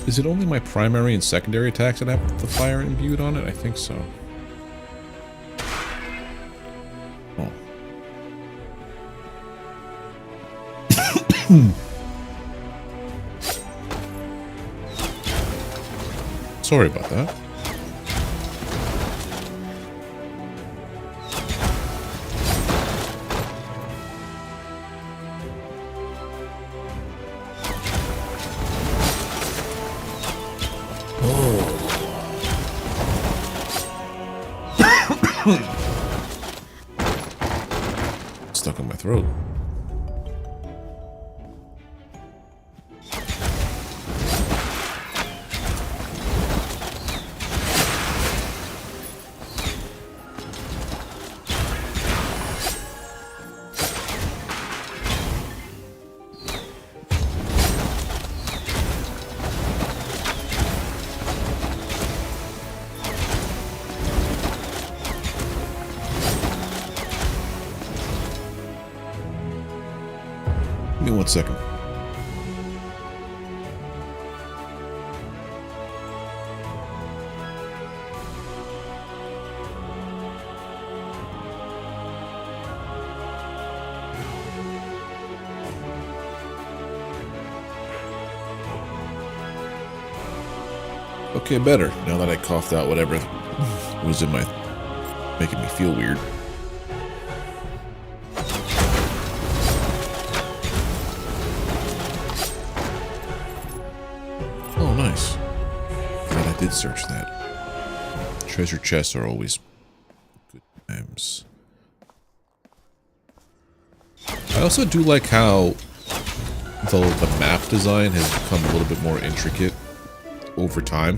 Is it only my primary and secondary attacks that have the fire imbued on it? I think so. Oh. Sorry about that. Stuck in my throat. Give me 1 second. Okay, better. Now that I coughed out whatever was in my... making me feel weird. Oh, nice. Glad I did search that. Treasure chests are always good times. I also do like how the map design has become a little bit more intricate over time.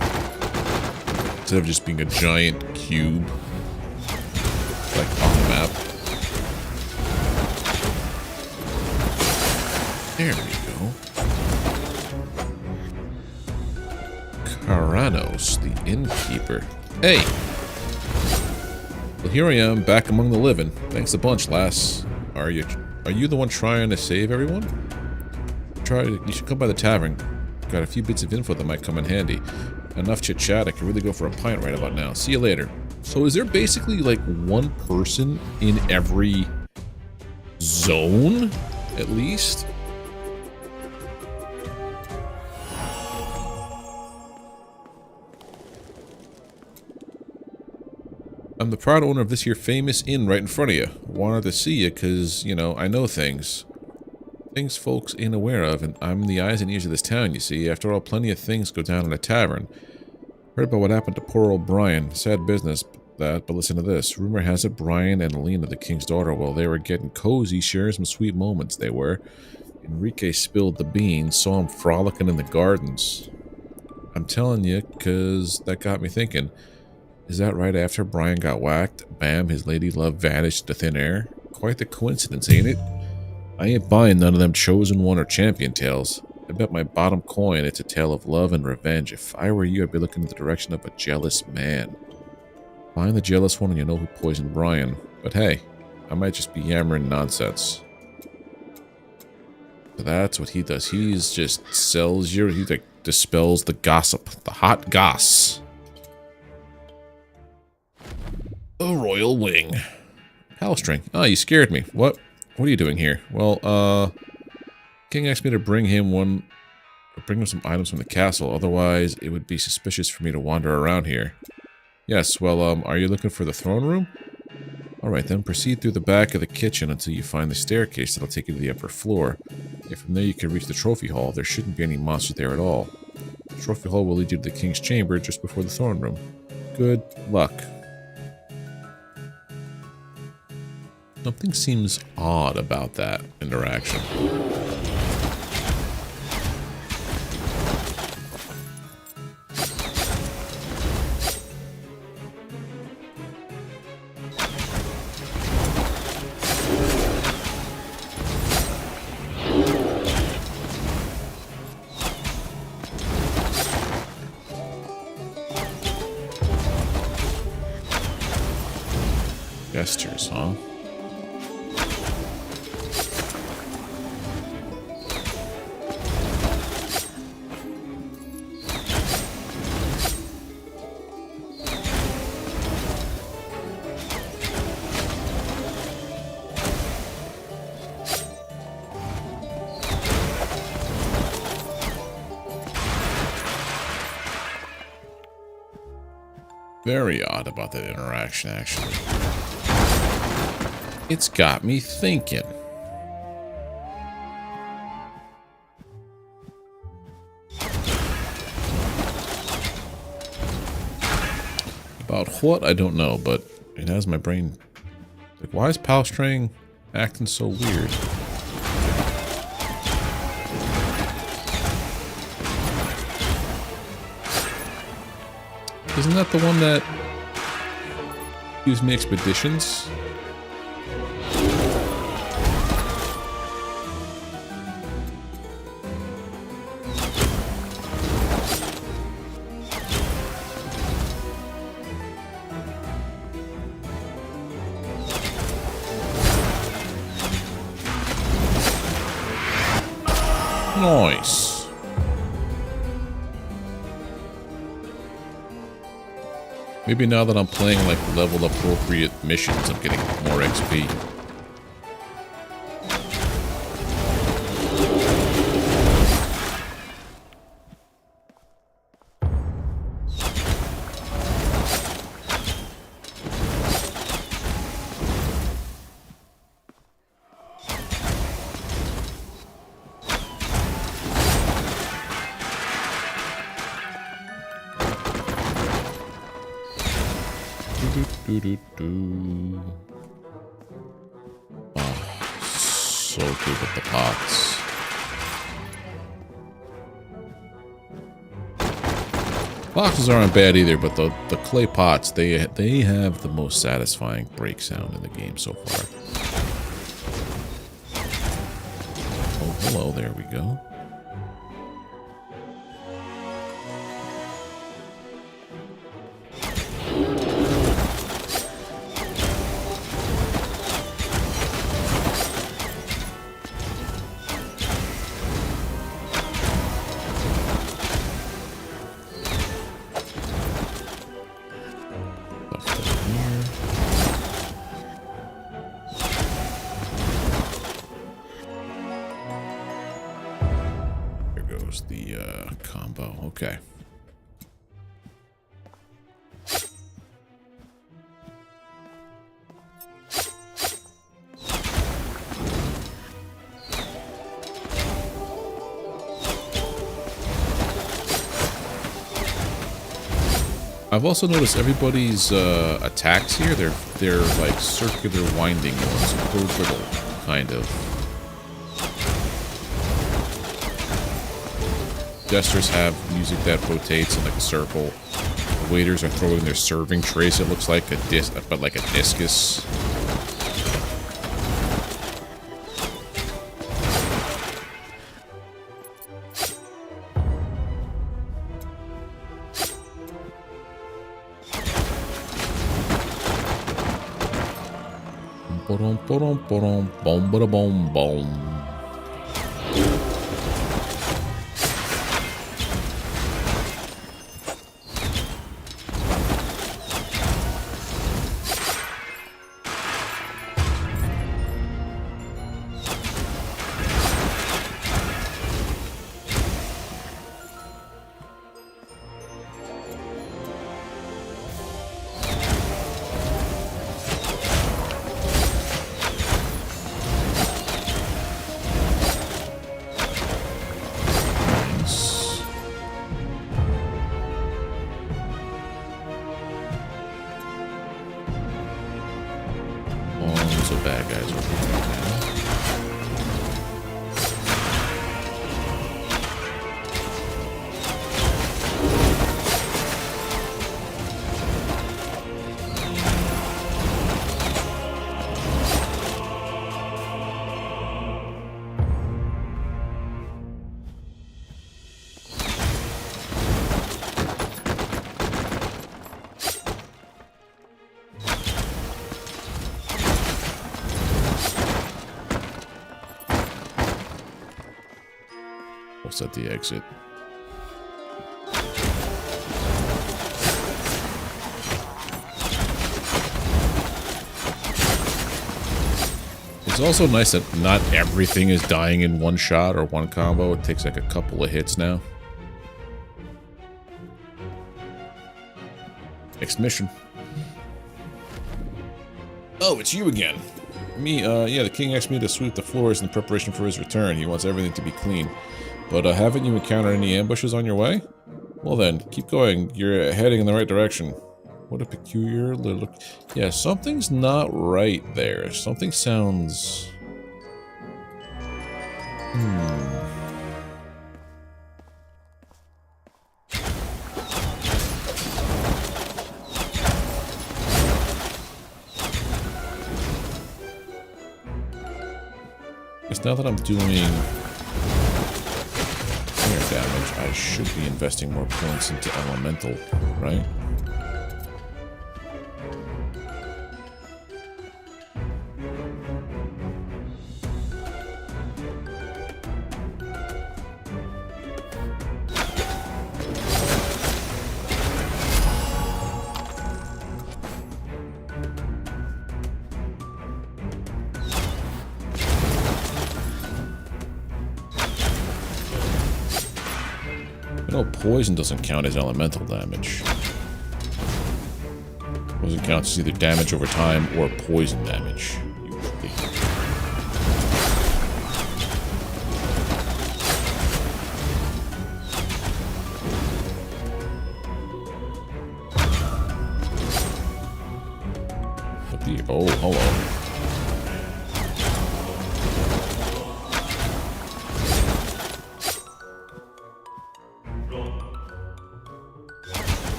Instead of just being a giant cube, like on the map. There we go. Karanos, the innkeeper. Hey! Well, here I am, back among the living. Thanks a bunch, lass. Are you the one trying to save everyone? You should come by the tavern. Got a few bits of info that might come in handy. Enough chit-chat, I can really go for a pint right about now. See you later. So is there basically like one person in every zone, at least? I'm the proud owner of this here famous inn right in front of you. Wanted to see you because, you know, I know things. Things folks ain't aware of, and I'm the eyes and ears of this town, you see. After all, plenty of things go down in a tavern. Heard about what happened to poor old Brian. Sad business, that, but listen to this. Rumor has it Brian and Alina, the king's daughter, well, they were getting cozy, sharing some sweet moments, they were. Enrique spilled the beans, saw him frolicking in the gardens. I'm telling you, because that got me thinking. Is that right after Brian got whacked? Bam, his lady love vanished to thin air? Quite the coincidence, ain't it? I ain't buying none of them chosen one or champion tales. I bet my bottom coin it's a tale of love and revenge. If I were you, I'd be looking in the direction of a jealous man. Find the jealous one and you know who poisoned Brian. But hey, I might just be yammering nonsense. So that's what he does. He's just sells your... He like dispels the gossip. The hot goss. A royal wing. Halstring. Oh, you scared me. What? What are you doing here? Well, King asked me to bring him some items from the castle. Otherwise, it would be suspicious for me to wander around here. Yes, well, are you looking for the throne room? Alright then, proceed through the back of the kitchen until you find the staircase that'll take you to the upper floor. If from there you can reach the trophy hall, there shouldn't be any monsters there at all. The trophy hall will lead you to the king's chamber just before the throne room. Good luck. Something seems odd about that interaction. Gestures, huh? very odd about that interaction, actually. It's got me thinking. About what, I don't know, but it has my brain. Like, why is Palstrang acting so weird? Isn't that the one that gives me expeditions? Nice. Maybe now that I'm playing like level appropriate missions, I'm getting more XP. Oh, so good with the pots. Boxes aren't bad either, but the clay pots, they have the most satisfying break sound in the game so far. Oh, hello, there we go. The combo. Okay. I've also noticed everybody's attacks here. They're like circular winding ones, orbital kind of. Jesters have music that rotates in like a circle. The waiters are throwing their serving trays. It looks like a but like a discus. Boom. Bad guys over here now. At the exit. It's also nice that not everything is dying in one shot or one combo. It takes like a couple of hits now. Next mission. Oh, it's you again. Me, yeah, the king asked me to sweep the floors in preparation for his return. He wants everything to be clean. But, haven't you encountered any ambushes on your way? Well then, keep going. You're heading in the right direction. What a peculiar little... Yeah, something's not right there. Something sounds... Because now that I'm doing air damage, I should be investing more points into elemental, right? No, poison doesn't count as elemental damage. Poison counts as either damage over time or poison damage, usually. What the... Oh, hello.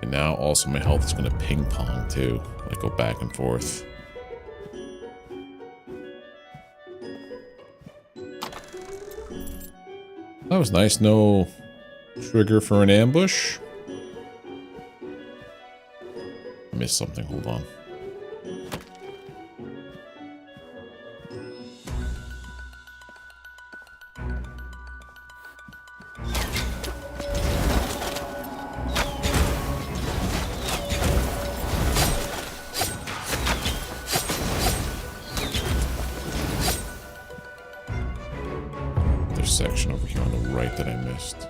Now also my health is going to ping pong too, like go back and forth. That was nice. No trigger for an ambush. I missed something. Hold on. Section over here on the right that I missed.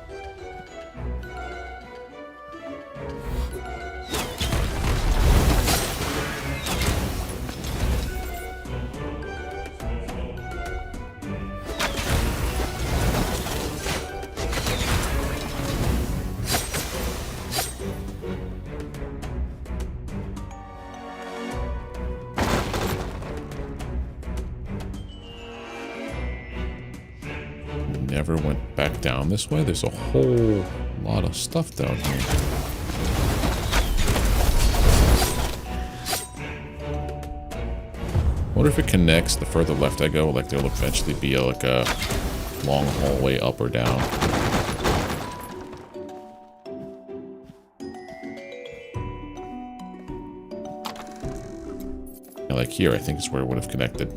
Never went back down this way. There's a whole lot of stuff down here. Wonder if it connects the further left I go, like there'll eventually be like a long hallway up or down. And like here, I think is where it would have connected.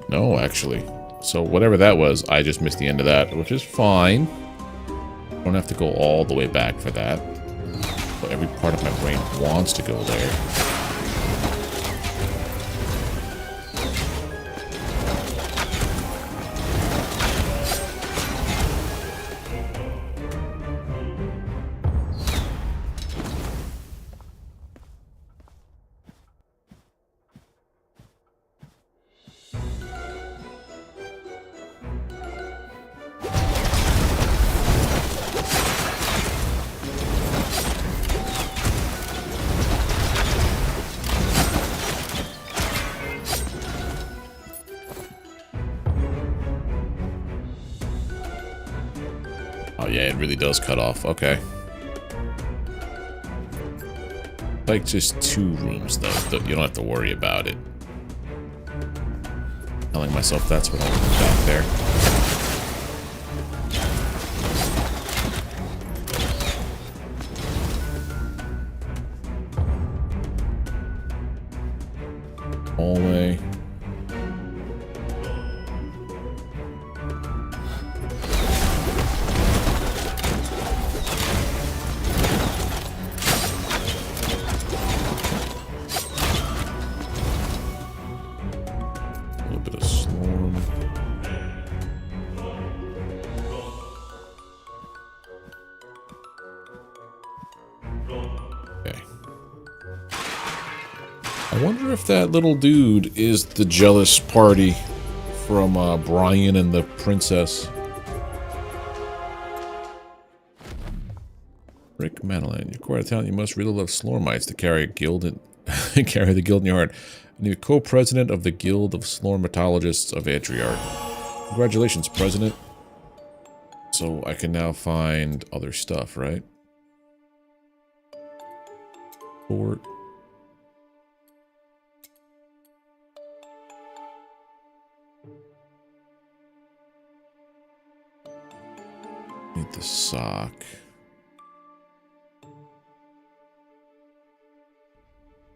No, actually. So whatever that was, I just missed the end of that, which is fine. Don't have to go all the way back for that. But every part of my brain wants to go there. Oh yeah, it really does cut off. Okay. Like just 2 rooms though. You don't have to worry about it. Telling myself that's what I'll do back there. Hallway. I wonder if that little dude is the jealous party from Brian and the princess. Rick Madeline, you're quite a talent. You must really love Slormites to carry a guild and carry the guild in your heart. And you're co-president of the Guild of Slormatologists of Atriarch. Congratulations, President. So I can now find other stuff, right? Fort. Need the sock.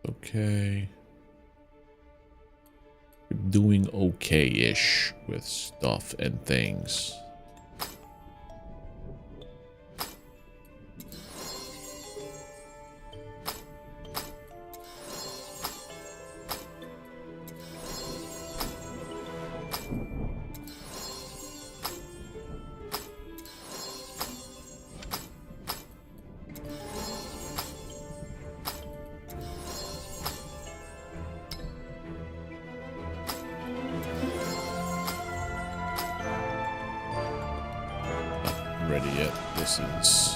Okay. We're doing okay-ish with stuff and things. Ready yet. This is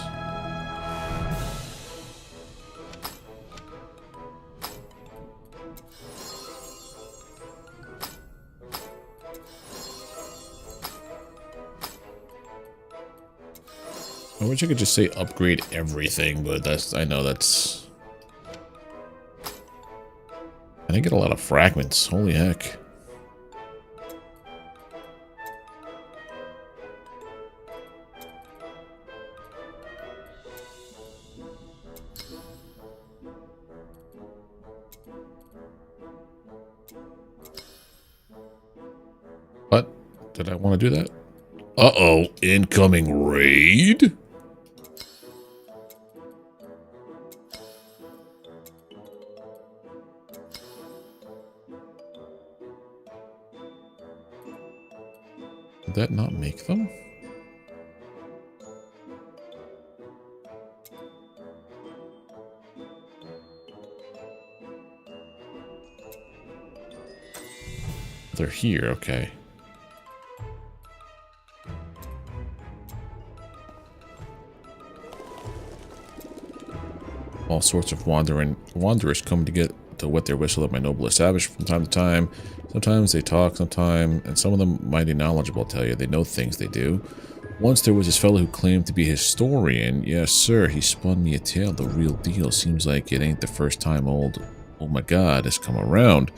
I wish I could just say upgrade everything, but that's I know that's I didn't get a lot of fragments. Holy heck. What? Did I want to do that? Uh-oh, incoming raid? Did that not make them? They're here, okay. All sorts of wanderers come to get to wet their whistle at my noble establishment from time to time. Sometimes they talk, and some of them mighty knowledgeable, I'll tell you. They know things, they do. Once there was this fellow who claimed to be a historian. Yes, sir, he spun me a tale, the real deal. Seems like it ain't the first time old oh my god has come around.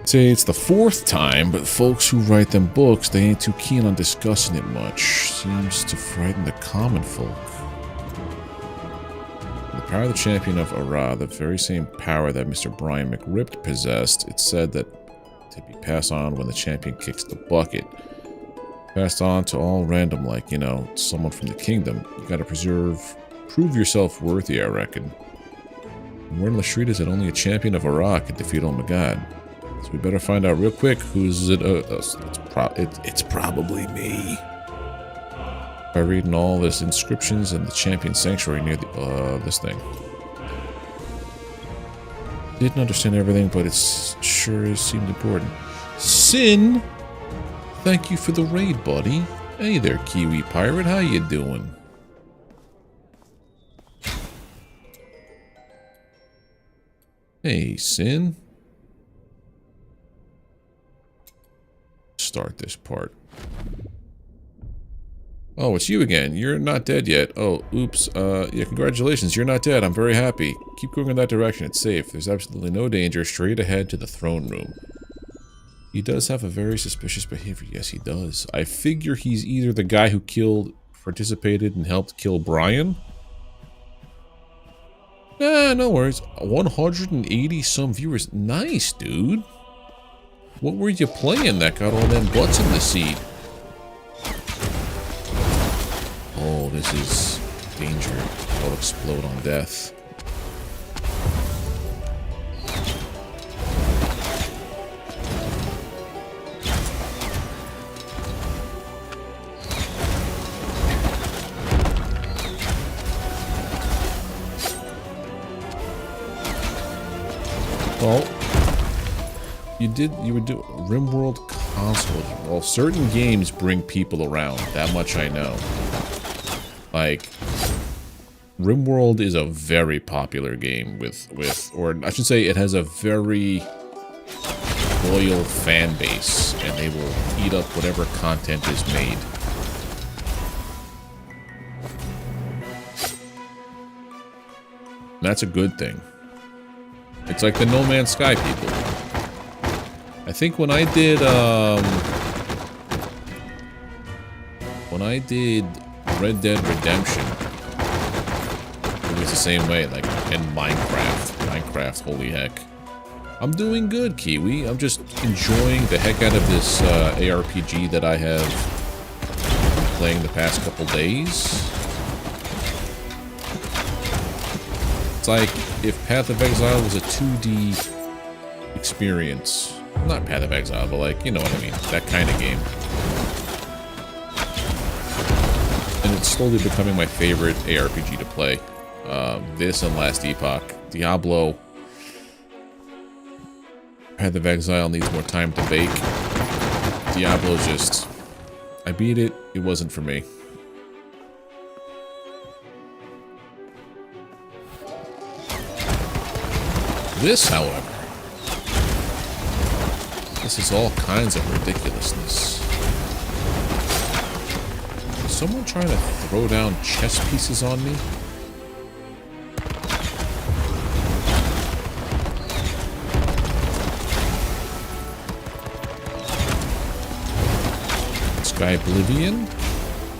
I'd say it's the fourth time, but folks who write them books, they ain't too keen on discussing it much. Seems to frighten the common folk. The power of the champion of Ara, the very same power that Mr. Brian McRipt possessed, it's said that to be passed on when the champion kicks the bucket. Passed on to all random, like, you know, someone from the kingdom. You gotta prove yourself worthy, I reckon. And word on the street is that only a champion of Ara can defeat Oh My God. So we better find out real quick who's it. It's probably me. By reading all this inscriptions and the champion sanctuary near the this thing. Didn't understand everything, but it sure seemed important. Sin, thank you for the raid, buddy. Hey there, Kiwi Pirate, how you doing? Hey, Sin. Start this part. Oh, it's you again. You're not dead yet. Oh, oops. Yeah, congratulations. You're not dead. I'm very happy. Keep going in that direction. It's safe. There's absolutely no danger. Straight ahead to the throne room. He does have a very suspicious behavior. Yes, he does. I figure he's either the guy who participated and helped kill Brian. Nah, no worries. 180 some viewers. Nice, dude. What were you playing that got all them butts in the seat? Oh, this is danger. I'll explode on death. You would do RimWorld console. Well, certain games bring people around. That much I know. Like, RimWorld is a very popular game or I should say it has a very loyal fan base, and they will eat up whatever content is made. That's a good thing. It's like the No Man's Sky people. I think when I did Red Dead Redemption, it was the same way, like in Minecraft, holy heck. I'm doing good, Kiwi. I'm just enjoying the heck out of this ARPG that I have been playing the past couple days. It's like if Path of Exile was a 2D experience. Not Path of Exile, but like, you know what I mean. That kind of game. And it's slowly becoming my favorite ARPG to play. This and Last Epoch. Diablo. Path of Exile needs more time to bake. Diablo's just... I beat it. It wasn't for me. This, however... This is all kinds of ridiculousness. Is someone trying to throw down chess pieces on me? Sky Oblivion?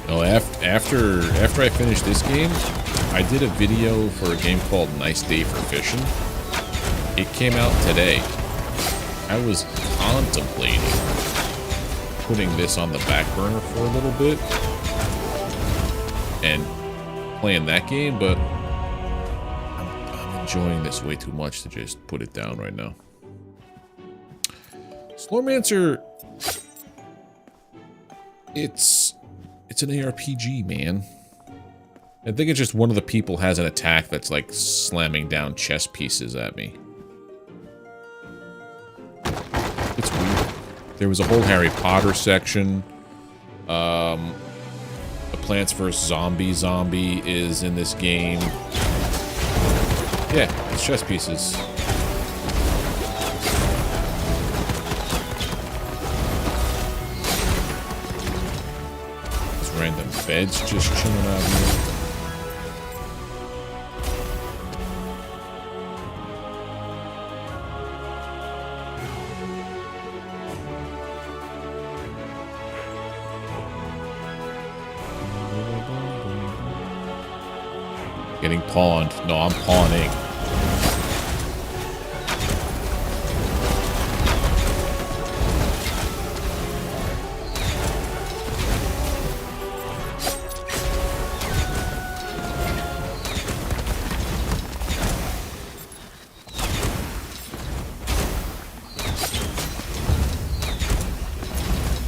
No, after I finished this game, I did a video for a game called Nice Day for Fishing. It came out today. I was contemplating putting this on the back burner for a little bit and playing that game, but I'm enjoying this way too much to just put it down right now. Slormancer, it's an ARPG, man. I think it's just one of the people has an attack that's like slamming down chess pieces at me. It's weird. There was a whole Harry Potter section. A Plants vs. Zombie is in this game. Yeah, it's chess pieces. These random beds just chilling out here. Getting pawned. No, I'm pawning.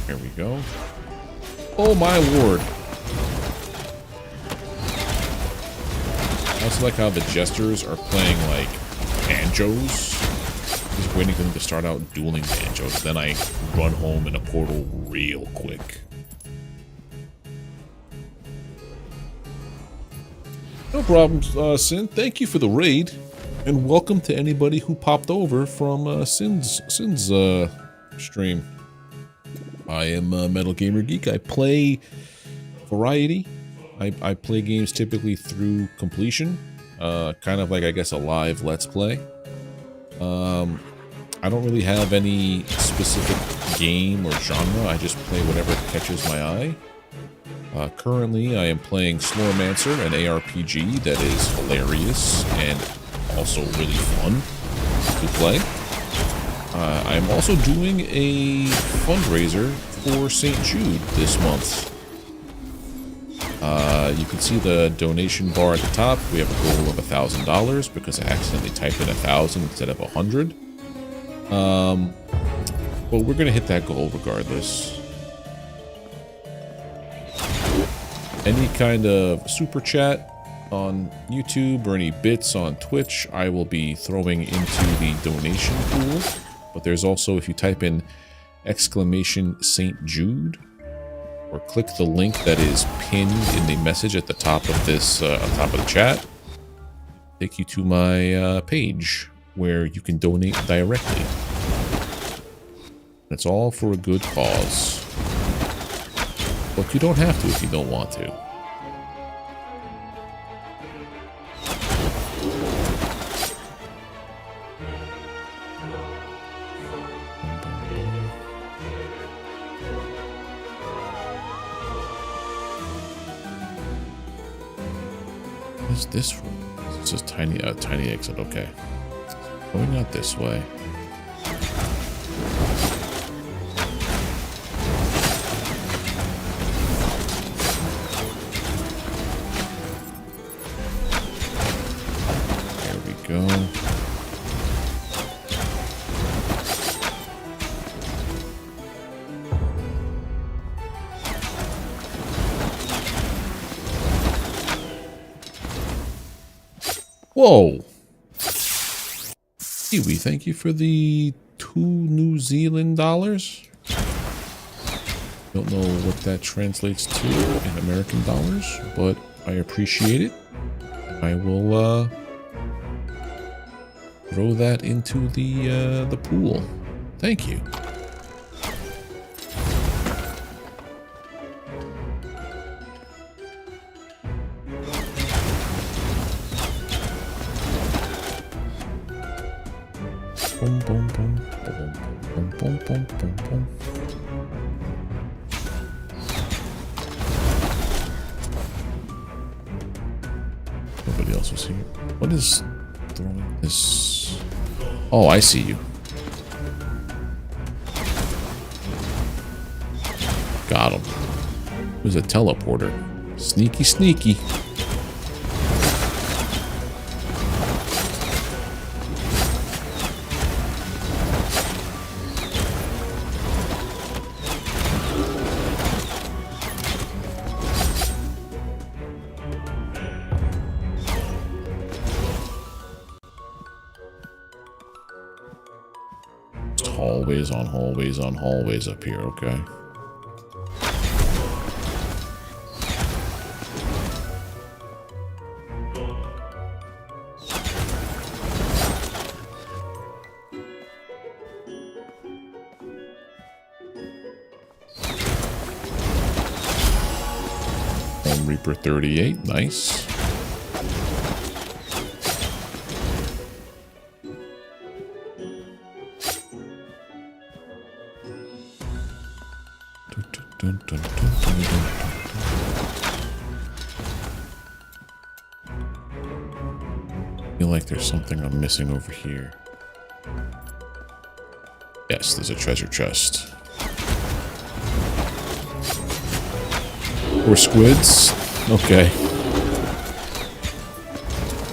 Here we go. Oh my lord. I also like how the jesters are playing, like, banjos. Just waiting for them to start out dueling banjos. Then I run home in a portal real quick. No problems, Sin. Thank you for the raid. And welcome to anybody who popped over from Sin's stream. I am METALGAMERGEEK. I play variety. I play games typically through completion, kind of like, I guess, a live Let's Play. I don't really have any specific game or genre, I just play whatever catches my eye. Currently, I am playing Slormancer, an ARPG that is hilarious and also really fun to play. I'm also doing a fundraiser for St. Jude this month. You can see the donation bar at the top. We have a goal of $1,000 because I accidentally typed in 1,000 instead of 100. But we're gonna hit that goal regardless. Any kind of super chat on YouTube or any bits on Twitch, I will be throwing into the donation pool. But there's also, if you type in exclamation St. Jude, or click the link that is pinned in the message at the top of this, on top of the chat, take you to my page where you can donate directly. It's all for a good cause. But you don't have to if you don't want to. What is this for? It says tiny exit, okay. Going out this way. There we go. Whoa! Kiwi, thank you for the 2 New Zealand dollars. Don't know what that translates to in American dollars, but I appreciate it. I will throw that into the pool. Thank you. Boom, boom, boom, boom, boom, boom, boom, boom, boom. Nobody else was here. What is throwing this? Oh, I see you. Got him. Who's a teleporter? Sneaky, sneaky. Hallways on hallways on hallways up here, okay? Home Reaper 38, nice. Dun, dun, dun, dun, dun, dun. I feel like there's something I'm missing over here. Yes, there's a treasure chest. Or squids? Okay.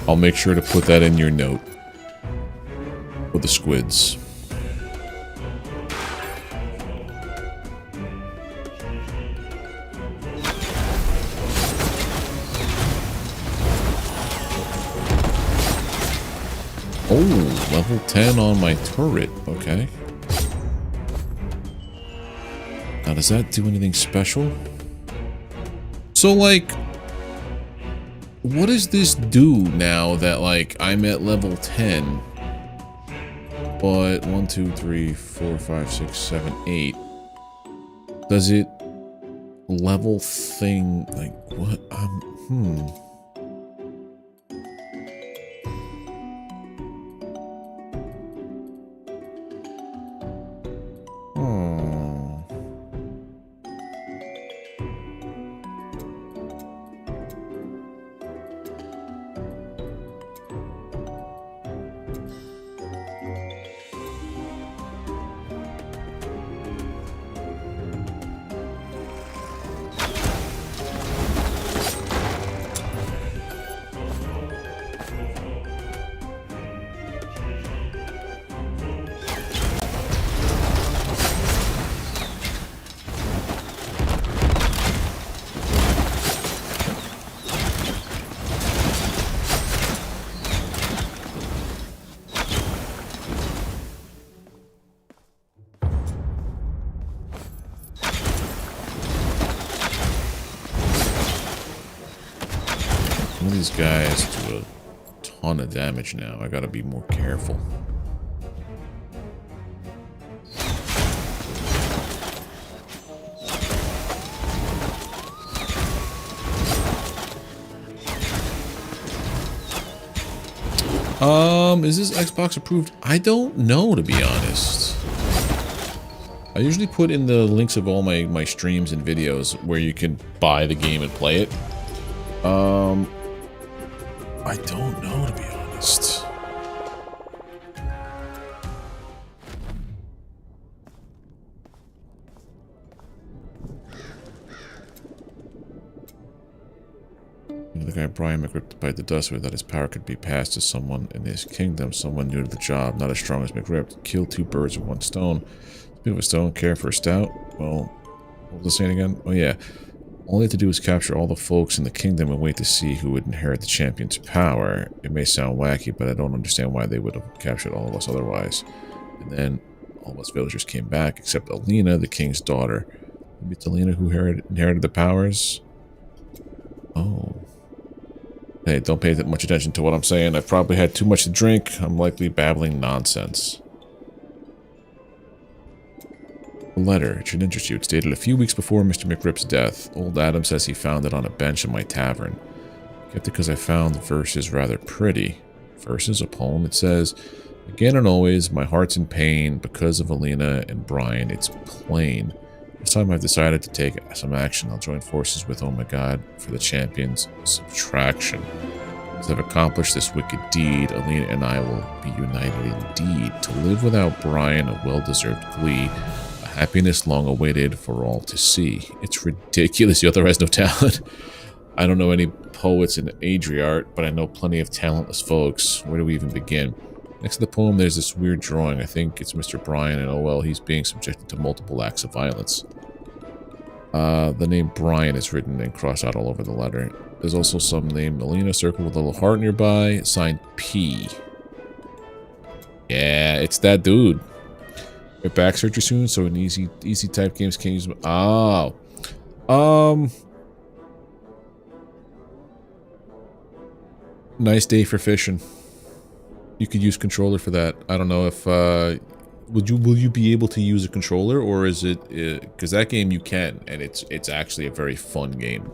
I'll make sure to put that in your note. For the squids. Oh, level 10 on my turret. Okay. Now, does that do anything special? So, like, what does this do now that, like, I'm at level 10? But 1, 2, 3, 4, 5, 6, 7, 8. Does it level thing, like, what? these guys do a ton of damage now. I gotta be more careful. Is this Xbox approved? I don't know, to be honest. I usually put in the links of all my streams and videos where you can buy the game and play it. I don't know, to be honest. The guy Brian McRib to bite the dust with that his power could be passed to someone in his kingdom, someone new to the job, not as strong as McRib. Kill 2 birds with 1 stone. Speak of a stone, care for a stout. Well, what was I saying again? Oh yeah. All they have to do is capture all the folks in the kingdom and wait to see who would inherit the champion's power. It may sound wacky, but I don't understand why they would have captured all of us otherwise. And then all of us villagers came back, except Alina, the king's daughter. Maybe it's Alina who inherited the powers? Oh. Hey, don't pay that much attention to what I'm saying. I've probably had too much to drink. I'm likely babbling nonsense. A letter. It should interest you. It's dated a few weeks before Mr. McRib's death. Old Adam says he found it on a bench in my tavern. I kept it because I found the verses rather pretty. Verses? A poem? It says, again and always, my heart's in pain because of Alina and Brian. It's plain. This time I've decided to take some action. I'll join forces with Oh My God for the champion's subtraction. As I've accomplished this wicked deed, Alina and I will be united indeed. To live without Brian, a well-deserved glee, a happiness long awaited for all to see. It's ridiculous the other has no talent. I don't know any poets in Adriart, but I know plenty of talentless folks. Where do we even begin? Next to the poem, there's this weird drawing. I think it's Mr. Brian, and oh well, he's being subjected to multiple acts of violence. The name Brian is written and crossed out all over the letter. There's also some name Alina circled with a little heart nearby, signed P. Yeah, it's that dude. Get back searcher soon, so an easy type games can use. Oh, nice day for fishing. You could use controller for that. I don't know if will you be able to use a controller, or is it because that game you can, and it's actually a very fun game.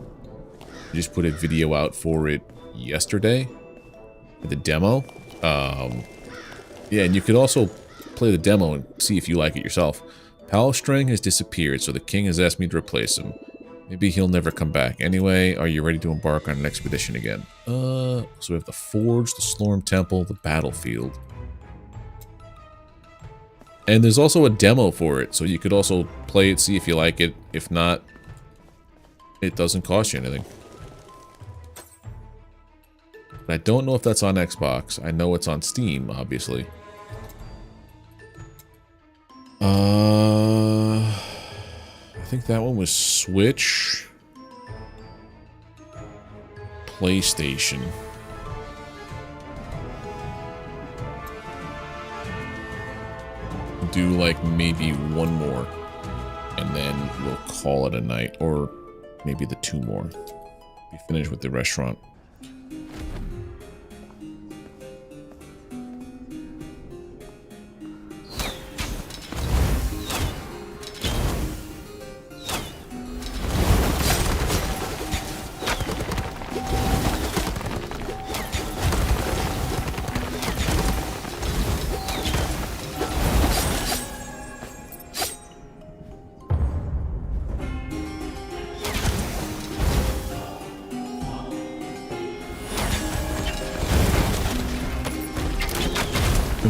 I just put a video out for it yesterday, the demo. Yeah, and you could also play the demo and see if you like it yourself. Palstring has disappeared, so the king has asked me to replace him. Maybe he'll never come back. Anyway, are you ready to embark on an expedition again? So we have the Forge, the Slorm Temple, the Battlefield. And there's also a demo for it, so you could also play it, see if you like it. If not, it doesn't cost you anything. But I don't know if that's on Xbox. I know it's on Steam, obviously. I think that one was Switch, PlayStation. Do like maybe one more, and then we'll call it a night, or maybe the 2 more. Be finished with the restaurant.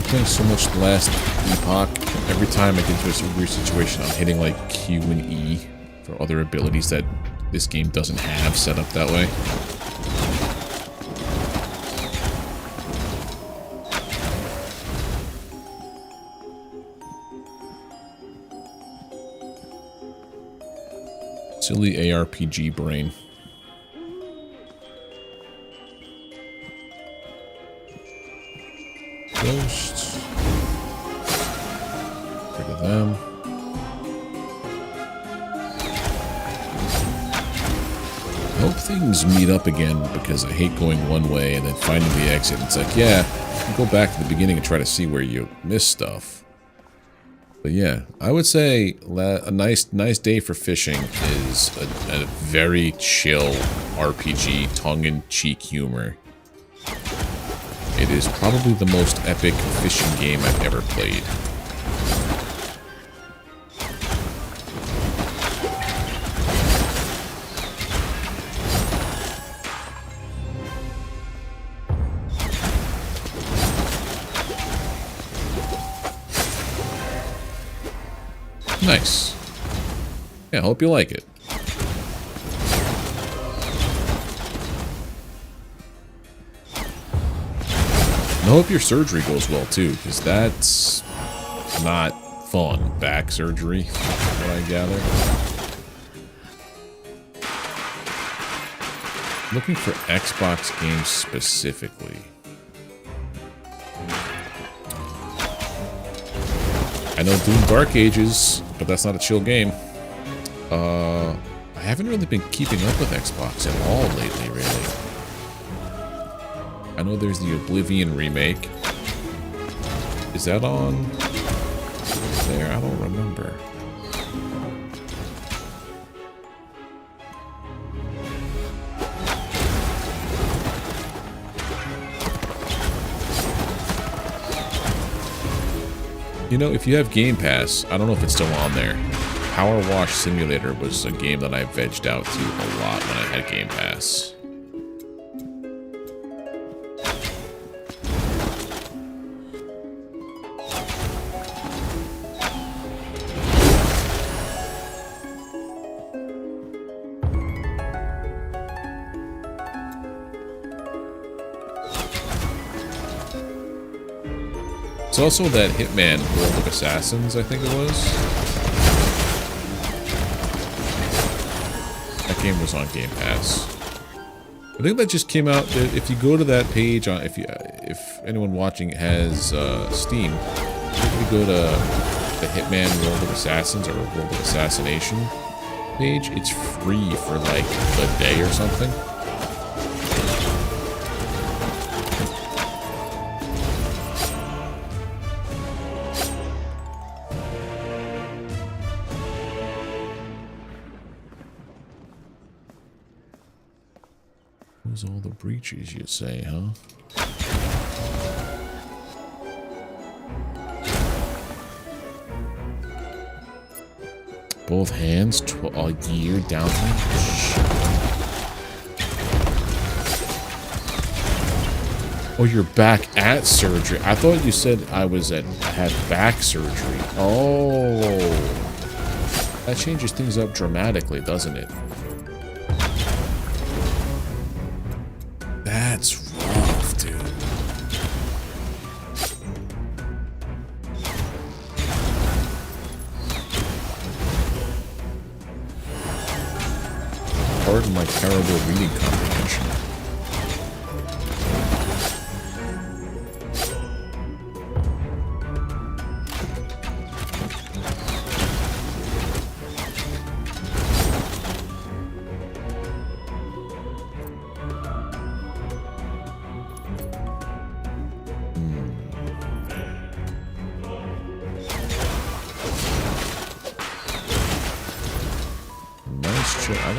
Playing so much the last epoch. Every time I get into a weird situation, I'm hitting like Q and E for other abilities that this game doesn't have set up that way. Silly ARPG brain. Ghosts. Rid of them. hope things meet up again, because I hate going one way and then finding the exit. It's like, yeah, you go back to the beginning and try to see where you missed stuff. But yeah, I would say a nice day for fishing is a very chill RPG, tongue-in-cheek humor. It is probably the most epic fishing game I've ever played. Nice. Yeah, I hope you like it. I hope your surgery goes well too, because that's not fun. Back surgery, what I gather. Looking for Xbox games specifically. I know Doom Dark Ages, but that's not a chill game. I haven't really been keeping up with Xbox at all lately, really. I know there's the Oblivion remake. Is that on there? I don't remember. You know, if you have Game Pass, I don't know if it's still on there. Power Wash Simulator was a game that I vegged out to a lot when I had Game Pass. It's also that Hitman World of Assassins, I think it was. That game was on Game Pass. I think that just came out. If you go to that page, on if anyone watching has Steam, if you go to the Hitman World of Assassins or World of Assassination page, it's free for like a day or something. Those all the breaches, you say, huh? Both hands, a year downtime. Oh, you're back at surgery. I thought you said I had back surgery. Oh, that changes things up dramatically, doesn't it? That's rough, dude. Pardon my terrible reading comprehension.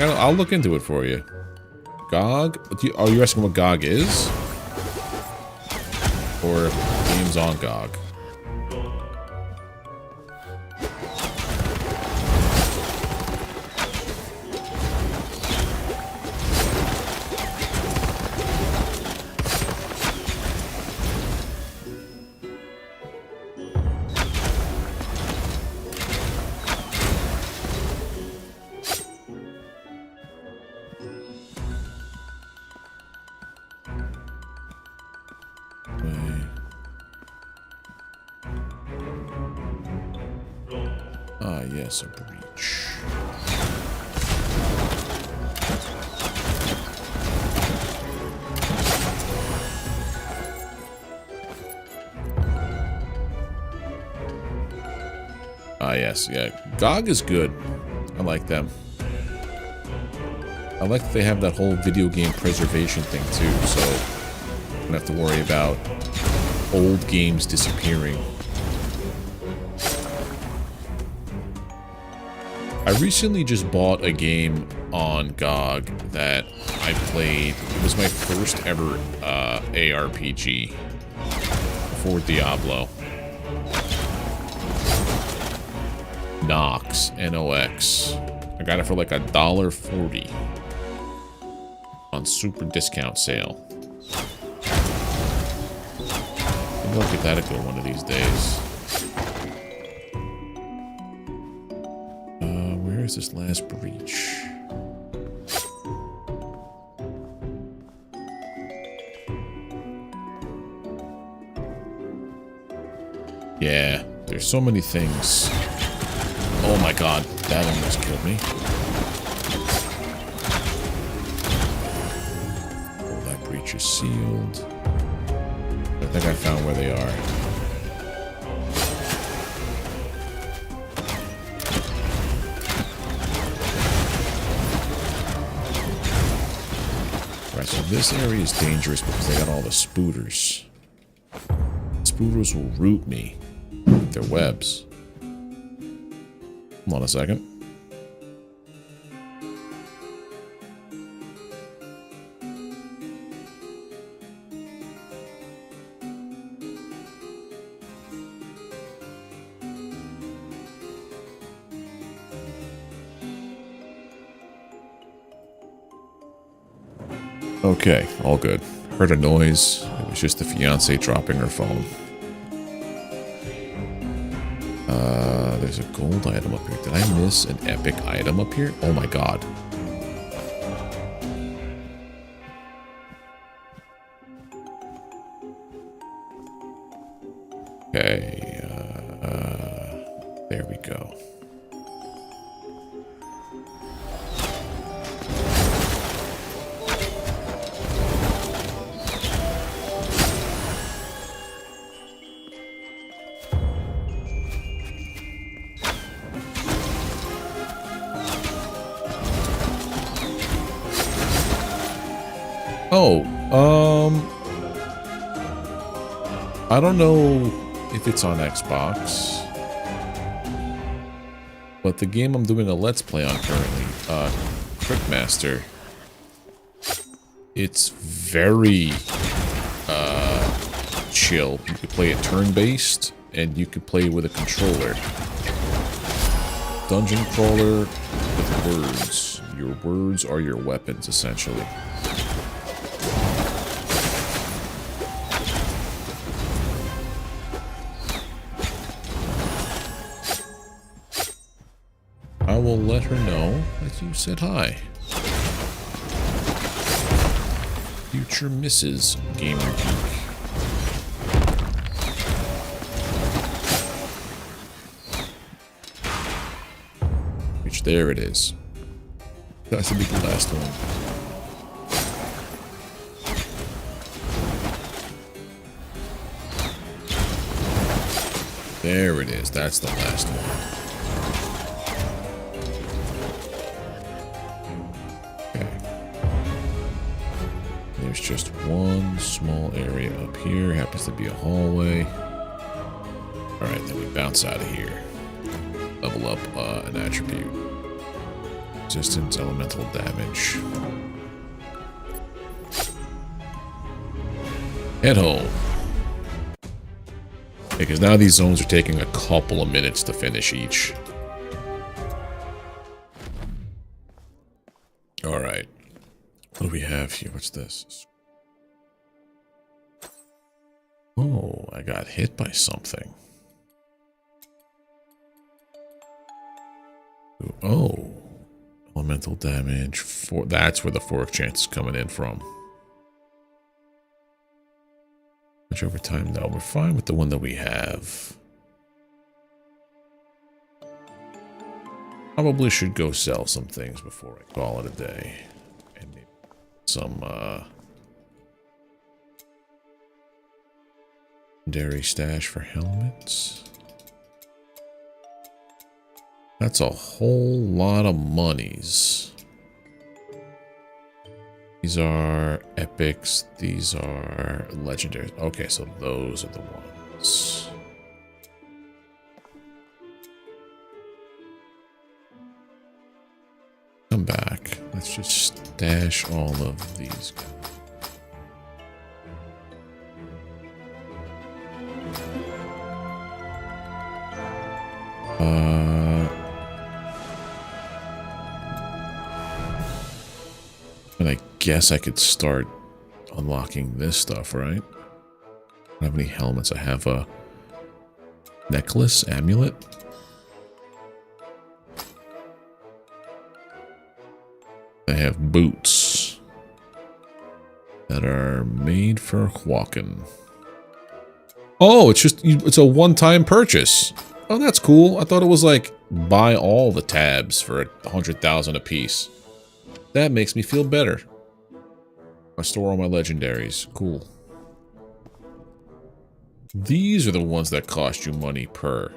I'll look into it for you. GOG? Are you asking what GOG is? Or games on GOG? Ah, yes, a breach. Ah, yes, yeah. GOG is good. I like them. I like that they have that whole video game preservation thing too, so I don't have to worry about old games disappearing. I recently just bought a game on GOG that I played. It was my first ever ARPG for Diablo. Nox, N-O-X. I got it for like $1.40 on super discount sale. Maybe I'll get that a go one of these days. Where is this last breach? Yeah, there's so many things. Oh my god, that almost killed me. Oh, that breach is sealed. I think I found where they are. Right, so this area is dangerous because they got all the spooters. Spooters will root me with their webs. Hold on a second. Okay, all good. Heard a noise. It was just the fiancée dropping her phone. There's a gold item up here. Did I miss an epic item up here? Oh my god. Okay, there we go. Oh, I don't know if it's on Xbox, but the game I'm doing a Let's Play on currently, Crickmaster, it's very, chill. You could play it turn-based, and you could play it with a controller. Dungeon crawler with words. Your words are your weapons, essentially. I will let her know that you said hi. Future Mrs. Gamergeek. Which, there it is. That should be the last one. There it is. That's the last one. There's just one small area up here. Happens to be a hallway. Alright, then we bounce out of here. Level up an attribute. Resistance, elemental damage. Head home. Because now these zones are taking a couple of minutes to finish each. Alright. What do we have here? What's this? Oh, I got hit by something. Oh. Elemental damage. That's where the fork chance is coming in from. Much over time, though. We're fine with the one that we have. Probably should go sell some things before I call it a day. And maybe some, legendary stash for helmets. That's a whole lot of monies. These are epics. These are legendaries. Okay, so those are the ones. Come back. Let's just stash all of these guys. And I guess I could start unlocking this stuff, right? I don't have any helmets. I have a necklace, amulet. I have boots that are made for walking. Oh, it's a one-time purchase. Oh, that's cool. I thought it was like buy all the tabs for 100,000 a piece. That makes me feel better. I store all my legendaries. Cool. These are the ones that cost you money per.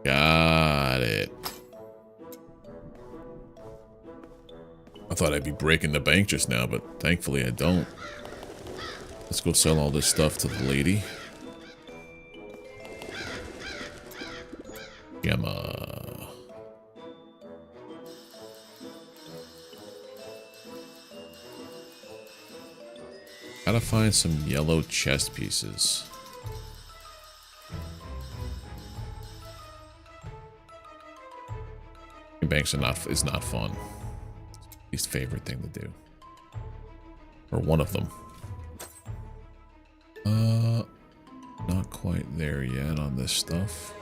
Got it. I thought I'd be breaking the bank just now, but thankfully I don't. Let's go sell all this stuff to the lady. Gamma. Gotta find some yellow chest pieces. Banks is not fun. Least favorite thing to do. Or one of them. Not quite there yet on this stuff.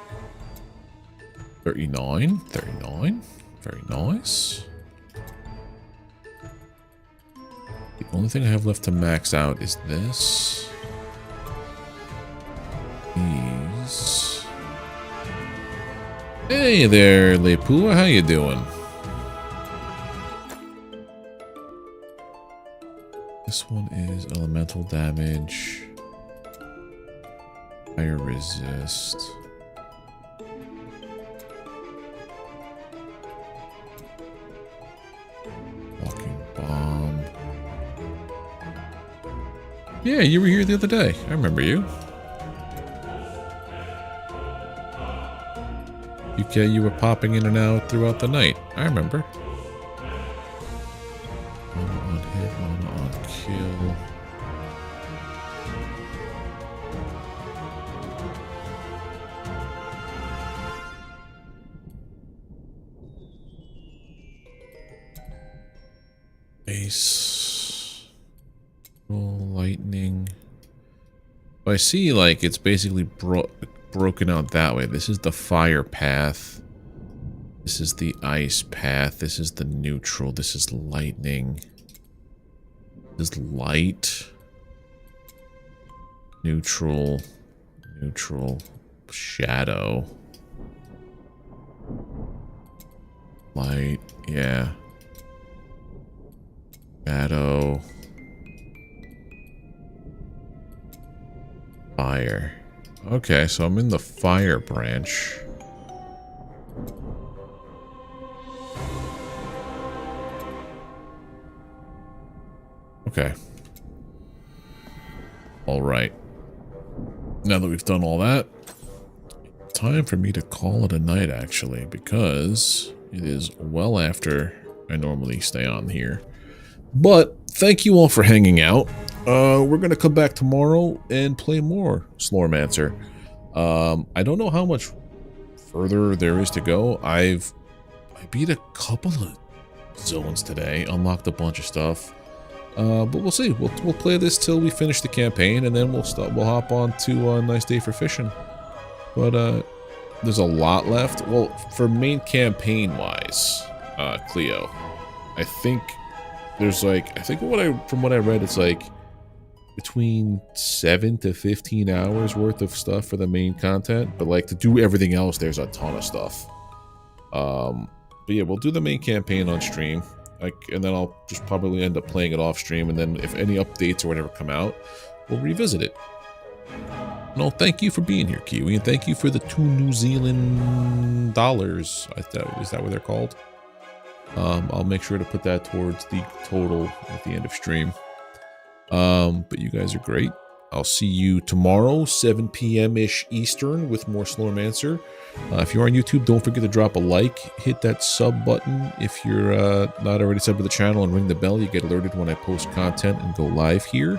39. 39. Very nice. The only thing I have left to max out is this. These. Hey there, Lepua. How you doing? This one is elemental damage. Fire resist. Walking bomb. Yeah, you were here the other day. I remember you. You were popping in and out throughout the night. I remember. One on hit, one on kill. Ace. Lightning. I see, like, it's basically broken out that way. This is the fire path. This is the ice path. This is the neutral. This is lightning. This is light. Neutral. Neutral. Shadow. Light. Yeah. Shadow. Fire. Okay, so I'm in the fire branch. Okay. All right. Now that we've done all that, time for me to call it a night, actually, because it is well after I normally stay on here. But thank you all for hanging out. We're going to come back tomorrow and play more Slormancer. I don't know how much further there is to go. I beat a couple of zones today, unlocked a bunch of stuff. But we'll see. We'll play this till we finish the campaign, and then we'll hop on to a nice day for fishing. But there's a lot left. Well, for main campaign wise, Cleo, I think there's like, from what I read, it's like between 7 to 15 hours worth of stuff for the main content. But like to do everything else, there's a ton of stuff. But yeah, we'll do the main campaign on stream. And then I'll just probably end up playing it off stream, and then if any updates or whatever come out, we'll revisit it. No, thank you for being here, Kiwi, and thank you for the 2 New Zealand dollars. Is that what they're called? I'll make sure to put that towards the total at the end of stream. But you guys are great. I'll see you tomorrow, 7 p.m.-ish Eastern, with more Slormancer. If you're on YouTube, don't forget to drop a like. Hit that sub button if you're not already subbed to the channel, and ring the bell. You get alerted when I post content and go live here.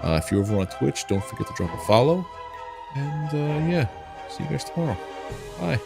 If you're over on Twitch, don't forget to drop a follow. And yeah, see you guys tomorrow. Bye.